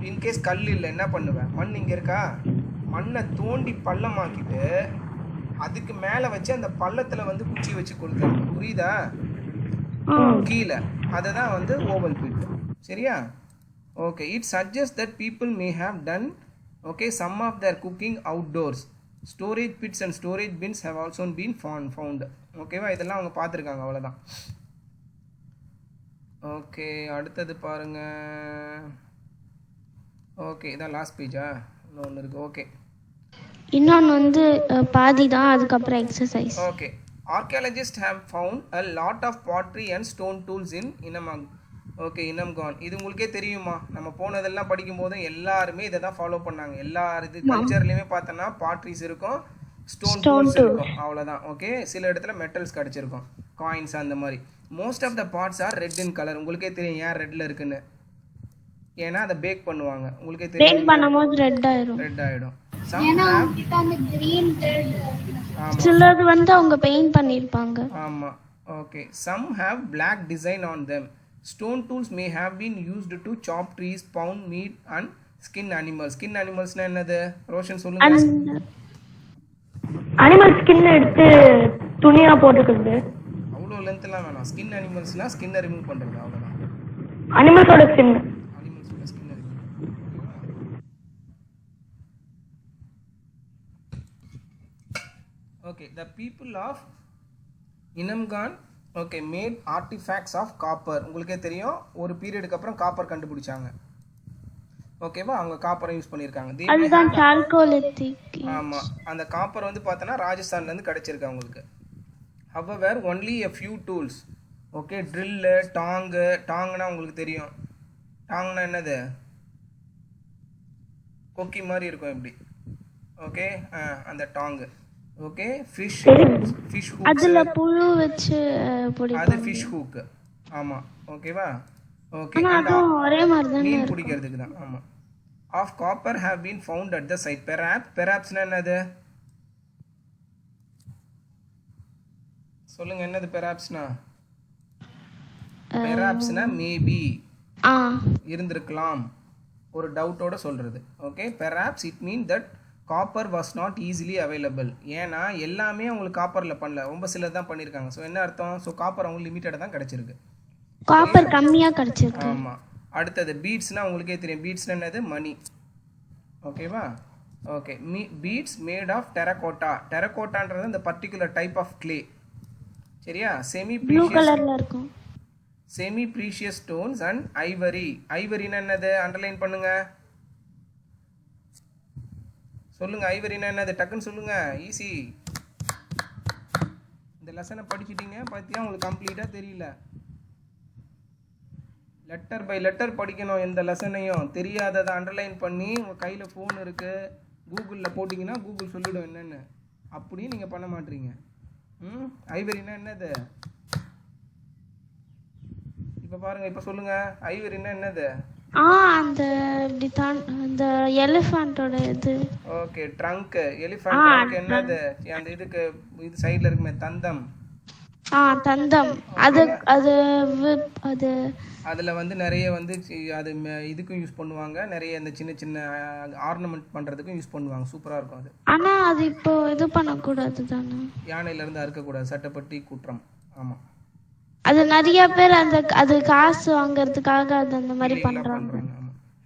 இன்கேஸ் கல் இல்லை என்ன பண்ணுவேன், மண் இங்கே இருக்கா, மண்ணை தோண்டி பள்ளமாக்கிட்டு அதுக்கு மேலே வச்சு அந்த பள்ளத்தில் வந்து குச்சி வச்சு கொடுத்துருங்க. புரியுதா? கீழே அதை தான் வந்து ஓவல் பிட். சரியா? Okay, it suggest that people may have done okay some of their cooking outdoors. Storage pits and storage bins have also been found. ஓகேவா? இதெல்லாம் அவங்க பார்த்துருக்காங்க. அவ்வளோதான். ஓகே, அடுத்தது பாருங்க. ஓகே, இதான் லாஸ்ட் பேஜா? இன்னொன்று இருக்குது. ஓகே, இன்னொன்று வந்து பாதி தான், அதுக்கப்புறம் exercise. Okay, archaeologist have found a lot of pottery and stone tools in இனமங். ஓகே, இனம்கான். இது உங்களுக்கே தெரியுமா, நம்ம போனதெல்லாம் படிக்கும் போதும் எல்லாருமே இதை தான் ஃபாலோ பண்ணாங்க. எல்லா இது கல்ச்சர்லையுமே பார்த்தோன்னா பாட்ரிஸ் இருக்கும், ஸ்டோன் டூல்ஸ் இருக்கும். அவ்வளோதான். ஓகே, சில இடத்துல மெட்டல்ஸ் கிடச்சிருக்கும், காயின்ஸ் அந்த மாதிரி. Most of the pots are red in colour. உங்களுக்கே தெரியும் ஏன் ரெட்டில் இருக்குன்னு. ஏன்னா அதை பேக் பண்ணுவாங்க. உங்களுக்கே தெரியும், பேக் பண்ணும்போது ரெட் ஆயிடும். சிலது வந்து அவங்க பெயிண்ட் பண்ணிருப்பாங்க. ஆமா. Okay, some have black design on them. Stone tools may have been used to chop trees, pound meat and skin animals. Skin animalsனா என்னது? ரோஷன் சொல்லுங்க. அந்த அனிமல் ஸ்கின் எடுத்து துணியா போட்டுக்கிறது. அவ்வளோ லென்த்லாம் வேணாம். ஸ்கின் அனிமல்ஸ்னா ஸ்கின்னை ரிமூவ் பண்ணுறது அவ்வளோதான். அனிமல்ஸோட ஸ்கின். அனிமல்ஸோட ஸ்கின்னை remove. Okay, the people of Inamgan okay made artefacts of copper. உங்களுக்கே தெரியும் ஒரு பீரியடுக்கு அப்புறம் காப்பர் கண்டுபிடிச்சாங்க. ஓகேவா, அவங்க காப்பரை யூஸ் பண்ணியிருக்காங்க. அதுதான் சால்கோலித்திக். ஆமாம், அந்த காப்பர் வந்து பார்த்தோன்னா ராஜஸ்தான்லேருந்து கிடச்சிருக்கு அவங்களுக்கு. however only a few tools. Okay, drill, டாங்குனா உங்களுக்கு தெரியும். டாங்னா என்னது? கொக்கி மாதிரி இருக்கும் இப்படி. ஓகே, அந்த டாங்கு. ஓகே, ஃபிஷ் ஹூக், அதுல புழு வச்சு பிடிப்பாங்க. அது ஃபிஷ் ஹூக். ஆமாம், ஓகேவா. ஓகே, அதுவும் ஒரே மாதிரி தான் மீன் பிடிக்கிறதுக்கு தான். ஆமாம். Of copper have been found at the site. பெராப்ஸ்னா என்னது? சொல்லுங்க, என்னது பெராப்ஸ்னா? பெராப்ஸ்னா மேபி, இருந்திருக்கலாம், ஒரு டவுட்டோட சொல்றது. Okay, perhaps it mean that copper was not easily available. ஏன்னா எல்லாமே அவங்களுக்கு காப்பரில் பண்ணல, ரொம்ப சிலர் தான் பண்ணியிருக்காங்க. ஸோ என்ன அர்த்தம்? ஸோ காப்பர் அவங்களுக்கு லிமிட்டடாக தான் கிடச்சிருக்கு. காப்பர் கம்மியாக கிடச்சிருக்கு. ஆமாம். அடுத்தது பீட்ஸ்னால் உங்களுக்கே தெரியும். பீட்ஸ்னா என்னது? மணி. ஓகேவா. Okay, beads made of terracotta. டெரகோட்டான்றது இந்த பர்டிகுலர் டைப் ஆஃப் கிளே. சரியா? ப்ளூ கலர்ல இருக்கும். Semi precious stones and ivory. ஐவரினா என்னது? அண்டர்லைன் பண்ணுங்க. சொல்லுங்க, ஐவரினா என்னது? டக்குன்னு சொல்லுங்க, ஈஸி. இந்த லெசனை படிச்சுட்டீங்க பார்த்தியா, உங்களுக்கு கம்ப்ளீட்டாக தெரியல. லெட்டர் பை லெட்டர் படிக்கணும் எந்த லெசனையும். தெரியாததை அண்டர்லைன் பண்ணி உங்கள் கையில் ஃபோன் இருக்குது, கூகுளில் போட்டிங்கன்னா கூகுள் சொல்லிவிடும் என்னென்னு. அப்படியும் நீங்கள் பண்ண மாட்டீங்க. ஐவரினா என்னது? இப்போ பாருங்கள், இப்போ சொல்லுங்கள், ஐவரினா என்னது? அந்த இப்படி தான் அந்த எலிஃபண்டோட இது. Okay, trunk. எலிஃபண்ட் என்னது? அந்த இதுக்கு இது சைடுல இருக்குமே, தந்தம். தந்தம். அது அது அது அதுல வந்து நிறைய வந்து அது இதுக்கும் யூஸ் பண்ணுவாங்க. நிறைய இந்த சின்ன சின்ன ஆர்னமெண்ட் பண்றதுக்கும் யூஸ் பண்ணுவாங்க. சூப்பரா இருக்கும் அது. ஆனா அது இப்போ இது பண்ண கூடாது தானே? யானையில இருந்து அறுக்க கூடாது, சட்டப்படி குற்றம். ஆமா, அது நிறைய பேர் அது காசு வாங்குறதுக்காக அது அந்த மாதிரி பண்றாங்க.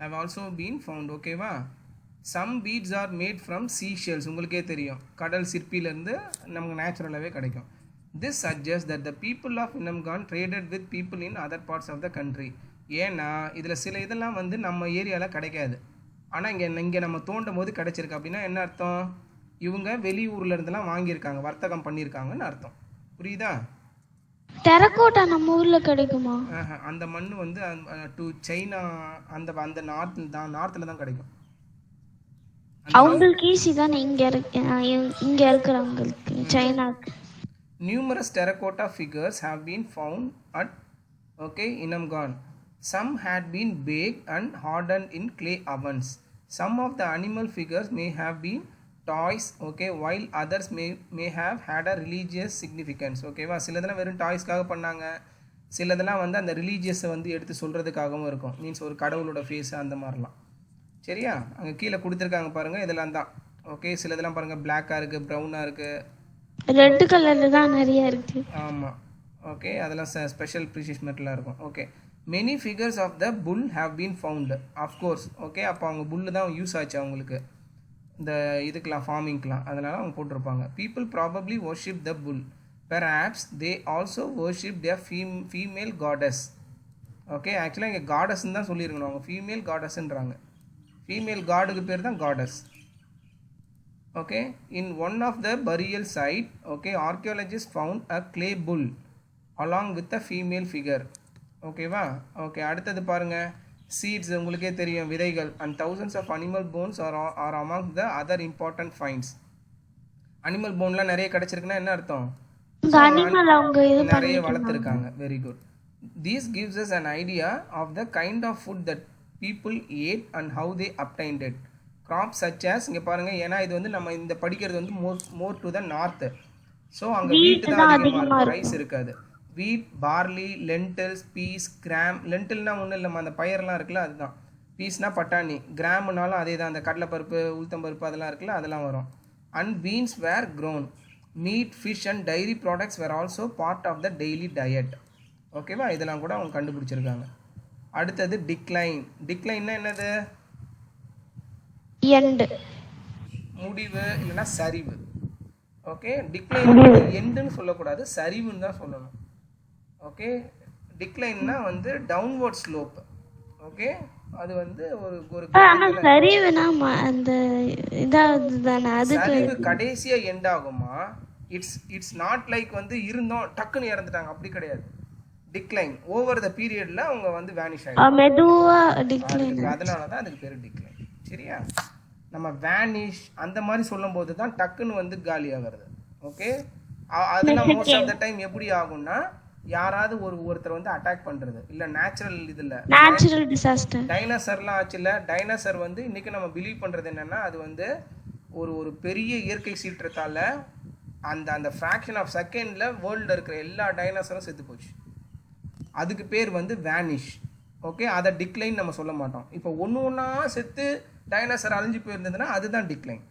have also been found. ஓகேவா. some beads are made from seashells. உங்களுக்கே தெரியும், கடல் சிற்பில இருந்து நமக்கு நேச்சுரலாவே கிடைக்கும். this suggests that the people of Inamgan traded with people in other parts of the country. ஏன்னா இதுல சில இதெல்லாம் வந்து நம்ம ஏரியால கிடைக்காது, ஆனா இங்க நம்ம தோண்டும் போது கிடைச்சிருக்கு. அப்படின்னா என்ன அர்த்தம்? இவங்க வெளியூர்ல இருந்தெல்லாம் வாங்கியிருக்காங்க, வர்த்தகம் பண்ணியிருக்காங்கன்னு அர்த்தம். புரியுதா? டெரகோட்டா நம்ம ஊர்ல கிடைக்குமா? அந்த மண்ணு வந்து டு சைனா அந்த நார்த்ல தான் கிடைக்கும். அவங்களுக்கு ஈஸி தானே இங்க இருக்கிறவங்களுக்கு, சைனாக்கு. Numerous terracotta figures have been found at Inamgan. Some had been baked and hardened in clay ovens. Some of the animal figures may have been toys, while others may have had a religious significance. ஓகேவா. சிலதெல்லாம் வெறும் டாய்ஸ்க்காக பண்ணாங்க, சிலதெல்லாம் வந்து அந்த ரிலீஜியஸை வந்து எடுத்து சொல்கிறதுக்காகவும் இருக்கும். மீன்ஸ் ஒரு கடவுளோட ஃபேஸ் அந்த மாதிரிலாம். சரியா? அங்கே கீழே கொடுத்துருக்காங்க பாருங்கள், இதெல்லாம் தான். ஓகே, சிலதெல்லாம் பாருங்கள் பிளாக்காக இருக்குது, ப்ரௌனாக இருக்குது, ரெட் கலர்ல தான் நிறைய இருக்கு. ஆமாம். ஓகே, அதெல்லாம் ஸ்பெஷல் ப்ரீஷியஸ் மெட்டலாக இருக்கும். Okay, many figures of the bull have been found. Of course. Okay, அப்போ அவங்க புல்லு தான் யூஸ் ஆச்சு அவங்களுக்கு, இந்த இதுக்கெலாம் ஃபார்மிங்க்கெலாம், அதனால் அவங்க போட்டிருப்பாங்க. People probably worship the bull. Perhaps they also worship the female goddess. Okay, ஆக்சுவலாக இங்கே காடஸ்ன்னு தான் சொல்லியிருக்கணும், அவங்க ஃபீமேல் காடஸ்ன்றாங்க. ஃபீமேல் காடுக்கு பேர் தான் goddess. Okay, in one of the burial site, archaeologists found a clay bull along with a female figure. ஓகேவா. ஓகே, அடுத்தது பாருங்க, seeds உங்களுக்கே தெரியும், விதைகள். and thousands of animal bones are among the other important finds. Animal போன்லாம் நிறைய கிடைச்சிருக்குன்னா என்ன அர்த்தம்? நிறைய வளர்த்துருக்காங்க. Very good. This gives us an idea of the kind of food that people ate and how they obtained it. Crops such as, இங்கே பாருங்கள், ஏன்னா இது வந்து நம்ம இந்த படிக்கிறது வந்து more to the north. So அங்கே வீட்டு தான் அதிகமாக இருக்கும், ரைஸ் இருக்காது. வீட், பார்லி, லென்டில்ஸ், பீஸ், கிராம். லென்டில்னா ஒன்றும் இல்லைம்மா, அந்த பயிரெல்லாம் இருக்குல்ல அதுதான். பீஸ்னா பட்டாணி, கிராம்னாலும் அதே தான், அந்த கடலைப்பருப்பு, உளுத்தம்பருப்பு அதெல்லாம் இருக்குல்ல அதெல்லாம் வரும். And beans were grown. Meat, fish and dairy products were also part of the daily diet. ஓகேவா, இதெல்லாம் கூட அவங்க கண்டுபிடிச்சிருக்காங்க. அடுத்தது டிக்ளைன். டிக்ளைன்னா என்னது? எண்டு, முடிவு இல்லைன்னா சரிவு. ஓகே, டிக்ளைன் எண்டுன்னு சொல்லக்கூடாது, சரிவுன்னு தான் சொல்லணும். ஓகே, டிக்ளைன்னா வந்து டவுன்வர்ட் ஸ்லோப். ஓகே, அது வந்து ஒரு ஆனா சரிவுனா அந்த இதாவது தானே, அதுக்கு சரிவு கடைசியா எண்ட் ஆகுமா? இட்ஸ் நாட் லைக் வந்து இருந்தோம் டக்குன்னு இறந்துட்டாங்க, அப்படி கிடையாது. டிக்ளைன் ஓவர் த பீரியட்ல அவங்க வந்து வேனிஷ் ஆயிடும். மெதுவா டிக்ளைன். அதனால தான் அதுக்கு பேரு டிக்ளைன். சரியா, நம்ம வேனிஷ் அந்த மாதிரி சொல்லும் போது தான் டக்குன்னு வந்து காலி ஆகிறது. ஓகே, அதெல்லாம் மோஸ்ட் ஆஃப் த டைம் எப்படி ஆகும்னா யாராவது ஒருத்தர் வந்து அட்டாக் பண்றது இல்ல நேச்சுரல் இதுல நேச்சுரல் டிசாஸ்டர். டைனோசர்லாம் ஆச்சுல, டைனோசர் வந்து இன்னைக்கு நம்ம பிலீவ் பண்றது என்னன்னா அது வந்து ஒரு பெரிய இயற்கை சீற்றத்தால அந்த ஃப்ராக்ஷன் ஆஃப் செகண்ட்ல வேர்ல்டில் இருக்கிற எல்லா டைனோசரும் செத்து போச்சு. அதுக்கு பேர் வந்து வேனிஷ். ஓகே, அதை டிக்ளைன் நம்ம சொல்ல மாட்டோம். இப்போ ஒன்றா செத்து டைனோசர் அழிஞ்சு போயிருந்ததுன்னா அதுதான் டிக்ளைன்.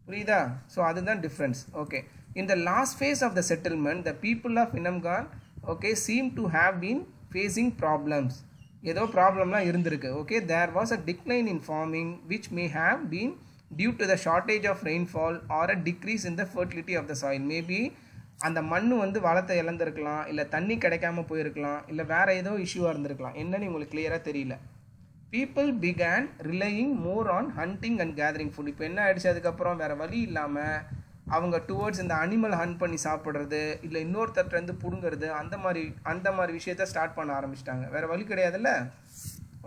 புரியுதா? ஸோ அதுதான் difference. Okay, in the last phase of the settlement the people of Inamgaon okay seem to have been facing problems. ஏதோ ப்ராப்ளம்லாம் இருந்திருக்கு. Okay, there was a decline in farming which may have been due to the shortage of rainfall or a decrease in the fertility of the soil. Maybe அந்த மண் வந்து வளத்தை இழந்திருக்கலாம், இல்லை தண்ணி கிடைக்காம போயிருக்கலாம், இல்லை வேறு ஏதோ இஷ்யூவாக இருந்திருக்கலாம். என்னன்னு உங்களுக்கு கிளியராக தெரியல. People began relying more on hunting and gathering food. இப்போ என்ன ஆயிடுச்சு, அதுக்கப்புறம் வேறு வழி இல்லாமல் அவங்க டுவர்ட்ஸ் இந்த அனிமல் ஹண்ட் பண்ணி சாப்பிட்றது, இல்லை இன்னொருத்தர்லேருந்து பிடுங்கிறது, அந்த மாதிரி விஷயத்த ஸ்டார்ட் பண்ண ஆரம்பிச்சிட்டாங்க. வேறு வழி கிடையாதுல்ல.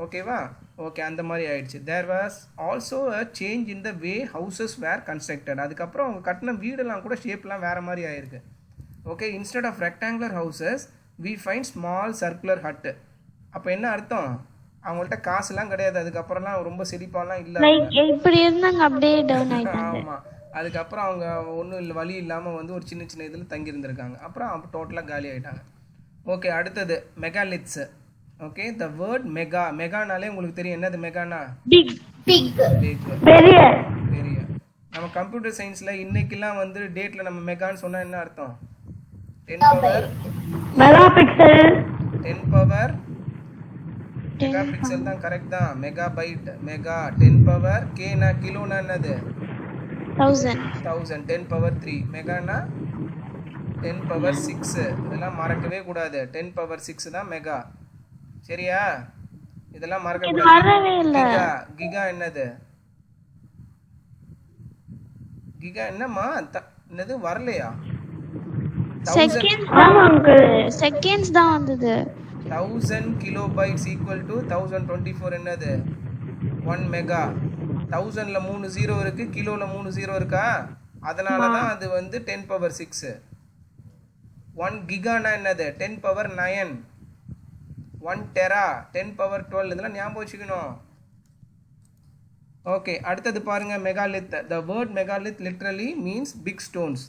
ஓகேவா? ஓகே, அந்த மாதிரி ஆயிடுச்சு. There was also a change in the way houses were constructed. அதுக்கப்புறம் அவங்க கட்டின வீடெல்லாம் கூட ஷேப்லாம் வேறு மாதிரி ஆயிருக்கு. Okay, instead of rectangular houses we find small circular hut. அப்போ என்ன அர்த்தம்? அவங்கள்ட்ட காசுலாம் கிடையாது, அதுக்கப்புறம்லாம் ரொம்ப செழிப்பாலாம் இல்லை, இப்படி இருந்தாங்க அப்படியே டவுன் ஆயிட்டாங்க. ஆமாம், அதுக்கப்புறம் அவங்க ஒன்றும் இல்லை வழி இல்லாமல் வந்து ஒரு சின்ன சின்ன இதில் தங்கியிருந்திருக்காங்க. அப்புறம் டோட்டலாக காலி ஆகிட்டாங்க. ஓகே, அடுத்தது megaliths. Okay, the word mega. மெகானாலே உங்களுக்கு தெரியும் என்னது மெகானா? பிக். பெரிய. பெரிய. நம்ம கம்ப்யூட்டர் சயின்ஸில் இன்னைக்கெல்லாம் வந்து டேட்டில் நம்ம மெகான்னு சொன்னால் என்ன அர்த்தம்? 10 power mega pixel. 10 power mega pixel தான், கரெக்ட் தான். Mega byte, mega. 10 பவர் கேனா கிலோனா என்னது? 1000. 10 பவர் 3. மெகானா 10 பவர் 6. இதெல்லாம் மறக்கவே கூடாது. 10 பவர் 6 தான் மெகா. சரியா? இதெல்லாம் மறக்க கூடாது. வரவே இல்ல. கிகா என்னது? கிகா என்னம்மா? என்னது வரலையா? செகண்ட்ஸ் தான் வந்தது. 1000 கிலோபைட்ஸ் ஈக்குவல் டு 1024 என்னது? 1 மெகா. 1000ல 3 0 இருக்கு, கிலோல 3 0 இருக்கா? அதனால தான் அது வந்து 10 பவர் 6. 1 கிகானா என்னது? 10 பவர் 9. 1 டெரா 10 பவர் 12. இதெல்லாம் ஞாபகம் வச்சுக்கணும். ஓகே, அடுத்தது பாருங்க megalith. The word megalith literally means big stones.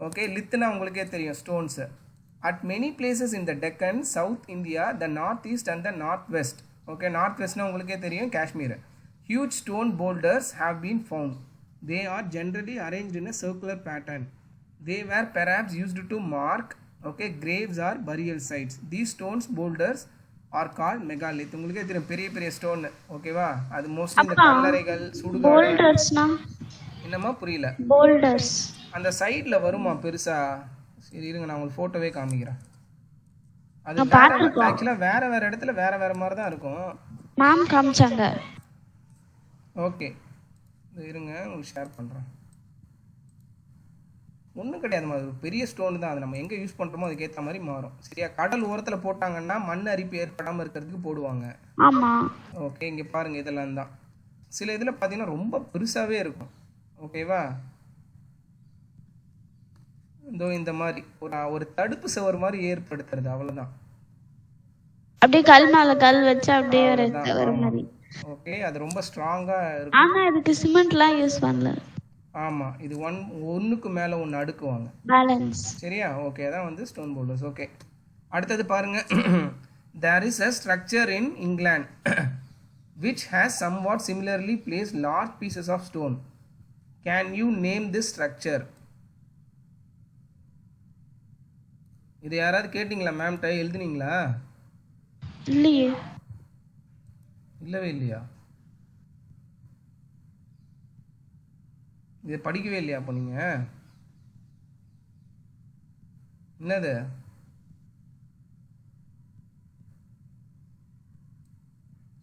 Okay, லித்னா உங்களுக்கே தெரியும் stones. At many places in the Deccan, south India, the north east and the north west. Okay, north வெஸ்ட்னா உங்களுக்கே தெரியும் Kashmir. Huge stone boulders have been found. They are generally arranged in a circular pattern. They were perhaps used to mark graves or burial sites. These stones boulders are called megalith. உங்களுக்கே தெரியும் பெரிய பெரிய ஸ்டோன். ஓகேவா? அது மோஸ்ட்லி இந்த கல்லறைகள், சுடுகாடு. போல்டர்ஸ்னா என்னமா புரியல? போல்டர்ஸ் அந்த சைடுல வருமா பெருசா? சரி இருங்க, நான் உங்களுக்கு போட்டோவே காமிக்கிறேன். அது ஆக்சுவலா வேற இடத்துல வேற மாதிரி தான் இருக்கும். மேம் காமிச்சாங்க. ஓகே, இருங்க உங்களுக்கு ஷேர் பண்ணுறேன். ஒன்றும் கிடையாதுமா, அது பெரிய ஸ்டோன் தான். அது நம்ம எங்கே யூஸ் பண்ணுறோமோ அதுக்கேற்ற மாதிரி மாறும். சரியா? கடல் ஓரத்தில் போட்டாங்கன்னா மண் அரிப்பு ஏற்படாமல் இருக்கிறதுக்கு போடுவாங்க. ஆமாம். ஓகே, இங்கே பாருங்கள், இதெல்லாம் தான். சில இதில் பார்த்தீங்கன்னா ரொம்ப பெருசாகவே இருக்கும். ஓகேவா? இந்த மாதிரி ஒரு தடுப்பு சுவர் மாதிரி ஏற்படுத்துறது, அவ்வளோதான். அப்படியே கல் மேல கல் வச்சு அப்படியே ஒரு மாதிரி. ஓகே, அது ரொம்ப ஸ்ட்ராங்கா இருக்கும். ஆனா இதுக்கு சிமெண்ட்லாம் யூஸ் பண்ணல. ஆமாம், இது ஒன்றுக்கு மேலே ஒன்று அடுக்குவாங்க. பேலன்ஸ். சரியா? ஓகே, அதான் வந்து ஸ்டோன் போல்டர்ஸ். ஓகே, அடுத்தது பாருங்க. There is a structure in England which has somewhat similarly placed large pieces of stone. Can you name this structure? இது யாராவது கேட்டிங்களா மேம்கிட்ட? எழுதுனீங்களா? இல்லையே. இல்லவே இல்லையா? இதை படிக்கவே இல்லையா அப்போ நீங்கள்? என்னது?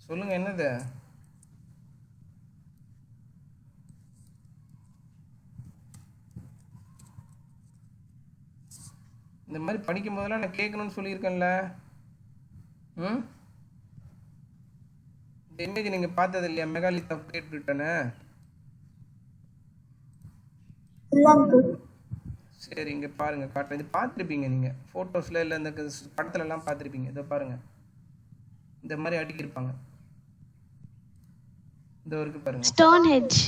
சொல்லுங்க, என்னது? இந்த மாதிரி படிக்கும் போதெல்லாம் நான் கேட்கணும்னு சொல்லியிருக்கேன்ல. ம், இந்த இமேஜ் நீங்கள் பார்த்தது இல்லையா? Megalith of great Britain. இல்ல அங்கிள். சரி, இங்கே பாருங்கள், காட்டுறேன். இது பார்த்துருப்பீங்க நீங்கள் ஃபோட்டோஸில், இல்லை இந்த படத்துலலாம் பார்த்துருப்பீங்க. இதை பாருங்கள், இந்த மாதிரி அடுக்கியிருப்பாங்க. இந்த இருக்கு பாருங்க, ஸ்டோன்ஹெஞ்ச்.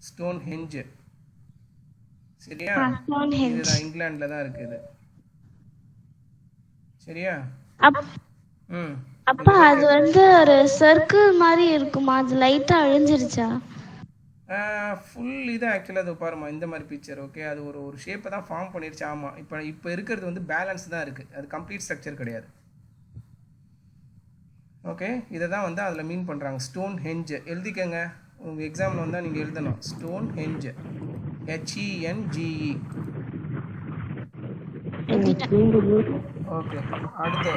ஸ்டோன்ஹெஞ்ச். சரியா? ஸ்டோன்ஹெஞ்ச். இதுதான் இங்கிலாந்துல தான் இருக்குது. சரியா? ம், அப்பா அது வந்து ஒரு சர்க்கிள் மாதிரி இருக்குமா? அது லைட்டா அழிஞ்சிருச்சா? ஃபுல் இது ஆக்சுவலாக அது பாருமா, இந்த மாதிரி பிக்சர். ஓகே, அது ஒரு ஷேப்பை தான் ஃபார்ம் பண்ணிருச்சு. ஆமாம், இப்போ இருக்கிறது வந்து பேலன்ஸ் தான் இருக்குது, அது கம்ப்ளீட் ஸ்ட்ரக்சர் கிடையாது. ஓகே, இதை தான் வந்து அதில் மீன் பண்ணுறாங்க. ஸ்டோன் ஹெஞ்ச் எழுதிக்கங்க, உங்கள் எக்ஸாமில் வந்தால் நீங்கள் எழுதணும். Stone henge, HENGE. ஓகே, அடுத்து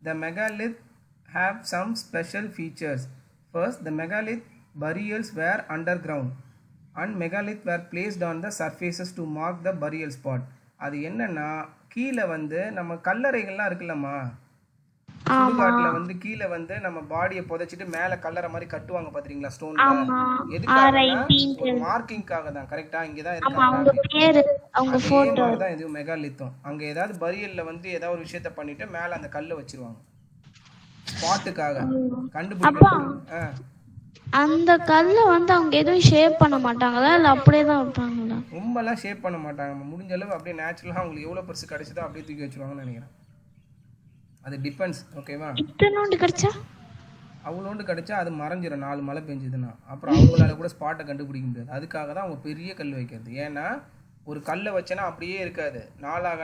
the megalith have some special features. First, the megalith burials were underground and megalith were placed on the surfaces to mark the burial spot. அது என்னன்னா, கீழே வந்து நம்ம கல்லறைகள்லாம் இருக்குல்லம்மா, சுடுகாட்டில் வந்து கீழே வந்து நம்ம பாடியை புதைச்சிட்டு மேலே கல்லறை மாதிரி கட்டுவாங்க பாத்தீங்களா ஸ்டோன்ல. எதுக்காக? மார்க்கிங்காக தான். கரெக்டா? இங்கே தான் இருக்காங்க. தான் இது மெகாலித்தம். அங்க ஏதாவது பரியல்ல வந்து ஏதாவது ஒரு விஷயத்த பண்ணிட்டு மேல அந்த கல்லை வச்சிருவாங்க, ஸ்பாட்டுக்காக கண்டுபிடிக்க. அந்த கல்லை வந்து அவங்க எதுவும் ஷேப் பண்ண மாட்டாங்களா, இல்ல அப்படியே தான் வைப்பாங்களா? ரொம்பலாம் ஷேப் பண்ண மாட்டாங்க, முடிஞ்ச அளவு அப்படியே நேச்சுரலா அவங்களுக்கு எவ்வளவு பெருசு கிடைச்சதோ அப்படியே தூக்கி வச்சிருவாங்கன்னு நினைக்கிறேன். அது டிபெண்ட்ஸ். ஓகேவா? இத்தனோண்டு கிடைச்சா, அவ்வளோண்டு கிடைச்சா அது மறைஞ்சிடும். 4 மழை பெஞ்சதுன்னா அப்புறம் அவங்களால கூட ஸ்பாட்டை கண்டுபிடிக்க முடியாது. அதுக்காக தான் அவங்க பெரிய கல் வைக்கிறது. ஏன்னா ஒரு கல்லை வச்சேன்னா அப்படியே இருக்காது, நாளாக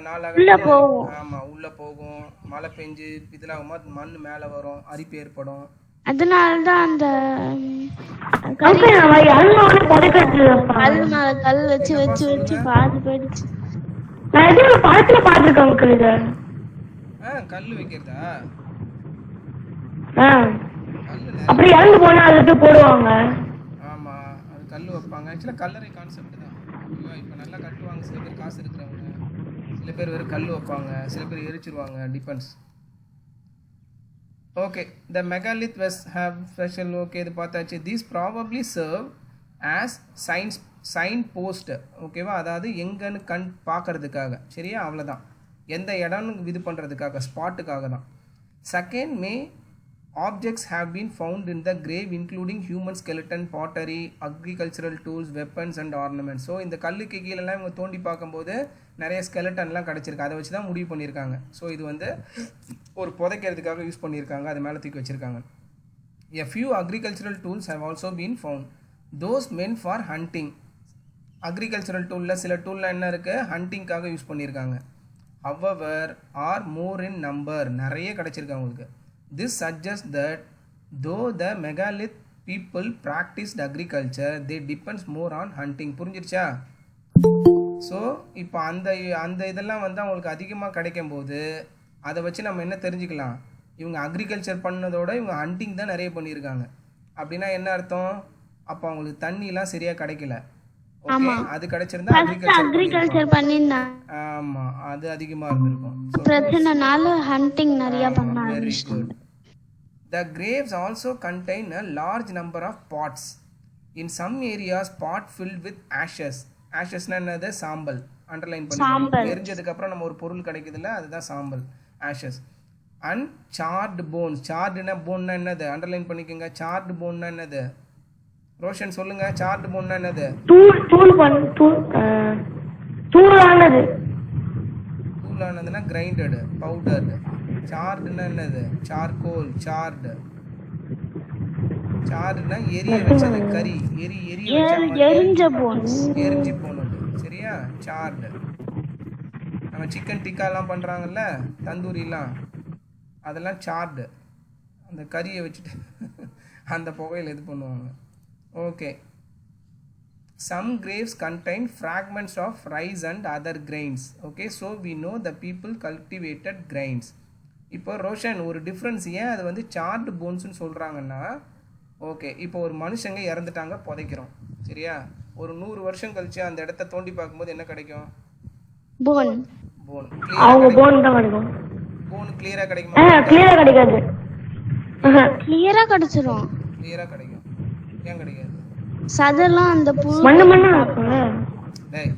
ஆமா உள்ள போகும். மழை பெஞ்சு இதெல்லாம் மண் மேலே வரும், அரிப்பு ஏற்படும். அதனாலதான் அந்த கல் மேல கல் வச்சு வச்சு வச்சு பாதி போயிடுச்சு. படத்துல பாத்துருக்கேன். கல்லு வைக்கிறதா? அப்படி இறந்து போனா அதுக்கு போடுவாங்க. ஆமா, அது கல்லு வைப்பாங்க. ஆக்சுவலா கல்லறை கான்செப்ட் தான். இப்போ நல்லா கட்டுவாங்க. சில பேர் காசு இருக்கிறவங்க, சில பேர் வெறும் கல்லு வைப்பாங்க, சில பேர் எரிச்சிருவாங்க. Depends. Okay, the megalith was have special. Okay, இது பார்த்தாச்சு. these probably serve as sign post. ஓகேவா? அதாவது எங்கன்னு கண் பார்க்கறதுக்காக. சரியா? அவ்வளோதான். எந்த இடம்னு இது பண்ணுறதுக்காக, ஸ்பாட்டுக்காக தான். Second, May objects have been found in the grave including human skeleton, pottery, agricultural tools, weapons and ornaments. So இந்த கல்லுக்கு கீழெல்லாம் இவங்க தோண்டி பார்க்கும்போது நிறைய ஸ்கெலட்டன்லாம் கிடச்சிருக்கு. அதை வச்சு தான் முடிவு பண்ணியிருக்காங்க. ஸோ இது வந்து ஒரு புதைக்கிறதுக்காக யூஸ் பண்ணியிருக்காங்க, அது மேலே தூக்கி வச்சுருக்காங்க. A few agricultural tools have also been found, those meant for hunting. Agricultural டூலில் சில டூல்லாம் என்ன இருக்குது, ஹண்டிங்காக யூஸ் பண்ணியிருக்காங்க. however are more in number, நிறைய கிடச்சிருக்கு அவங்களுக்கு. This suggests that though the megalith people practiced agriculture, they depends more on hunting. புரிஞ்சிருச்சா? ஸோ இப்போ அந்த இதெல்லாம் வந்து அவங்களுக்கு அதிகமாக கிடைக்கும் போது அதை வச்சு நம்ம என்ன தெரிஞ்சுக்கலாம், இவங்க அக்ரிகல்ச்சர் பண்ணதோட இவங்க ஹண்டிங் தான் நிறைய பண்ணியிருக்காங்க. அப்படின்னா என்ன அர்த்தம்? அப்போ அவங்களுக்கு தண்ணிலாம் சரியாக கிடைக்கல. ஓகே, அது கிடைச்சிருந்தா அக்ரிகல்ச்சர் பண்ணிருந்தாங்க. ஆமா, அது அதிகமாக இருந்திருக்கும். பிரச்சனைனால ஹண்டிங் நிறைய பண்ணாங்க. Very good. The graves also contain a large number of pots. In some areas, pot filled with ashes. Ashesனா என்னது? சாம்பல். அண்டர்லைன் பண்ணி எரிஞ்சதுக்கு அப்புறம் நம்ம ஒரு பொருள் கிடைக்குதுல்ல, அதுதான் சாம்பல், ashes. And charred bones. Charredனா போன்னா என்னது? அண்டர்லைன் பண்ணிக்கோங்க. charred போன்னா என்னது? ரோஷன் சொல்லுங்க, சார்ட் போன்னா என்னது? தூளானது. தூளானதுன்னா கிரைண்டடு, பவுடர்டு. சார்டுன்னா என்னது? Charcoal, shared. சார்டுனா எரிய வச்சது, கறி, எரிஞ்ச போன்ஸ், எரிஞ்சு போனது. சரியா? சார்டு. நம்ம சிக்கன் டிக்காலாம் பண்ணுறாங்கல்ல, தந்தூரிலாம், அதெல்லாம் சார்டு. அந்த கறியை வச்சுட்டு அந்த புகையில் இது பண்ணுவாங்க. Okay. Some graves contain fragments of rice and other grains. Okay, so we know the people cultivated grains. இப்போ ரோஷன், ஒரு டிஃப்ரென்ஸ் ஏன் அது வந்து சார்டு போன்ஸ்னு சொல்கிறாங்கன்னா, ஓகே இப்போ ஒரு மனுஷங்க இறந்துட்டாங்க, புதைக்கிறோம். சரியா? ஒரு 100 வருஷம் கழிச்சு அந்த இடத்த தோண்டி பார்க்கும்போது என்ன கிடைக்கும்? போன். போன். அவங்க போன் தான் கிடைக்கும். போன் கிளியரா கிடைக்குமா? கிளியரா கிடைக்காது. கிளியரா கிடைச்சிரும். கிளியரா கிடைக்கும். ஏன் கிடைக்காது? சதெல்லாம் அந்த மண்ணா இருக்கும்ல. டேய்,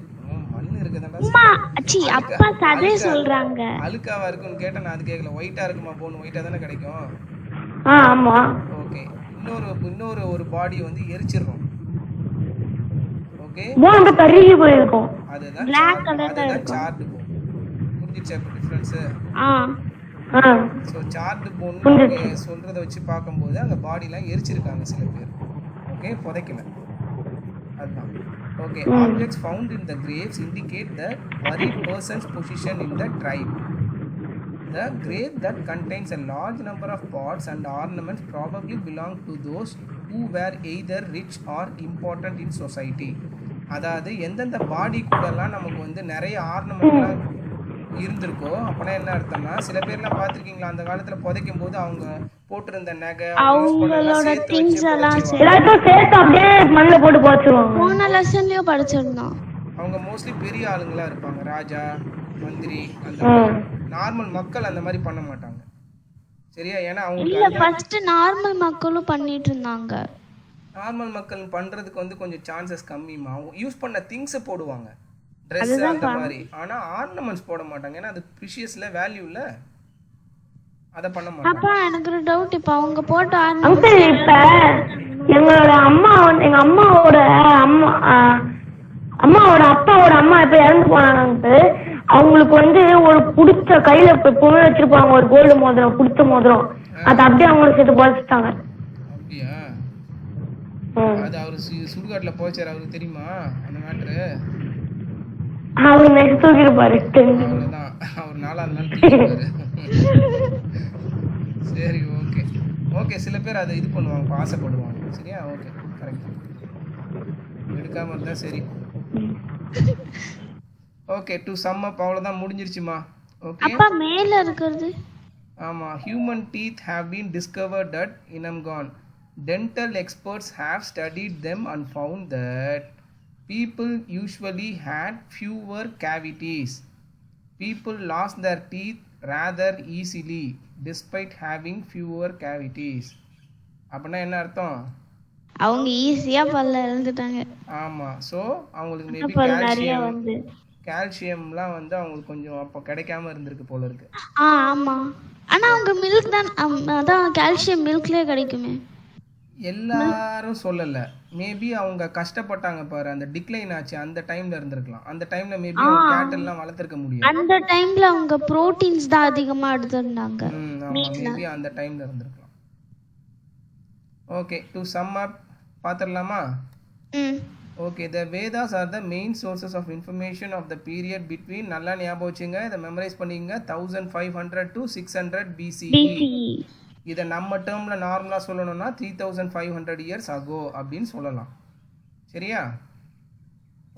மண்ணு இருக்குதாடா. அம்மா அச்சி அப்பா சதே சொல்றாங்க. அழுக்காவா இருக்குன்னு கேட்டா நான் அது கேக்கல. ஒயிட்டா இருக்குமா? போன் ஒயிட்டா தானே கிடைக்கும். ஆமா. ஓகே. இன்னொரு ஒரு பாடி வந்து எரிச்சிரோம். ஓகே. போன் கருகி போயிருக்கும். அதுதான் Black color ல அதுதான் சார்ட் போன். புரிஞ்சிச்சா இப்ப டிஃபரன்ஸ்? ஸோ சார்ட் போன் சொல்றத வச்சு பார்க்கும்போது அங்கே பாடிலாம் எரிச்சிருக்காங்க சில பேர். ஓகே, புதைக்கல. அதுதான். Okay. Objects found in the graves indicate the buried person's position in the tribe. The grave that contains a large number of pots and ornaments probably belong to those who were either rich or important in society. அதாவது எந்தெந்த பாடி கூடலாம் நமக்கு வந்து நிறைய ஆர்னமெண்ட்லாம் இருந்திருக்கோ அப்பனா என்ன அர்த்தம்னா, சில பேர்லாம் பார்த்துருக்கீங்களா அந்த காலத்துல புதைக்கும் போது அவங்க போட்டிருந்த நகை அவங்களோட திங்ஸ் எல்லாம் சேர்த்து அப்படியே மண்ணில் போட்டு புதைச்சிருவாங்க. போன லெசன்லயும் படிச்சிருந்தோம். அவங்க மோஸ்ட்லி பெரிய ஆளுங்களா இருப்பாங்க, ராஜா, மந்திரி, அந்த நார்மல் மக்கள் அந்த மாதிரி பண்ண மாட்டாங்க. சரியா? ஏன்னா இல்ல அவங்க ஃபர்ஸ்ட் நார்மல் மக்களும் பண்ணிட்டு இருந்தாங்க. நார்மல் மக்கள் பண்றதுக்கு வந்து கொஞ்சம் சான்சஸ் கம்மிமா. அவங்க யூஸ் பண்ண திங்ஸ் போடுவாங்க, ட்ரெஸ் அந்த மாதிரி. ஆனா ஆர்னமெண்ட்ஸ் போட மாட்டாங்க, ஏன்னா அது ப்ரிஷியஸ்ல வேல்யூல அத பண்ண மாட்டாங்க. அப்பா எனக்கு ஒரு டவுட், இப்ப அவங்க போட்ட அங்கிள், இப்ப எங்களோட அம்மா வந்து எங்க அம்மாவோட அப்பாவோட அம்மா இப்ப இறந்து போனாங்க. அவங்களுக்கு வந்து ஒரு புடிச்ச கையில எப்பவுமே வச்சிருப்பாங்க ஒரு கோல்டு மோதிரம், புடிச்ச மோதிரம். அது அப்படியே அவங்களுக்கு சேர்த்து புதைச்சிட்டாங்க. அப்படியா? அது அவரு சுடுகாட்டுல போச்சாரு, அவருக்கு தெரியுமா அந்த மேட்ரு? அவரு நெக்ஸ்ட் தூக்கிருப்பாரு. அவ்வளவுதான், அவர் 4ஆவது நாள் தூக்கிருப்பாரு. சரி, ஓகே ஓகே. சில பேர் அதை இது பண்ணுவாங்க, ஆசைப்படுவாங்க. சரியா? Okay, correct. எடுக்காம இருந்தா சரி. ஓகே, டு சம் அப் அவ்வளவுதான், முடிஞ்சிருச்சுமா. ஓகே. அப்பா மேல இருக்குது. ஆமா, human teeth have been discovered at Inamgon. Dental experts have studied them and found that people usually had fewer cavities. People lost their teeth rather easily despite having fewer cavities. அப்படின்னா என்ன அர்த்தம்? அவங்க ஈஸியா பல்ல இறந்துட்டாங்க. ஆமா. சோ அவங்களுக்கு மேபி கால்சியம்லாம் வந்து அவங்களுக்கு கொஞ்சம் அப்போ கிடைக்காம இருந்திருக்கு போல இருக்கு. ஆமா. ஆனா அவங்க மில்க் தான், அதான் கால்சியம் மில்க்லயே கிடைக்குமே. எல்லாரும் சொல்லல, மேபி அவங்க கஷ்டப்பட்டாங்க பாரு, அந்த டிக்ளைன் ஆச்சு அந்த டைம்ல இருந்திருக்கலாம். அந்த டைம்ல மேபி கேட்டல்லாம் வளர்த்திருக்க முடியும். அந்த டைம்ல அவங்க புரோட்டீன்ஸ் தான் அதிகமா எடுத்துட்டாங்க. மேபி அந்த டைம்ல இருந்திருக்கலாம். ஓகே, டு சம் அப் பாத்திரலாமா? Okay. The Vedas are the main sources of information of the period between, நல்லா ஞாபகம் வச்சுங்க, இதை மெமரைஸ் பண்ணிக்கங்க, 1500 to 600 BCE. இதை நம்ம டேர்மில் நார்மலாக சொல்லணும்னா 3500 years ago அப்படின்னு சொல்லலாம். சரியா?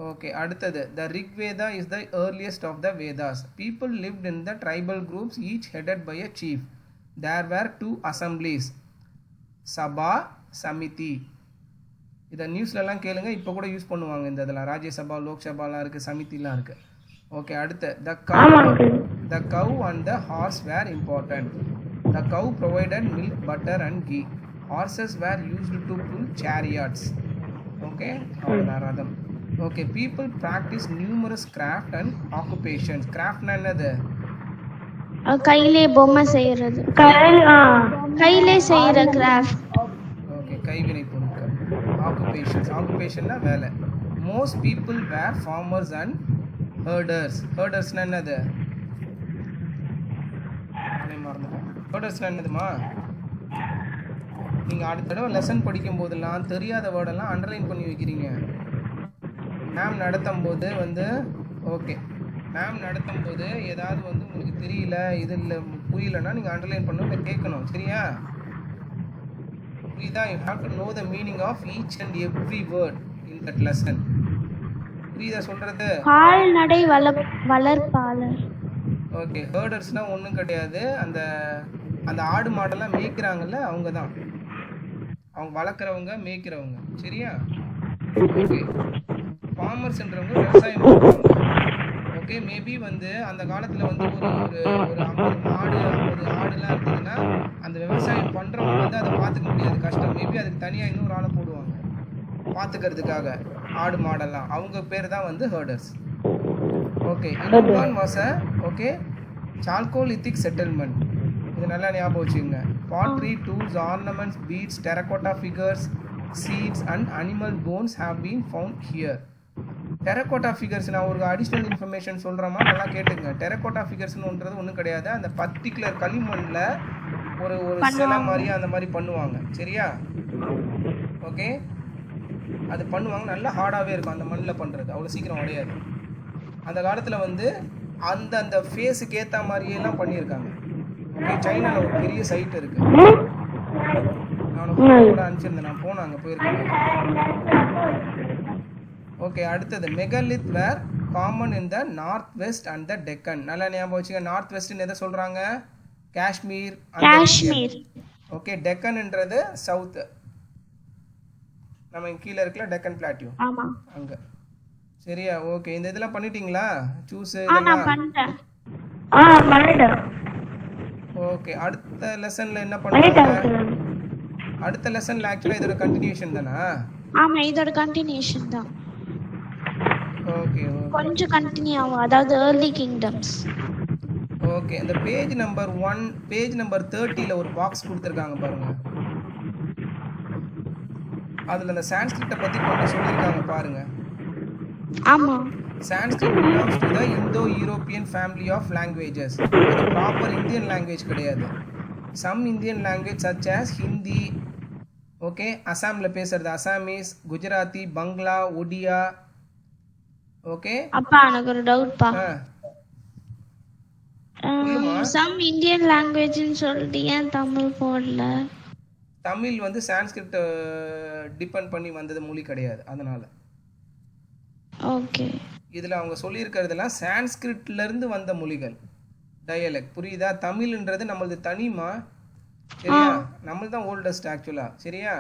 ஓகே. அடுத்தது, the Rig Veda is the earliest of the Vedas. People lived in the tribal groups each headed by a chief. There were 2 assemblies, sabha, samiti. இதை நியூஸ்லலாம் கேளுங்க, இப்போ கூட யூஸ் பண்ணுவாங்க இந்த இதெல்லாம். ராஜ்யசபா, லோக்சபாலாம் இருக்குது, சமிதிலாம் இருக்குது. ஓகே. அடுத்து, the cow and the horse were important. The cow provided milk, butter and ghee. Horses were used to pull chariots. Okay, radham. Okay, people practiced numerous craft and occupations. Craft na enadhu? கையிலே பொம்மை செய்யறது, கையிலே செய்யற கிராஃப்ட். Okay, கைவினை பொருட்கள். ஆக்குபேஷன்ஸ். ஆக்குபேஷன்னா வேலை. Most people were farmers and herders. ஹர்டர்ஸ்னா என்னது? மறந்துட்டேன். ஹர்டர்ஸ்னா என்னதுமா? நீங்கள் அடுத்த தடவை லெசன் படிக்கும் போதெல்லாம் தெரியாத வேர்டெல்லாம் அண்டர்லைன் பண்ணி வைக்கிறீங்க. மேம் நடத்தும் போது வந்து ஓகே, மேம் நடத்தும் போது ஏதாவது வந்து உங்களுக்கு தெரியல, இது இல்லை புரியலன்னா நீங்கள் அண்டர்லைன் பண்ணணும், இல்லை கேட்கணும். சரியா? புரியுதா? You have to know the meaning of each and every word in that lesson. புரியுதா சொல்கிறது? கால்நடை வளர்ப்பாளர். ஓகே, ஹர்டர்ஸ்னால் ஒன்றும் கிடையாது, அந்த அந்த ஆடு மாடெல்லாம் மேய்க்கிறாங்கல்ல அவங்க தான். அவங்க வளர்க்குறவங்க, மேய்க்கிறவங்க. சரியா? ஓகே, ஃபார்மர்ஸ்ன்றவங்க விவசாயம் பண்ணுறாங்க. ஓகே, மேபி வந்து அந்த காலத்தில் வந்து ஒரு 50 மாடு 50 ஆடுலாம் இருந்ததுன்னா அந்த விவசாயம் பண்ணுறவங்க வந்து அதை பார்த்துக்க முடியாது, கஷ்டம். மேபி அதுக்கு தனியாக இன்னொரு ஆளை போடுவாங்க பார்த்துக்கிறதுக்காக, ஆடு மாடெல்லாம். அவங்க பேர் தான் வந்து ஹர்டர்ஸ். ஓகே, இன்னொரு வாச ஓகே சால்கோலித்திக் செட்டில்மெண்ட். இது நல்லா ஞாபகம் வச்சுக்கோங்க. Pottery, tools, ornaments, beads, terracotta figures, seeds and animal bones have been found here. Terracotta figures நான் ஒரு அடிஷ்னல் இன்ஃபர்மேஷன் சொல்கிறோமா, நல்லா கேட்டுங்க. டெரகோட்டா ஃபிகர்ஸ்னுன்றது ஒன்றும் கிடையாது, அந்த பர்டிகுலர் களிமண்ணில் ஒரு சிலை மாதிரி அந்த மாதிரி பண்ணுவாங்க. சரியா? ஓகே, அது பண்ணுவாங்க, நல்லா ஹார்டாகவே இருக்கும் அந்த மண்ணில் பண்ணுறது, அவ்வளோ சீக்கிரம் உடையாது. அந்த காலத்தில் வந்து அந்த ஃபேஸுக்கு ஏற்ற மாதிரியெல்லாம் பண்ணியிருக்காங்க. ஓகே, சைனாவில் ஒரு பெரிய சைட் இருக்குது, நான் கூட அனுப்பிச்சிருந்தேன், நான் போனேன், அங்கே போயிருக்கேன். ஓகே, அடுத்தது megalith were common in the north west and the Deccan. நல்லா ஞாபகம் வச்சுக்க. நார்த் வெஸ்ட்னு எதை சொல்கிறாங்க? காஷ்மீர். ஓகே, டெக்கன்ன்றது சவுத்து, நம்ம கீழே இருக்கல டெக்கன் பிளாட்டியூ அங்கே. சரியா? ஓகே, இந்த இதெல்லாம் பண்ணிட்டீங்களா? சூஸ் ஓகே, அடுத்த லெசன்ல என்ன பண்ணுவாங்க? அடுத்த லெசன்ல ஆக்சுவலா இதோட கண்டினியூஷன் தானா? ஆமா, இதோட கண்டினியூஷன் தான். ஓகே, கொஞ்சம் கண்டினியூ ஆகும், அதாவது early kingdoms. ஓகே, இந்த பேஜ் நம்பர் 1 பேஜ் நம்பர் 30ல ஒரு பாக்ஸ் கொடுத்திருக்காங்க பாருங்க. அதுல அந்த சான்ஸ்கிரிட்ட பத்தி கொஞ்சம் சொல்லிருக்காங்க பாருங்க. ஆமா, Sanskrit belongs to the Indo-European family of languages. இது ப்ராப்பர் இந்தியன் லாங்குவேஜ் கிடையாது. Some Indian language such as Hindi, ஓகே, அசாம்ல பேசுறது அசாமீஸ், குஜராத்தி, பங்களா, ஒடியா. ஓகே, அப்பா எனக்கு ஒரு டவுட் பா. some Indian language ன்னு சொல்லிட்டு ஏன் தமிழ் போடல? தமிழ் வந்து சான்ஸ்கிரிட் டிபெண்ட் பண்ணி வந்தது மொழி கிடையாது, அதனால. ஓகே, இதுல அவங்க சொல்லி இருக்கிறதெல்லாம் சான்ஸ்கிரிட்ல இருந்து வந்த மொழிகள், டயலெக்ட். புரியுதா? தமிழ்ன்றது நம்மளது தனிமா. சரியா? நம்மளது தான் ஓல்டஸ்ட் ஆக்சுவலா. சரியா?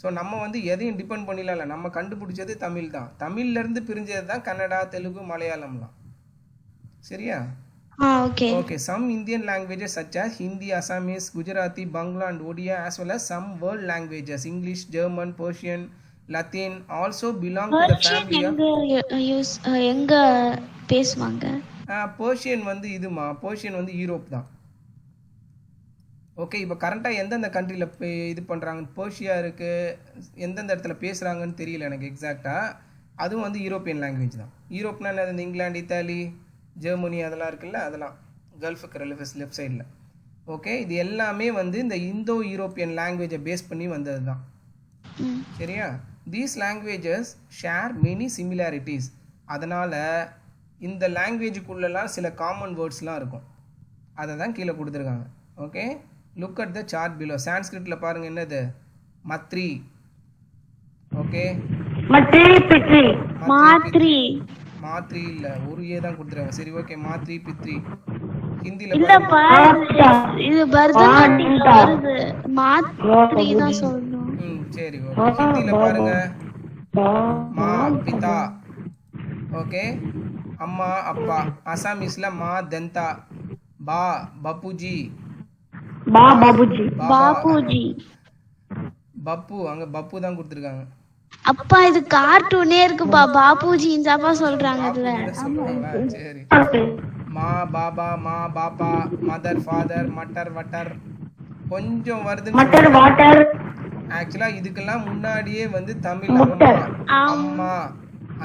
ஸோ நம்ம வந்து எதையும் டிபெண்ட் பண்ணிடலாம் இல்லை, நம்ம கண்டுபிடிச்சது தமிழ் தான். தமிழ்ல இருந்து பிரிஞ்சது தான் கன்னடா, தெலுங்கு, மலையாளம்லாம். சரியா? Okay, some Indian languages such as Hindi, Assamese, Gujarati, Bangla and Odia as well as some world languages English, German, Persian, Latin also belong to the family of எங்க பேசுவாங்க? Persian வந்து இதுமா, Persian வந்து யூரோப் தான். ஓகே, இப்போ கரண்ட்டாக எந்தெந்த கண்ட்ரியில் இது பண்ணுறாங்க, பெர்ஷியா இருக்குது, எந்தெந்த இடத்துல பேசுகிறாங்கன்னு தெரியல எனக்கு எக்ஸாக்டாக. அதுவும் வந்து யூரோப்பியன் லாங்குவேஜ் தான். யூரோப்னா என்ன? இந்த இங்கிலாந்து, இத்தாலி, ஜெர்மனி அதெல்லாம் இருக்குல்ல, அதெல்லாம் கல்ஃபுக்கு லெஃப்ட் சைடில். ஓகே, இது எல்லாமே வந்து இந்த இந்தோ யூரோப்பியன் லாங்குவேஜை பேஸ் பண்ணி வந்தது தான். சரியா? These languages share many similarities. அதனால் இந்த லாங்குவேஜுக்குள்ளெல்லாம் சில காமன் வேர்ட்ஸ்லாம் இருக்கும், அதை தான் கீழே கொடுத்துருக்காங்க. Okay, look at the chart below. சான்ஸ்கிரிட்டில் பாருங்கள் என்னது? மத்ரி. ஓகே, மாத்ரி இல்ல, ஒரு ஏ தான் கொடுத்துருக்காங்க. சரி, ஓகே, மாத்ரி, பித்ரி. ஹிந்தில இது வருது, மாத்ரி தான் சொல்லணும். சரி, ஓகே. ஹிந்தில பாருங்க, மா, பிதா. ஓகே, அம்மா, அப்பா. அசாமீஸ்ல மா, தெந்தா. பா, பப்புஜி. பாபுஜி. பப்பு, அங்க பப்பு தான் கொடுத்துருக்காங்க. அப்பா இது கார்ட்டூனே இருக்குப்பா, பாபுஜின்னு சாப்பா சொல்றாங்க அதுல. சரி, மா, பாபா, மா, பாப்பா, மதர், ஃபாதர், மட்டர், வட்டர். கொஞ்சம் வருது. ஆக்சுவலாக இதுக்கெல்லாம் முன்னாடியே வந்து தமிழ் அம்மா அம்மா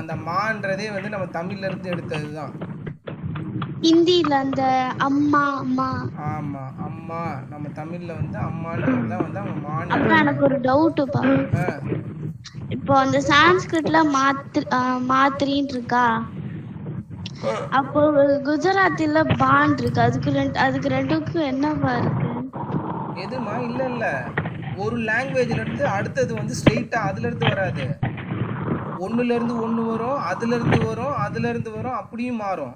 அந்த மான்றதே வந்து நம்ம தமிழ்ல இருந்து எடுத்தது தான். ஹிந்தில அந்த அம்மா அம்மா. ஆமா அம்மா நம்ம தமிழ்ல வந்து அம்மான்றது தான் வந்து அவங்க மான். அப்புறம் எனக்கு ஒரு டவுட்டுப்பா. இப்போ அந்த சான்ஸ்கிரிட்ல மாத்திரின்னு இருக்கா, அப்போ குஜராத்தில பான் இருக்கு, அதுக்கு ரெண்டுக்கும் என்னவா இருக்கு? எதுமா இல்ல ஒரு லாங்குவேஜ்ல இருந்து அடுத்தது வந்து ஸ்ட்ரெயிட்டா அதுல இருந்து வராது. ஒண்ணுல இருந்து ஒண்ணு வரும், அதுல இருந்து வரும், அப்படியும் மாறும்.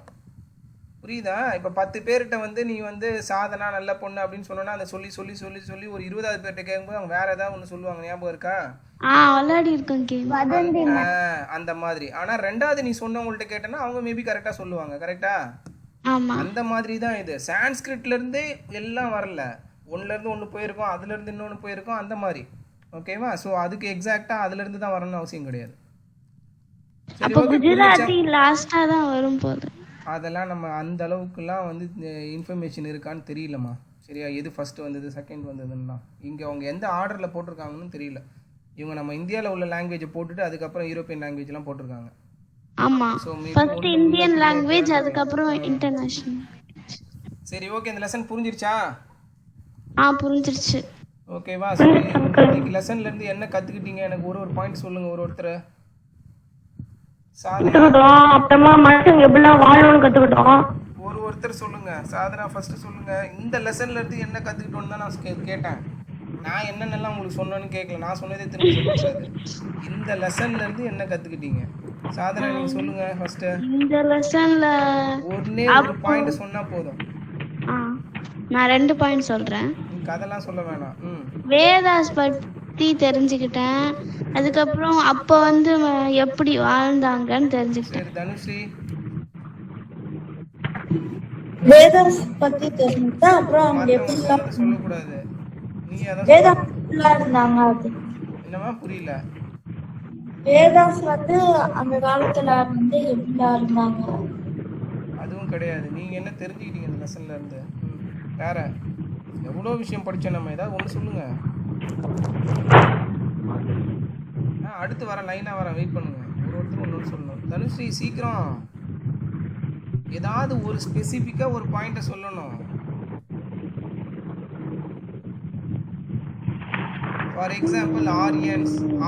புரியுதா? இப்ப 10 பேர்கிட்ட வந்து நீ வந்து சாதனா நல்ல பொண்ணு அப்படின்னு சொன்னா அந்த சொல்லி சொல்லி சொல்லி சொல்லி ஒரு 20வது பேர்கிட்ட கேட்கும்போது அவங்க வேற ஏதாவது ஒண்ணு சொல்லுவாங்க. ஞாபகம் இருக்கா? ஆல்ரெடி இருக்கேன் அந்த மாதிரி. ஆனா ரெண்டாவது நீ சொன்னவங்கள்ட்ட கேட்டனா அவங்க மேபி கரெக்டா சொல்லுவாங்க. கரெக்டா? ஆமா. அந்த மாதிரி தான் இது. சான்ஸ்கிரிட்ல இருந்து எல்லாம் வரல, ஒண்ணுல இருந்து ஒண்ணு போயிருக்கும், அதுல இருந்து இன்னொன்னு போயிருக்கும், அந்த மாதிரி. ஓகேவா? சோ அதுக்கு எக்ஸாக்ட்டா அதுல இருந்து தான் வரணும்னு அவசியம் கிடையாது. சரி, ஓகே. குஜராத்தி லாஸ்டா தான் வரும் போது. அதெல்லாம் நம்ம அந்த அளவுக்குலாம் வந்து இன்ஃபர்மேஷன் இருக்கான்னு தெரியலம்மா. சரியா? எது ஃபர்ஸ்ட் வந்தது செகண்ட் வந்ததுன்னா இங்கே அவங்க எந்த ஆர்டரில் போட்டிருக்காங்கன்னு தெரியல. இவங்க நம்ம இந்தியாவில் உள்ள லாங்குவேஜை போட்டுட்டு அதுக்கப்புறம் யூரோப்பியன் லாங்குவேஜ்லாம் போட்டிருக்காங்க. ஆமா, ஃபர்ஸ்ட் இந்தியன் லாங்குவேஜ், அதுக்கப்புறம் இன்டர்நேஷனல். சரி, ஓகே. இந்த லெசன் புரிஞ்சிருச்சா? புரிஞ்சிருச்சு. ஓகேவா? சரி, இன்னைக்கு லெசன்ல இருந்து என்ன கத்துக்கிட்டீங்க? எனக்கு ஒரு பாயிண்ட் சொல்லுங்க ஒருத்தர். கத்துக்கிட்டோம், அப்புறமா மனுஷங்க எப்படிலாம் வாழணும்னு கத்துக்கிட்டோம். ஒருத்தர் சொல்லுங்க. சாதனா ஃபர்ஸ்ட் சொல்லுங்க. இந்த லெசன்ல இருந்து என்ன கத்துக்கிட்டோம்னு தான் நான் கேட்டேன். நான் என்னென்னலாம் உங்களுக்கு சொன்னேன்னு கேட்கல. நான் சொன்னதே திரும்ப சொல்லக்கூடாது. இந்த லெசன்ல இருந்து என்ன கத்துக்கிட்டீங்க? சாதனா நீங்க சொல்லுங்க ஃபர்ஸ்ட். இந்த லெசன்ல ஒரு பாயிண்ட் சொன்னா போதும். நான் 2 பாயிண்ட் சொல்றேன். நீங்க அதெல்லாம் சொல்ல வேணாம். வேதாஸ் பத்தி தெரிஞ்சுக்கிட்டேன். அதுக்கப்புறம் அப்ப வந்து எப்படி வாழ்ந்தாங்கன்னு தெரிஞ்சுக்கிட்டேன். சரி, தனுஸ்ரீ. வேதாஸ் பத்தி தெரிஞ்சுக்கிட்டேன். அப்புறம் அவங்க எப்படி சொல்லக்கூடாது. நீங்க அதான் வேதாஸ்ல இருந்தாங்க. அது என்னமா புரியல? வேதாஸ் வந்து அந்த காலத்துல வந்து எப்படிலாம் இருந்தாங்க அதுவும் கிடையாது. நீங்க என்ன தெரிஞ்சுக்கிட்டீங்க இந்த லெசன்ல இருந்து? வேற எவ்வளோ விஷயம் படிச்சோம் நம்ம. ஏதாவது ஒன்று சொல்லுங்க. அடுத்து வர லைனா வர வெயிட் பண்ணுங்க. ஒருத்தரும் ஒன்று சொல்லணும். தனுஸ்ரீ சீக்கிரம் ஏதாவது ஒரு ஸ்பெசிஃபிக்கா ஒரு பாயிண்ட சொல்லணும். ஃபார் எக்ஸாம்பிள்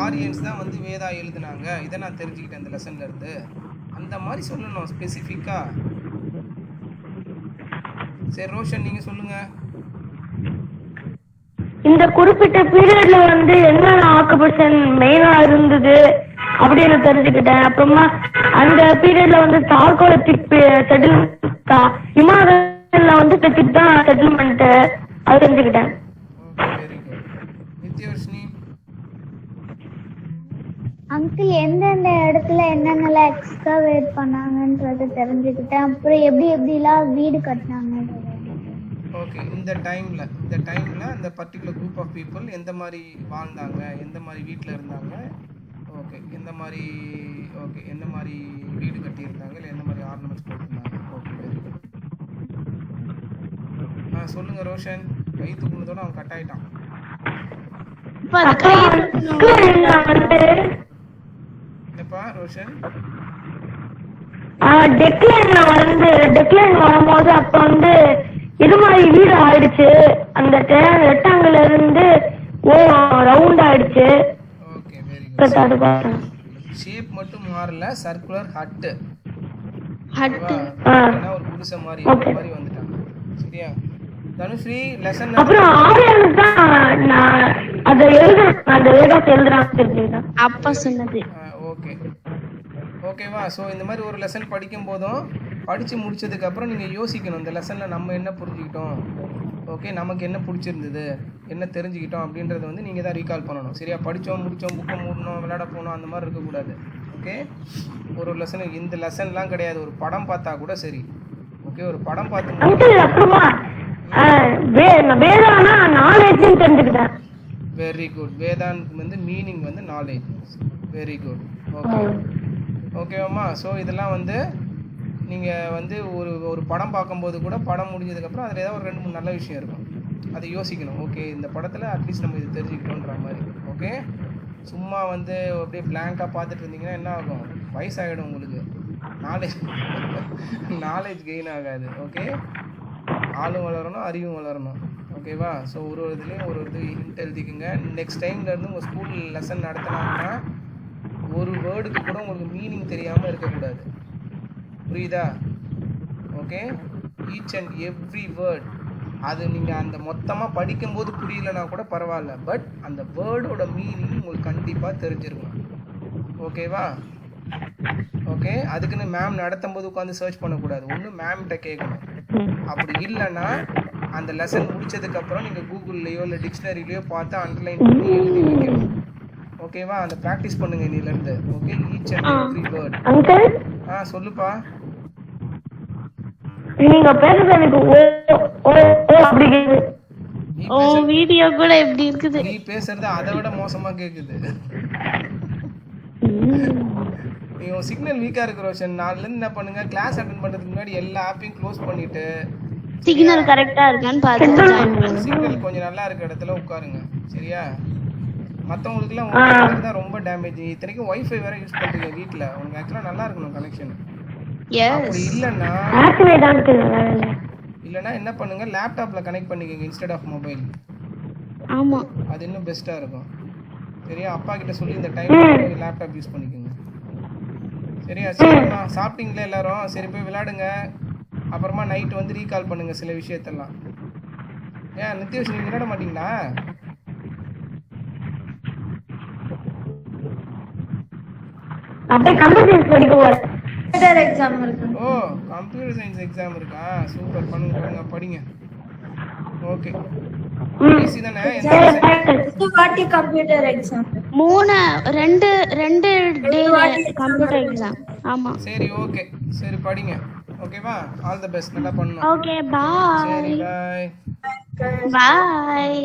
ஆரியன்ஸ் தான் வந்து வேதா எழுதுனாங்க, இதை நான் தெரிஞ்சுக்கிட்டேன் இந்த லெசன்ல இருந்து. அந்த மாதிரி சொல்லணும் ஸ்பெசிஃபிக்கா. சரி, ரோஷன் நீங்க சொல்லுங்க. இந்த குறிப்பிட்ட பீரியட்ல வந்து என்னென்ன ஆக்குபேஷன் மெயினா இருந்தது அப்படின்னு தெரிஞ்சுக்கிட்டேன். அப்புறமா அந்த பீரியட்ல வந்து தார்கோலித்திக் செட்டில்மெண்ட், இமாலயன்ல வந்து தான் செட்டில்மெண்ட், அது தெரிஞ்சுக்கிட்டேன். Very good. நித்யவர்ஷினி. அங்கிள் எந்தெந்த இடத்துல என்னென்னலாம் எக்ஸ்கவேட் பண்ணாங்கன்றது தெரிஞ்சுக்கிட்டேன். அப்புறம் எப்படிலாம் வீடு கட்டினாங்க. ஓகே. இந்த டைம்ல அந்த பர்டிகுலர் குரூப் ஆஃப் பீப்புள் எந்த மாதிரி வாழ்ந்தாங்க, எந்த மாதிரி வீட்டில் இருந்தாங்க, ஓகே, எந்த மாதிரி வீடு கட்டியிருந்தாங்க, இல்லை எந்த மாதிரி ஆர்னமெண்ட்ஸ் போட்டிருந்தாங்க. Okay, very good. சொல்லுங்க ரோஷன். கை தூக்குனதோட அவன் கட் ஆயிட்டான். என்னப்பா ரோஷன்? டெக்லைன் வரும்போது அப்ப வந்து இது மாதிரி வீடு ஆயிடுச்சு. அந்த ரெக்டாங்கிள் இருந்து ரவுண்ட் ஆயிடுச்சு. Okay, very good. ஷேப் மட்டும் மாறல, சர்க்குலர் ஹட் ஒரு குடிசை மாதிரி வந்துட்டாங்க. சரியா? தனுஸ்ரீ லெசன் அப்புறம் ஆரியன்ஸ் தான் அத எழுதுறாங்க அப்பா சொன்னது. ஓகே, ஓகேவா? ஸோ இந்த மாதிரி ஒரு லெசன் படிக்கும் போதும் படித்து முடிச்சதுக்கப்புறம் நீங்கள் யோசிக்கணும், இந்த லெசனில் நம்ம என்ன புரிஞ்சுக்கிட்டோம், ஓகே, நமக்கு என்ன பிடிச்சிருந்தது, என்ன தெரிஞ்சுக்கிட்டோம் அப்படின்றத வந்து நீங்கள் தான் ரீகால் பண்ணணும். சரியா? படித்தோம் முடித்தோம் புக்கை மூடணும் விளையாட போனோம் அந்த மாதிரி இருக்கக்கூடாது. ஓகே? ஒரு லெசனுக்கு இந்த லெசன்லாம் கிடையாது, ஒரு படம் பார்த்தா கூட சரி. ஓகே? ஒரு படம் பார்த்து வெரி குட். வேதாந்த் வந்து மீனிங் வந்து நாலேஜ். Very good. ஓகே, ஓகேவாம்மா? ஸோ இதெல்லாம் வந்து நீங்கள் வந்து ஒரு படம் பார்க்கும்போது கூட படம் முடிஞ்சதுக்கப்புறம் அதில் ஏதாவது ஒரு 2-3 நல்ல விஷயம் இருக்கும். அதை யோசிக்கணும். ஓகே, இந்த படத்தில் அட்லீஸ்ட் நம்ம இது தெரிஞ்சுக்கிட்டோன்ற மாதிரி. ஓகே, சும்மா வந்து அப்படியே பிளாங்காக பார்த்துட்டு இருந்தீங்கன்னா என்ன ஆகும், வயசாகிடும் உங்களுக்கு, நாலேஜ் கெயின் ஆகாது. ஓகே, ஆளும் வளரணும், அறிவும் வளரணும். ஓகேவா? ஸோ ஒரு இதுலேயும் ஒரு இது ஹிண்ட் எழுதிக்குங்க. நெக்ஸ்ட் டைம்லேருந்து உங்கள் ஸ்கூல் லெசன் நடத்தினாங்கன்னா ஒரு வேர்டுக்கு கூட உங்களுக்கு மீனிங் தெரியாமல் இருக்கக்கூடாது. புரியுதா? Okay, each and every word அது நீங்கள் அந்த மொத்தமாக படிக்கும்போது புரியலனா கூட பரவாயில்ல, பட் அந்த வேர்டோட மீனிங் உங்களுக்கு கண்டிப்பாக தெரிஞ்சிருக்கணும். ஓகேவா? ஓகே, அதுக்குன்னு மேம் நடத்தும் போது உட்காந்து சர்ச் பண்ணக்கூடாது. ஒன்று மேம்கிட்ட கேட்கணும். அப்படி இல்லைன்னா அந்த லெசன் முடிச்சதுக்கப்புறம் நீங்கள் கூகுள்லேயோ இல்லை டிக்ஷனரிலையோ பார்த்து அண்டர்லைன் பண்ணி எழுதி வைக்கணும். ஓகேவா? அந்த ப்ராக்டிஸ் பண்ணுங்க இன்னிலேருந்து. Okay, each and every word. Uncle சொல்லுப்பா. நீங்க பேசுறது எனக்கு அப்படி கேக்குது. வீடியோ கூட எப்படி இருக்குது? நீ பேசுறது அதை விட மோசமா கேக்குது. நீ சிக்னல் வீக்கா இருக்கு ரோஷன். நாளைல இருந்து என்ன பண்ணுங்க, கிளாஸ் அட்டெண்ட் பண்றதுக்கு முன்னாடி எல்லா ஆப்பையும் க்ளோஸ் பண்ணிட்டு சிக்னல் கரெக்டா இருக்கான்னு பாத்துட்டு ஜாயின் பண்ணுங்க. சிக்னல் கொஞ்சம் நல்லா இருக்க இடத்துல உட்காருங்க. சரியா? மற்றவங்களுக்குலாம் உங்களுக்கு தான் ரொம்ப டேமேஜ். இத்தனைக்கும் வைஃபை வேற யூஸ் பண்றீங்க வீட்டில். உங்களுக்கு ஆக்சுவலாக நல்லா இருக்கணும் கனெக்ஷன். அப்படி இல்லைன்னா என்ன பண்ணுங்க, லேப்டாப்ல கனெக்ட் பண்ணிக்கோங்க இன்ஸ்டெட் ஆஃப் மொபைல். ஆமா, அது இன்னும் பெஸ்ட்டாக இருக்கும். சரியா? அப்பா கிட்ட சொல்லி இந்த டைம் லேப்டாப் யூஸ் பண்ணிக்கோங்க. சரியா? சரிம்மா, சாப்பிட்டீங்களா எல்லாரும்? சரி, போய் விளையாடுங்க. அப்புறமா நைட்டு வந்து ரீகால் பண்ணுங்க சில விஷயத்தெல்லாம். ஏன் நித்யவஷ், நீங்கள் விளையாட மாட்டீங்களா? அப்படியே கம்ப்யூட்டர் படிக்க போறேன். எக்ஸாம் இருக்கு. ஓ, கம்ப்யூட்டர் சயின்ஸ் எக்ஸாம் இருக்கா? சூப்பர், பண்ணுங்க படிங்க. ஓகே, ஈஸி தானே? இந்த வாட்டி கம்ப்யூட்டர் எக்ஸாம். 2 டே கம்ப்யூட்டர் எக்ஸாம். ஆமா. சரி, ஓகே, சரி படிங்க. ஓகேவா? All the best. நல்லா பண்ணணும். ஓகே, பாய். சரி, பாய். பாய்.